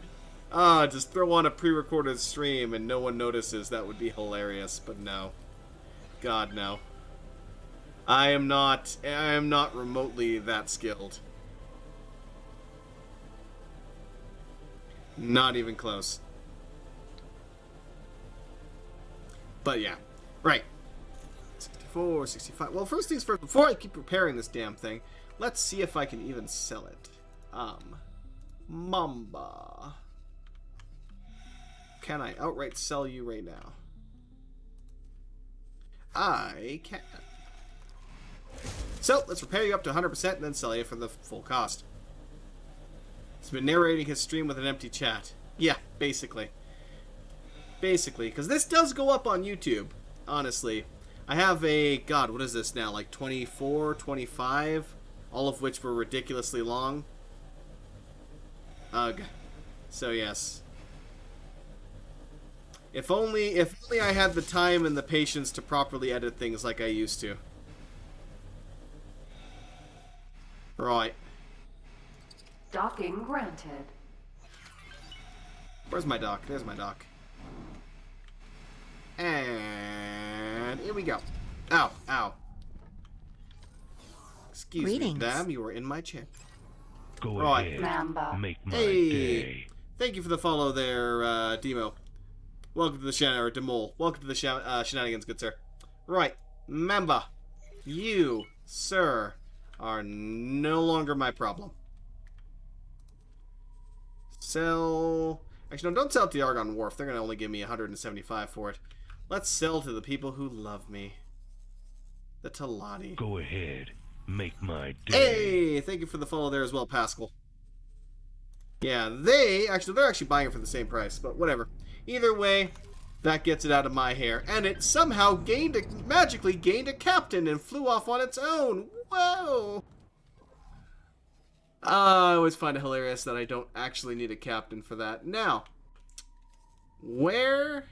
Just throw on a pre-recorded stream and no one notices. That would be hilarious, but no. God, no. I am not remotely that skilled. Not even close. But yeah. Right. 64, 65. Well, first things first, before I keep repairing this damn thing, let's see if I can even sell it. Mamba. Can I outright sell you right now? I can. So, let's repair you up to 100% and then sell you for the full cost. He's been narrating his stream with an empty chat. Yeah, basically. Basically, because this does go up on YouTube, honestly. I have a, God, what is this now, like 24, 25? All of which were ridiculously long. Ugh. So, yes. If only I had the time and the patience to properly edit things like I used to. Right. Docking granted. Where's my dock? There's my dock. And here we go. Ow, ow. Excuse me, damn, you were in my chair. Go Right. ahead. Mamba. Make my Hey. day. Thank you for the follow there, Demo. Welcome to the or Demol. Welcome to the Shenanigans, good sir. Right. Mamba. You, sir, are no longer my problem. Sell... Actually, no, don't sell it to the Argon Wharf. They're going to only give me 175 for it. Let's sell to the people who love me. The Talati. Go ahead. Make my day. Hey! Thank you for the follow there as well, Pascal. Yeah, they're actually buying it for the same price, but whatever. Either way, that gets it out of my hair. And it somehow magically gained a captain and flew off on its own. Whoa! I always find it hilarious that I don't actually need a captain for that. Now, where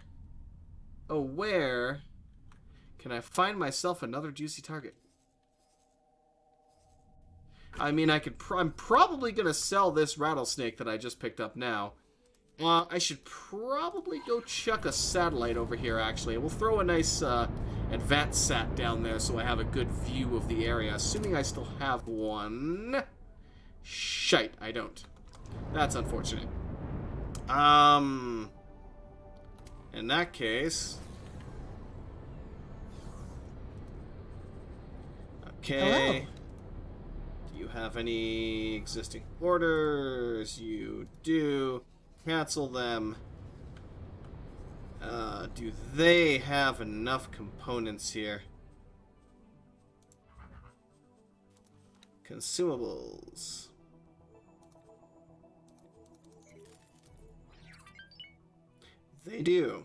can I find myself another juicy target? I mean, I'm probably going to sell this rattlesnake that I just picked up now. I should probably go chuck a satellite over here, actually. We'll throw a nice advanced sat down there so I have a good view of the area, assuming I still have one. Shite, I don't. That's unfortunate. In that case... Okay. Hello. Do you have any existing orders? You do. Cancel them. Do they have enough components here? Consumables. They do.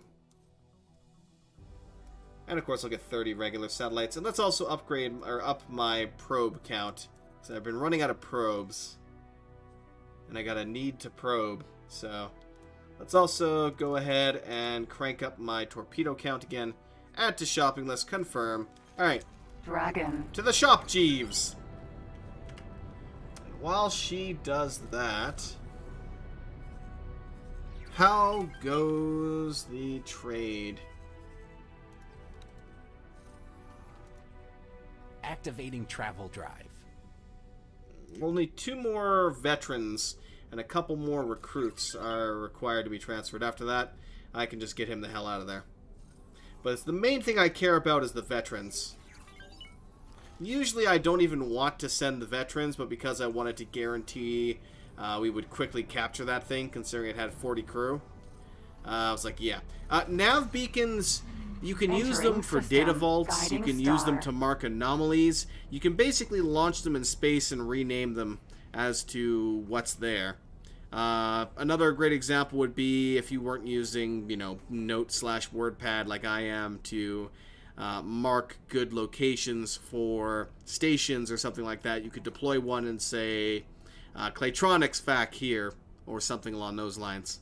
And of course I'll get 30 regular satellites. And let's also upgrade, or up my probe count. Because I've been running out of probes. And I got a need to probe. So, let's also go ahead and crank up my torpedo count again. Add to shopping list, confirm. Alright. Dragon. To the shop, Jeeves! And while she does that... How goes the trade? Activating travel drive. Only 2 more veterans and a couple more recruits are required to be transferred. After that, I can just get him the hell out of there. But it's the main thing I care about is the veterans. Usually I don't even want to send the veterans, but because I wanted to guarantee we would quickly capture that thing, considering it had 40 crew, I was like, yeah. Nav beacons, you can use them for data vaults, you can use them to mark anomalies, you can basically launch them in space and rename them as to what's there. Another great example would be if you weren't using, you know, Note/WordPad like I am to mark good locations for stations or something like that. You could deploy one and say, Claytronics FAC here, or something along those lines.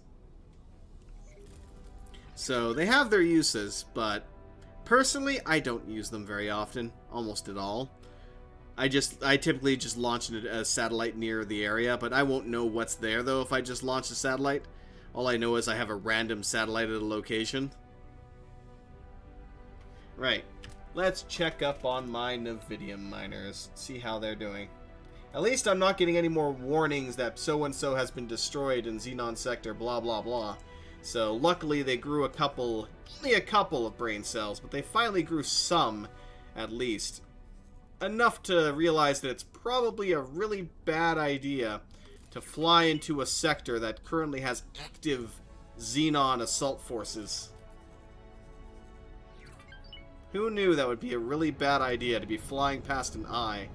So they have their uses, but personally I don't use them very often, almost at all. I typically just launch a satellite near the area, but I won't know what's there though if I just launch a satellite. All I know is I have a random satellite at a location. Right. Let's check up on my Nevidium miners, see how they're doing. At least I'm not getting any more warnings that so-and-so has been destroyed in Xenon Sector, blah blah blah. So luckily they grew only a couple of brain cells, but they finally grew some. at least. Enough to realize that it's probably a really bad idea to fly into a sector that currently has active Xenon assault forces. Who knew that would be a really bad idea to be flying past an I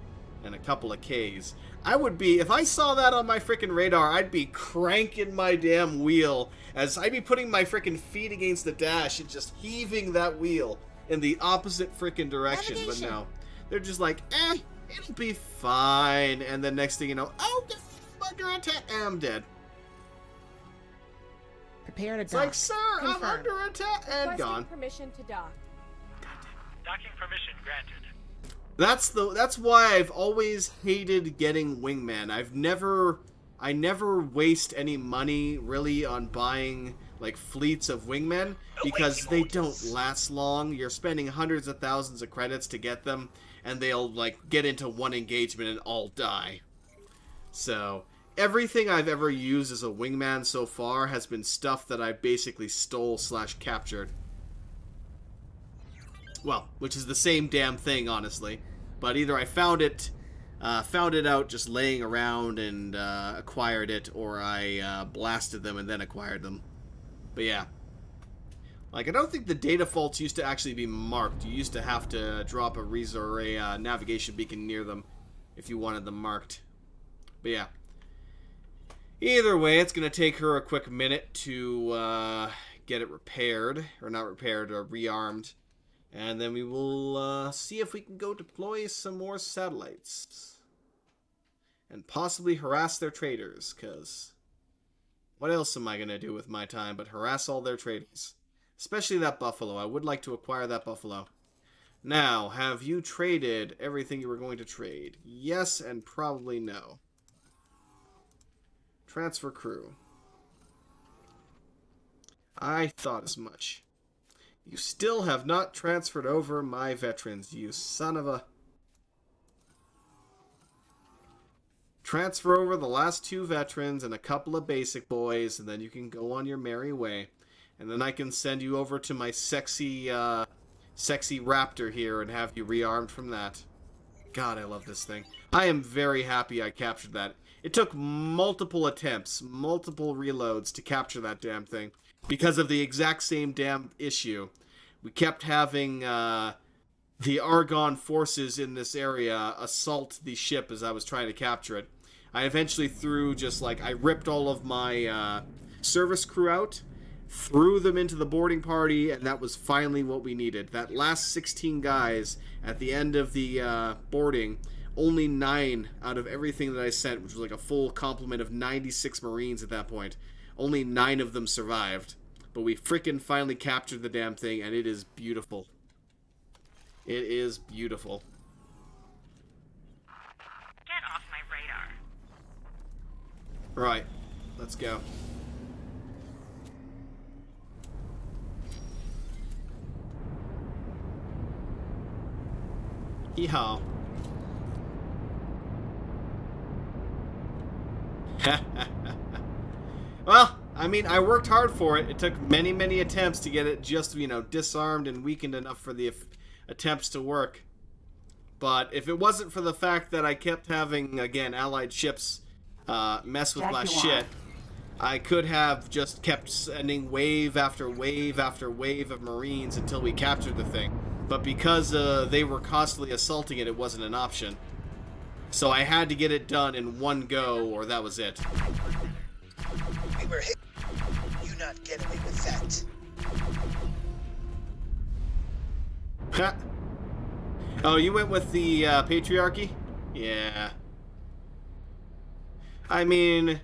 and a couple of Ks? I would be, if I saw that on my frickin' radar, I'd be cranking my damn wheel as I'd be putting my frickin' feet against the dash and just heaving that wheel in the opposite frickin' direction. But no, they're just like, it'll be fine. And then next thing you know, oh, I'm under attack. I'm dead. Prepare to It's like, sir, I'm under attack. And gone. Permission to dock. Docking permission granted. That's why I've always hated getting wingmen. I never waste any money really on buying like fleets of wingmen because they don't last long. You're spending hundreds of thousands of credits to get them, and they'll like get into one engagement and all die. So everything I've ever used as a wingman so far has been stuff that I basically stole / captured. Well, which is the same damn thing, honestly. But either I found it out just laying around and acquired it, or I blasted them and then acquired them. But yeah. Like, I don't think the data faults used to actually be marked. You used to have to drop a navigation beacon near them if you wanted them marked. But yeah. Either way, it's going to take her a quick minute to get it repaired. Or not repaired, or rearmed. And then we will see if we can go deploy some more satellites. And possibly harass their traders, because what else am I going to do with my time but harass all their traders? Especially that buffalo. I would like to acquire that buffalo. Now, have you traded everything you were going to trade? Yes and probably no. Transfer crew. I thought as much. You still have not transferred over my veterans, you son of a... Transfer over the last 2 veterans and a couple of basic boys, and then you can go on your merry way. And then I can send you over to my sexy raptor here and have you rearmed from that. God, I love this thing. I am very happy I captured that. It took multiple attempts, multiple reloads to capture that damn thing. Because of the exact same damn issue. We kept having the Argon forces in this area assault the ship as I was trying to capture it. I eventually I ripped all of my service crew out, threw them into the boarding party, and that was finally what we needed. That last 16 guys at the end of the boarding, only 9 out of everything that I sent, which was like a full complement of 96 Marines at that point, only 9 of them survived. But we frickin' finally captured the damn thing, and it is beautiful. It is beautiful. Get off my radar. Right. Let's go. Yeehaw. Well, I mean, I worked hard for it. It took many, many attempts to get it just, disarmed and weakened enough for the attempts to work. But if it wasn't for the fact that I kept having, again, allied ships mess with my shit, I could have just kept sending wave after wave after wave of Marines until we captured the thing. But because they were constantly assaulting it, it wasn't an option. So I had to get it done in one go, or that was it. We were hit. You not get away with that. Ha. Oh, you went with the patriarchy? Yeah. I mean,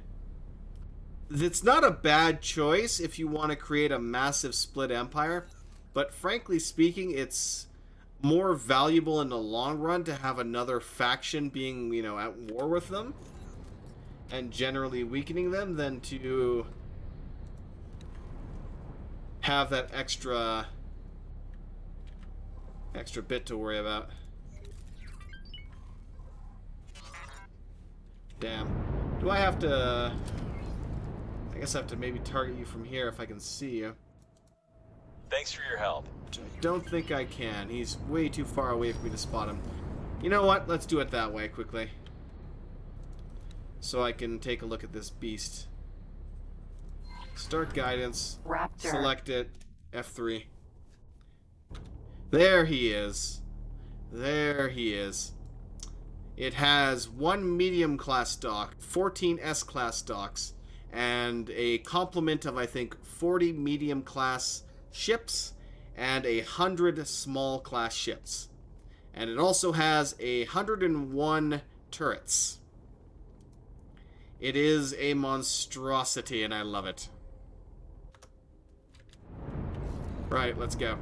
it's not a bad choice if you want to create a massive split empire, but frankly speaking, it's more valuable in the long run to have another faction being, at war with them and generally weakening them than to have that extra bit to worry about. Damn. Do I have to... I guess I have to maybe target you from here if I can see you. Thanks for your help. Don't think I can. He's way too far away for me to spot him. You know what? Let's do it that way quickly. So I can take a look at this beast. Start guidance. Raptor. Select it. F3. There he is. There he is. It has 1 medium class stock, 14 S class stocks, and a complement of, I think, 40 medium class ships and 100 small class ships. And it also has 101 turrets. It is a monstrosity, and I love it. Right, let's go.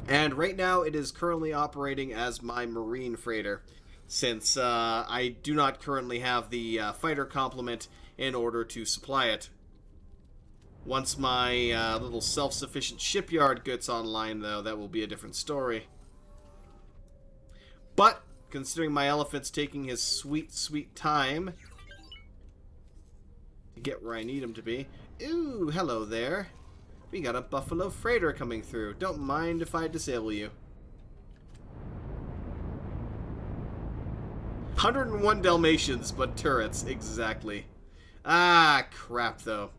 And right now, it is currently operating as my marine freighter, since I do not currently have the fighter complement in order to supply it. Once my little self-sufficient shipyard gets online, though, that will be a different story. But, considering my elephant's taking his sweet, sweet time to get where I need him to be... Ooh, hello there. We got a Buffalo Freighter coming through. Don't mind if I disable you. 101 Dalmatians, but turrets, exactly. Ah, crap, though.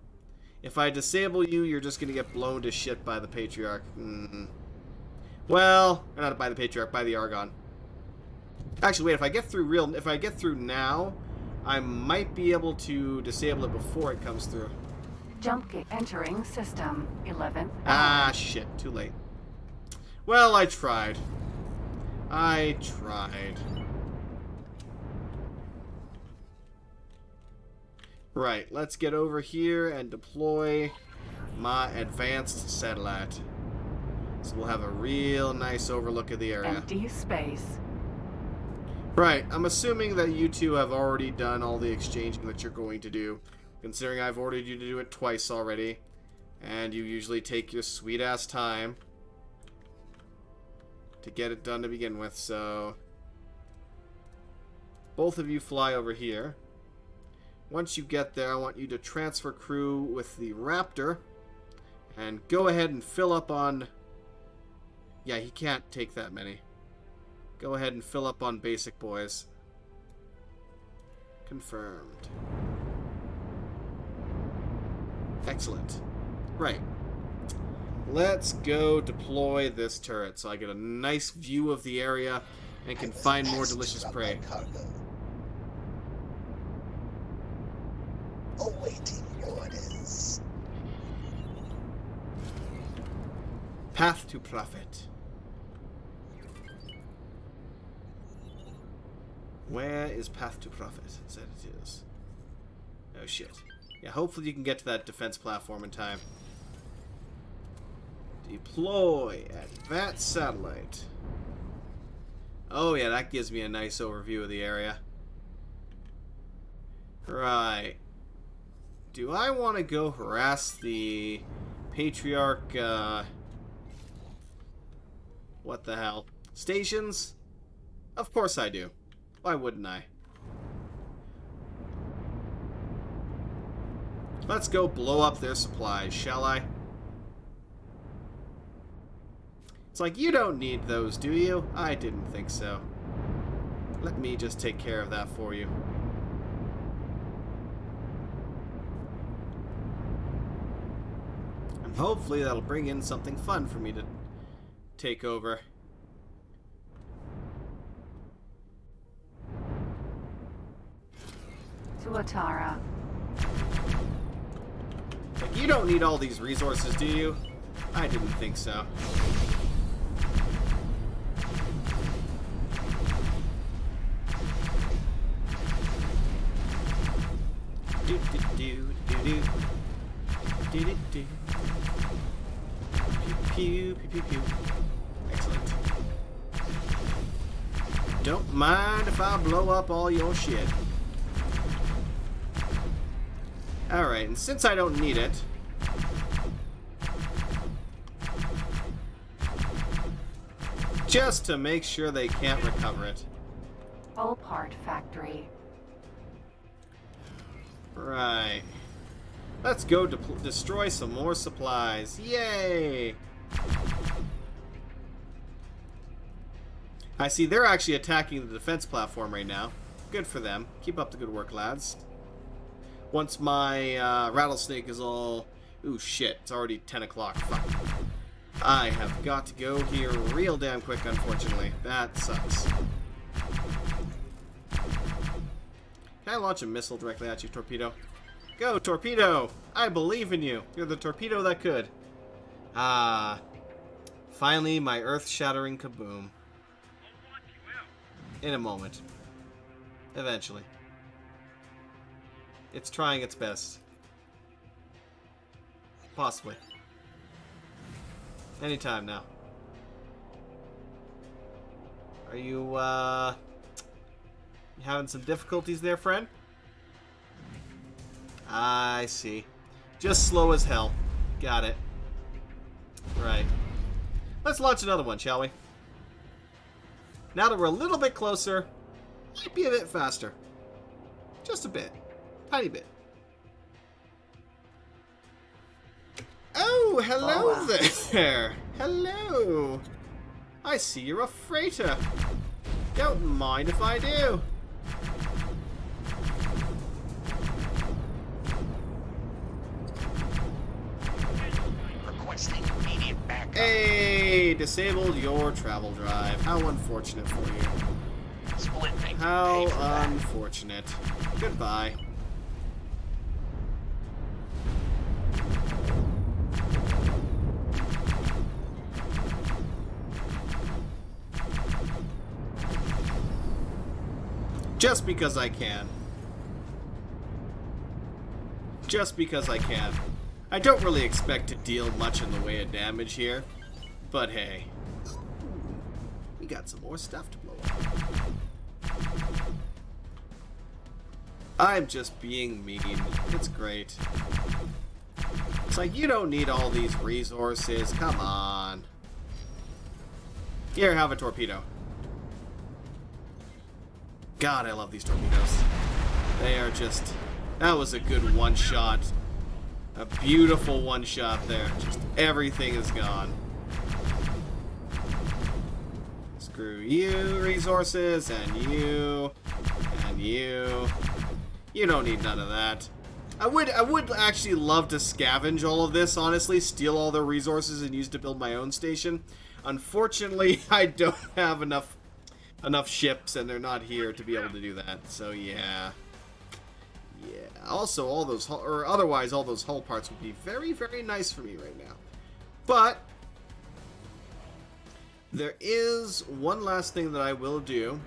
If I disable you, you're just gonna get blown to shit by the Patriarch. Well, not by the Patriarch, by the Argon. Actually, wait, if I get through now, I might be able to disable it before it comes through. Jump gate entering system. 11th. Ah, shit, too late. Well, I tried. I tried. Right, let's get over here and deploy my advanced satellite. So we'll have a real nice overlook of the area. Empty space. Right, I'm assuming that you two have already done all the exchanging that you're going to do, considering I've ordered you to do it twice already, and you usually take your sweet-ass time to get it done to begin with, so... Both of you fly over here. Once you get there, I want you to transfer crew with the Raptor, and go ahead and fill up on... Yeah, he can't take that many. Go ahead and fill up on basic boys. Confirmed. Excellent. Right. Let's go deploy this turret so I get a nice view of the area and can find more delicious prey. Awaiting orders. Path to profit. Where is Path to Profit? Said it is. Oh shit. Yeah, hopefully you can get to that defense platform in time. Deploy advanced satellite. Oh yeah, that gives me a nice overview of the area. Right. Do I want to go harass the Patriarch, what the hell? Stations? Of course I do. Why wouldn't I? Let's go blow up their supplies, shall I? It's like, you don't need those, do you? I didn't think so. Let me just take care of that for you. And hopefully that'll bring in something fun for me to take over. To Atara. Like, you don't need all these resources, do you? I didn't think so. Do do do do do do do do. Pew pew pew pew pew. Excellent. Don't mind if I blow up all your shit. Alright, and since I don't need it, just to make sure they can't recover it. Full part factory. Right. Let's go destroy some more supplies. Yay! I see they're actually attacking the defense platform right now. Good for them. Keep up the good work, lads. Once my rattlesnake is all... Ooh, shit. It's already 10 o'clock. Fuck. I have got to go here real damn quick, unfortunately. That sucks. Can I launch a missile directly at you, Torpedo? Go, Torpedo! I believe in you. You're the torpedo that could. Ah. Finally, my earth-shattering kaboom. In a moment. Eventually. It's trying its best. Possibly. Anytime now. Are you having some difficulties there, friend? I see. Just slow as hell. Got it. Right. Let's launch another one, shall we? Now that we're a little bit closer, might be a bit faster. Just a bit. Tiny bit. Oh, hello there. Hello. I see you're a freighter. Don't mind if I do. Requesting immediate backup. Hey, disabled your travel drive. How unfortunate for you. Split make you How pay for that. unfortunate. Goodbye. Just because I can. Just because I can. I don't really expect to deal much in the way of damage here, but hey. We got some more stuff to blow up. I'm just being mean. It's great. It's like, you don't need all these resources. Come on. Here, have a torpedo. God, I love these torpedoes. They are just... That was a good one-shot. A beautiful one-shot there. Just everything is gone. Screw you, resources, and you, and you. You don't need none of that. I would actually love to scavenge all of this, honestly. Steal all their resources and use to build my own station. Unfortunately, I don't have enough ships, and they're not here to be able to do that. So yeah. Yeah. Also, all those otherwise all those hull parts would be very, very nice for me right now. But there is one last thing that I will do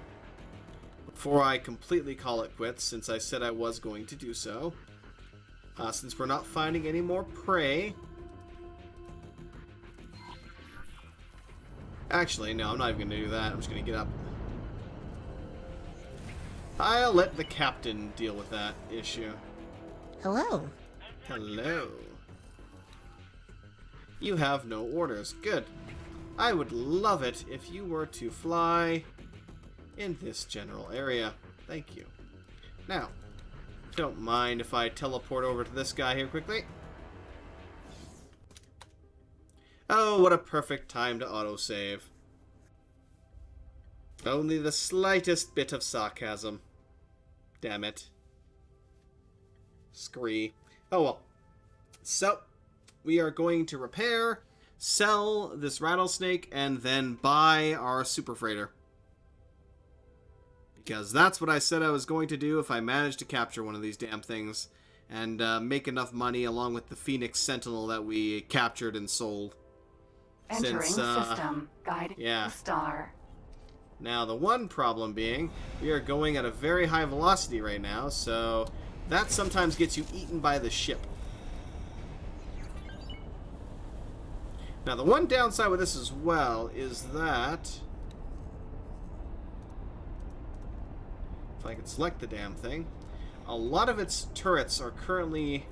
before I completely call it quits, since I said I was going to do so. Since we're not finding any more prey. Actually, no, I'm not even going to do that. I'm just going to get up. I'll let the captain deal with that issue. Hello. Hello. You have no orders. Good. I would love it if you were to fly in this general area. Thank you. Now, don't mind if I teleport over to this guy here quickly. Oh, what a perfect time to autosave. Only the slightest bit of sarcasm. Damn it. Scree. Oh well. So, we are going to repair, sell this rattlesnake, and then buy our super freighter. Because that's what I said I was going to do if I managed to capture one of these damn things. And make enough money along with the Phoenix Sentinel that we captured and sold. Entering Since, system. Guide yeah. star. Now, the one problem being, we are going at a very high velocity right now, so that sometimes gets you eaten by the ship. Now, the one downside with this as well is that... If I could select the damn thing, a lot of its turrets are currently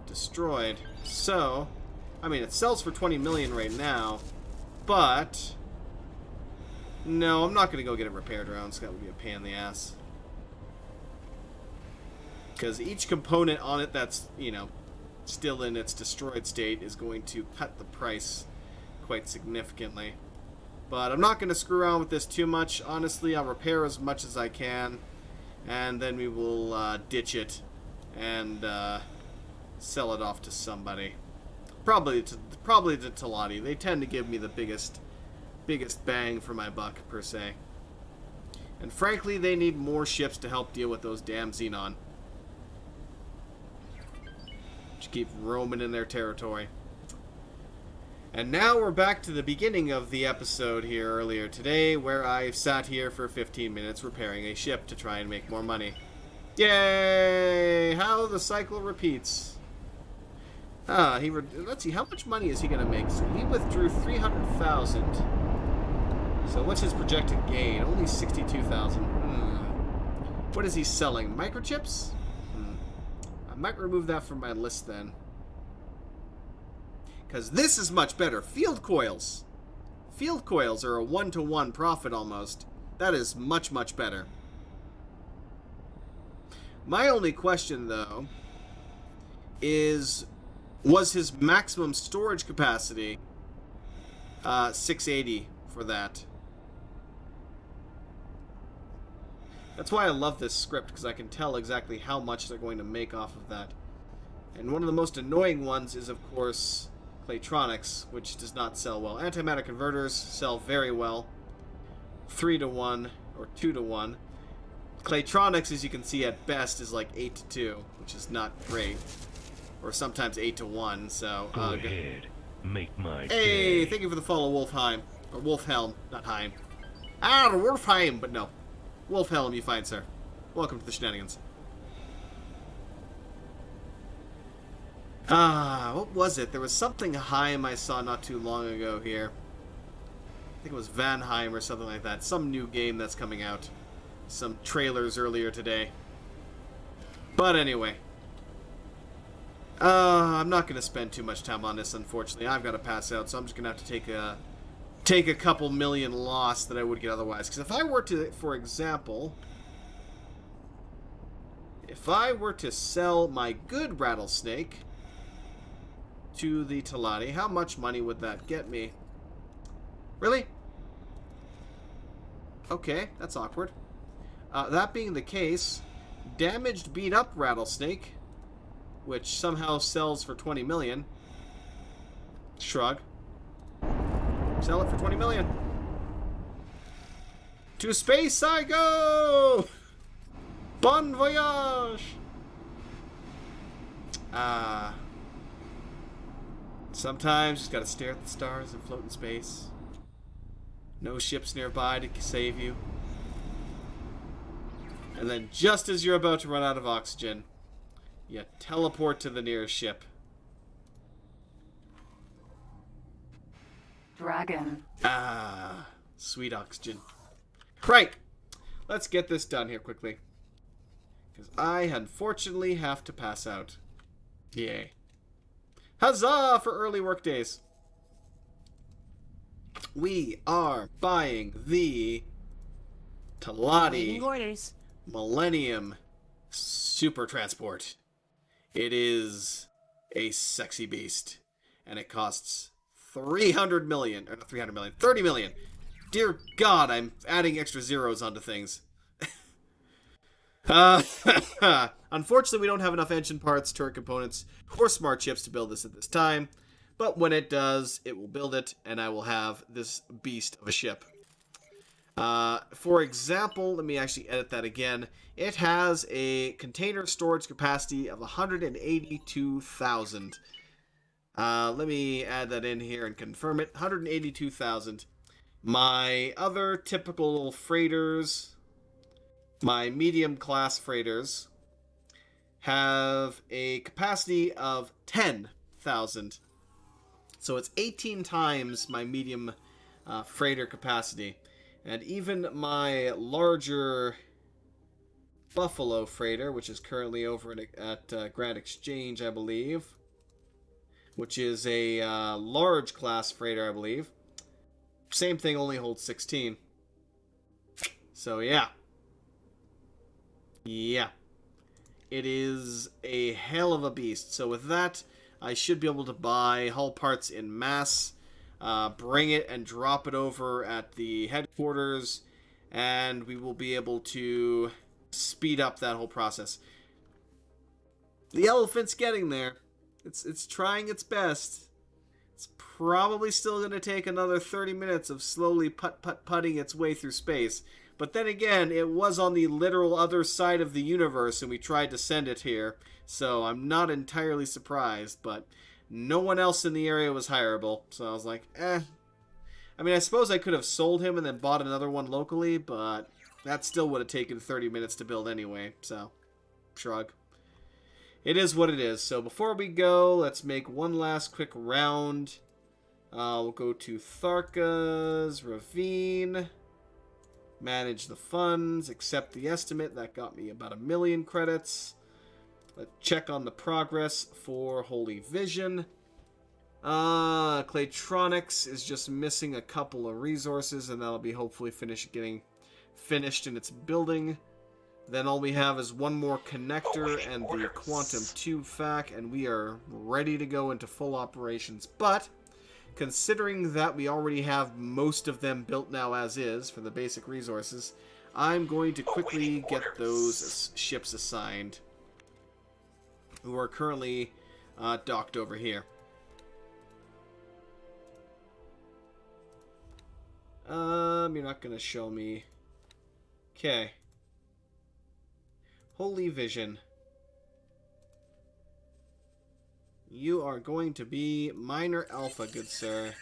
destroyed. So, I mean, it sells for 20 million right now, but... No, I'm not going to go get it repaired around. That would be a pain in the ass. Because each component on it that's, you know, still in its destroyed state is going to cut the price quite significantly. But I'm not going to screw around with this too much. Honestly, I'll repair as much as I can. And then we will ditch it and sell it off to somebody. Probably to Talati. They tend to give me the biggest bang for my buck, per se. And frankly, they need more ships to help deal with those damn Xenon. Just keep roaming in their territory. And now we're back to the beginning of the episode here earlier today, where I sat here for 15 minutes repairing a ship to try and make more money. Yay! How the cycle repeats. Let's see, how much money is he going to make? So he withdrew 300,000. So what's his projected gain? Only 62,000. What is he selling? Microchips? I might remove that from my list then. Because this is much better. Field coils. Field coils are a 1-to-1 profit almost. That is much, much better. My only question, though, is... was his maximum storage capacity 680 for that? That's why I love this script, because I can tell exactly how much they're going to make off of that. And one of the most annoying ones is, of course, Claytronics, which does not sell well. Antimatter converters sell very well. 3-to-1 or 2-to-1. Claytronics, as you can see, at best is like 8-to-2, which is not great. Or sometimes 8-to-1, so... Go ahead. Make my Hey, day. thank you for the follow, Wolfheim. Or Wolfhelm, not Heim. Ah, Wolfheim, but no. Wolfhelm, you fine, sir. Welcome to the Shenanigans. What was it? There was something Heim I saw not too long ago here. I think it was Vanheim or something like that. Some new game that's coming out. Some trailers earlier today. But anyway. I'm not going to spend too much time on this, unfortunately. I've got to pass out, so I'm just going to have to take a couple million loss that I would get otherwise. Because if I were to, for example... if I were to sell my good rattlesnake to the Talati, how much money would that get me? Really? Okay, that's awkward. That being the case, damaged, beat up rattlesnake, which somehow sells for 20 million. Shrug. Sell it for 20 million. To space I go! Bon voyage! Sometimes you just gotta stare at the stars and float in space. No ships nearby to save you. And then just as you're about to run out of oxygen, you teleport to the nearest ship. Dragon. Sweet oxygen. Right. Let's get this done here quickly. Because I unfortunately have to pass out. Yay. Huzzah for early work days. We are buying the Talati orders. Millennium Super Transport. It is a sexy beast. And it costs 300 million. Or not 300 million. 30 million. Dear God, I'm adding extra zeros onto things. Unfortunately, we don't have enough engine parts, turret components, or smart chips to build this at this time. But when it does, it will build it, and I will have this beast of a ship. For example, let me actually edit that again. It has a container storage capacity of 182,000. Let me add that in here and confirm it. 182,000. My other typical freighters, my medium class freighters, have a capacity of 10,000. So it's 18 times my medium freighter capacity. And even my larger Buffalo freighter, which is currently over at Grand Exchange, I believe, which is a large class freighter, I believe. Same thing, only holds 16. So yeah. Yeah. It is a hell of a beast. So with that, I should be able to buy hull parts in mass. bring it and drop it over at the headquarters, and we will be able to speed up that whole process. The elephant's getting there. It's trying its best. It's probably still going to take another 30 minutes of slowly putting its way through space. But then again, it was on the literal other side of the universe, and we tried to send it here. So I'm not entirely surprised, but no one else in the area was hireable. So I was like, eh. I mean, I suppose I could have sold him and then bought another one locally, but that still would have taken 30 minutes to build anyway. So, shrug. It is what it is. So before we go, let's make one last quick round. We'll go to Tharka's Ravine. Manage the funds. Accept the estimate. That got me about 1 million credits. Let's check on the progress for Holy Vision. Claytronics is just missing a couple of resources, and that'll be hopefully getting finished in its building. Then all we have is one more connector and the quantum tube fac, and we are ready to go into full operations. But considering that we already have most of them built now as is for the basic resources, I'm going to quickly get those ships assigned, who are currently docked over here. You're not going to show me. Okay. Holy Vision. You are going to be Minor Alpha, good sir.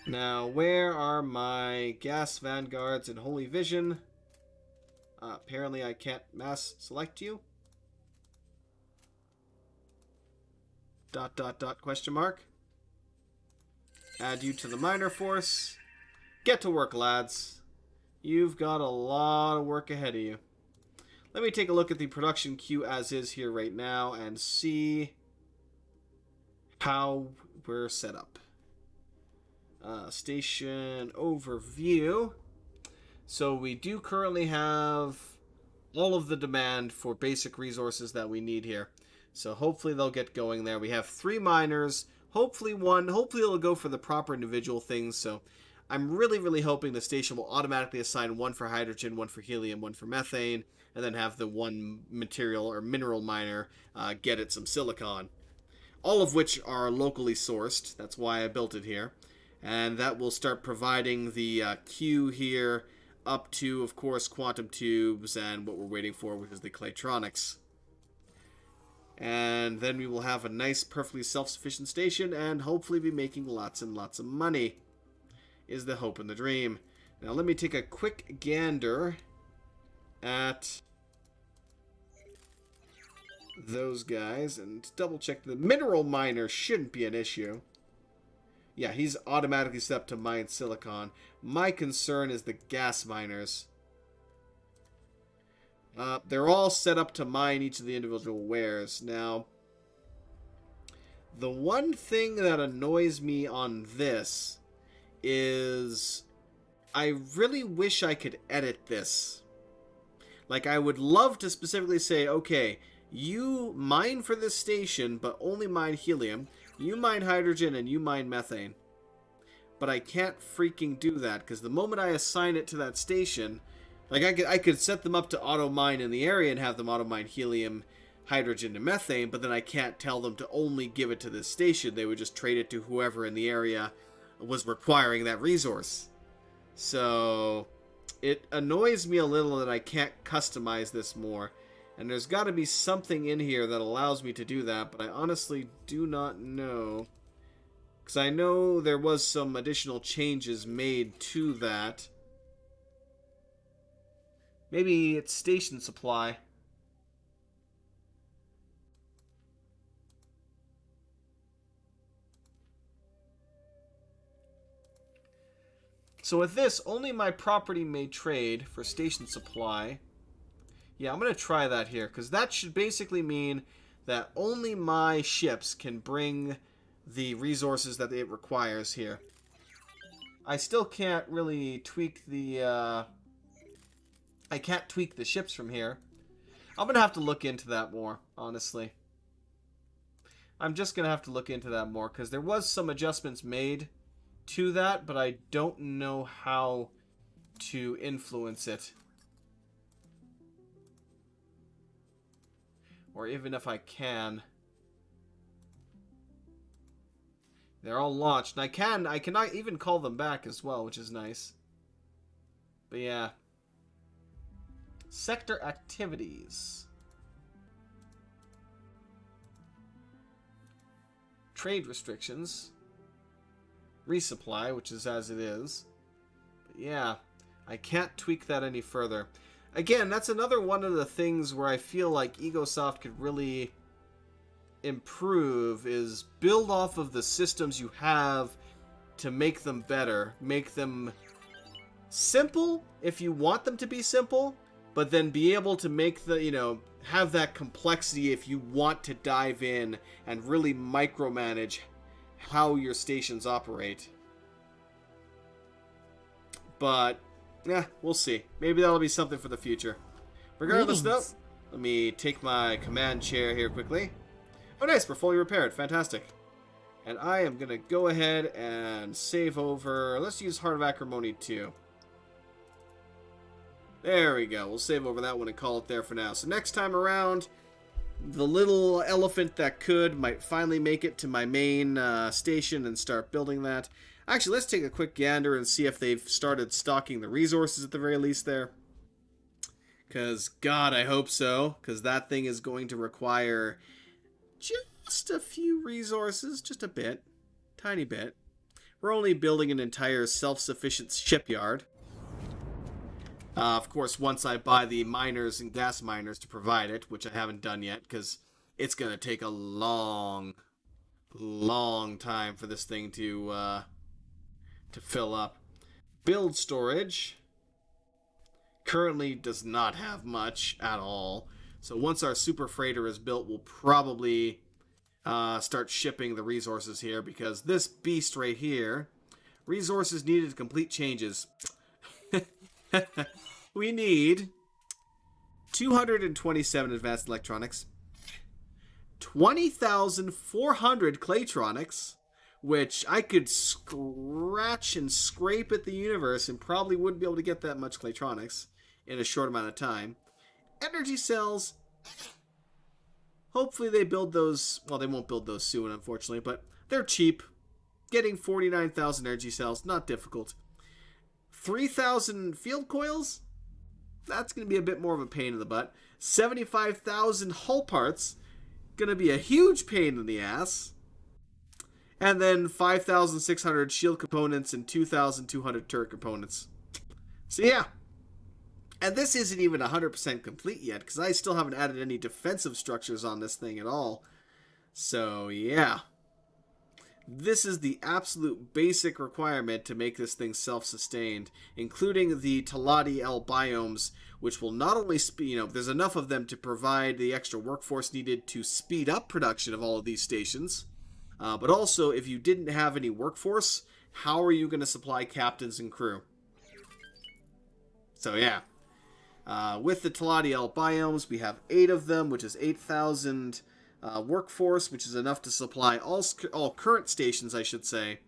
Now, where are my gas vanguards in Holy Vision? Apparently I can't mass select you. ... question mark. Add you to the minor force. Get to work, lads. You've got a lot of work ahead of you. Let me take a look at the production queue as is here right now and see how we're set up. Station overview. So we do currently have all of the demand for basic resources that we need here. So hopefully they'll get going there. We have 3 miners, hopefully one. Hopefully it'll go for the proper individual things. So I'm really hoping the station will automatically assign 1 for hydrogen, 1 for helium, 1 for methane, and then have the 1 material or mineral miner get it some silicon. All of which are locally sourced. That's why I built it here. And that will start providing the queue here up to, of course, quantum tubes and what we're waiting for, which is the Claytronics. And then we will have a nice, perfectly self-sufficient station and hopefully be making lots and lots of money, is the hope and the dream. Now let me take a quick gander at those guys and double check the mineral miner shouldn't be an issue. Yeah, he's automatically set up to mine silicon. My concern is the gas miners. They're all set up to mine each of the individual wares. Now, the one thing that annoys me on this is I really wish I could edit this. Like, I would love to specifically say, okay, you mine for this station, but only mine helium. You mine hydrogen and you mine methane. But I can't freaking do that, because the moment I assign it to that station, like I could set them up to auto mine in the area and have them auto mine helium, hydrogen, and methane, but then I can't tell them to only give it to this station. They would just trade it to whoever in the area was requiring that resource. So it annoys me a little that I can't customize this more. And there's got to be something in here that allows me to do that, but I honestly do not know. Because I know there was some additional changes made to that. Maybe it's station supply. So with this, only my property may trade for station supply. Yeah, I'm going to try that here, because that should basically mean that only my ships can bring the resources that it requires here. I still can't really tweak the, I can't tweak the ships from here. I'm going to have to look into that more, honestly. I'm just going to have to look into that more, because there was some adjustments made to that, but I don't know how to influence it. Or even if I can. They're all launched. And I cannot even call them back as well, which is nice. But yeah. Sector activities. Trade restrictions. Resupply, which is as it is. But yeah, I can't tweak that any further. Again, that's another one of the things where I feel like Egosoft could really improve, is build off of the systems you have to make them better. Make them simple if you want them to be simple, but then be able to make the, you know, have that complexity if you want to dive in and really micromanage how your stations operate. But yeah, we'll see. Maybe that'll be something for the future. Regardless, though, let me take my command chair here quickly. Oh, nice. We're fully repaired. Fantastic. And I am going to go ahead and save over. Let's use Heart of Acrimony 2. There we go. We'll save over that one and call it there for now. So next time around, the little elephant that could might finally make it to my main station and start building that. Actually, let's take a quick gander and see if they've started stocking the resources at the very least there. Because, God, I hope so. Because that thing is going to require just a few resources. Just a bit. Tiny bit. We're only building an entire self-sufficient shipyard. Of course, once I buy the miners and gas miners to provide it, which I haven't done yet, because it's going to take a long time for this thing to fill up. Build storage currently does not have much at all. So once our super freighter is built, we'll probably start shipping the resources here, because this beast right here, resources needed to complete changes. We need 227 advanced electronics, 20,400 claytronics, which I could scratch and scrape at the universe and probably wouldn't be able to get that much claytronics in a short amount of time. Energy cells, hopefully they build those. Well, they won't build those soon, unfortunately, but they're cheap. Getting 49,000 energy cells, not difficult. 3,000 field coils, that's going to be a bit more of a pain in the butt. 75,000 hull parts, going to be a huge pain in the ass. And then 5,600 shield components and 2,200 turret components. So yeah. And this isn't even 100% complete yet, because I still haven't added any defensive structures on this thing at all. So yeah. This is the absolute basic requirement to make this thing self-sustained, including the Taladi L biomes, which will not only there's enough of them to provide the extra workforce needed to speed up production of all of these stations, but also if you didn't have any workforce, how are you going to supply captains and crew? So yeah, with the Taladi L biomes, we have 8 of them, which is 8,000 workforce, which is enough to supply all current stations, I should say,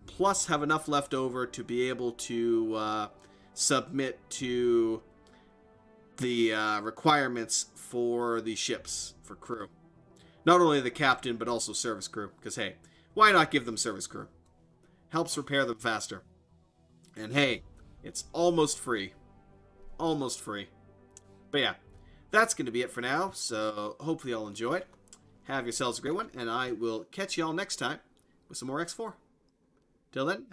plus have enough left over to be able to submit to the requirements for the ships for crew. Not only the captain, but also service crew, because hey, why not give them service crew? Helps repair them faster. And hey, it's almost free. Almost free. But yeah, that's going to be it for now, so hopefully y'all enjoy it. Have yourselves a great one, and I will catch y'all next time with some more X4. Till then,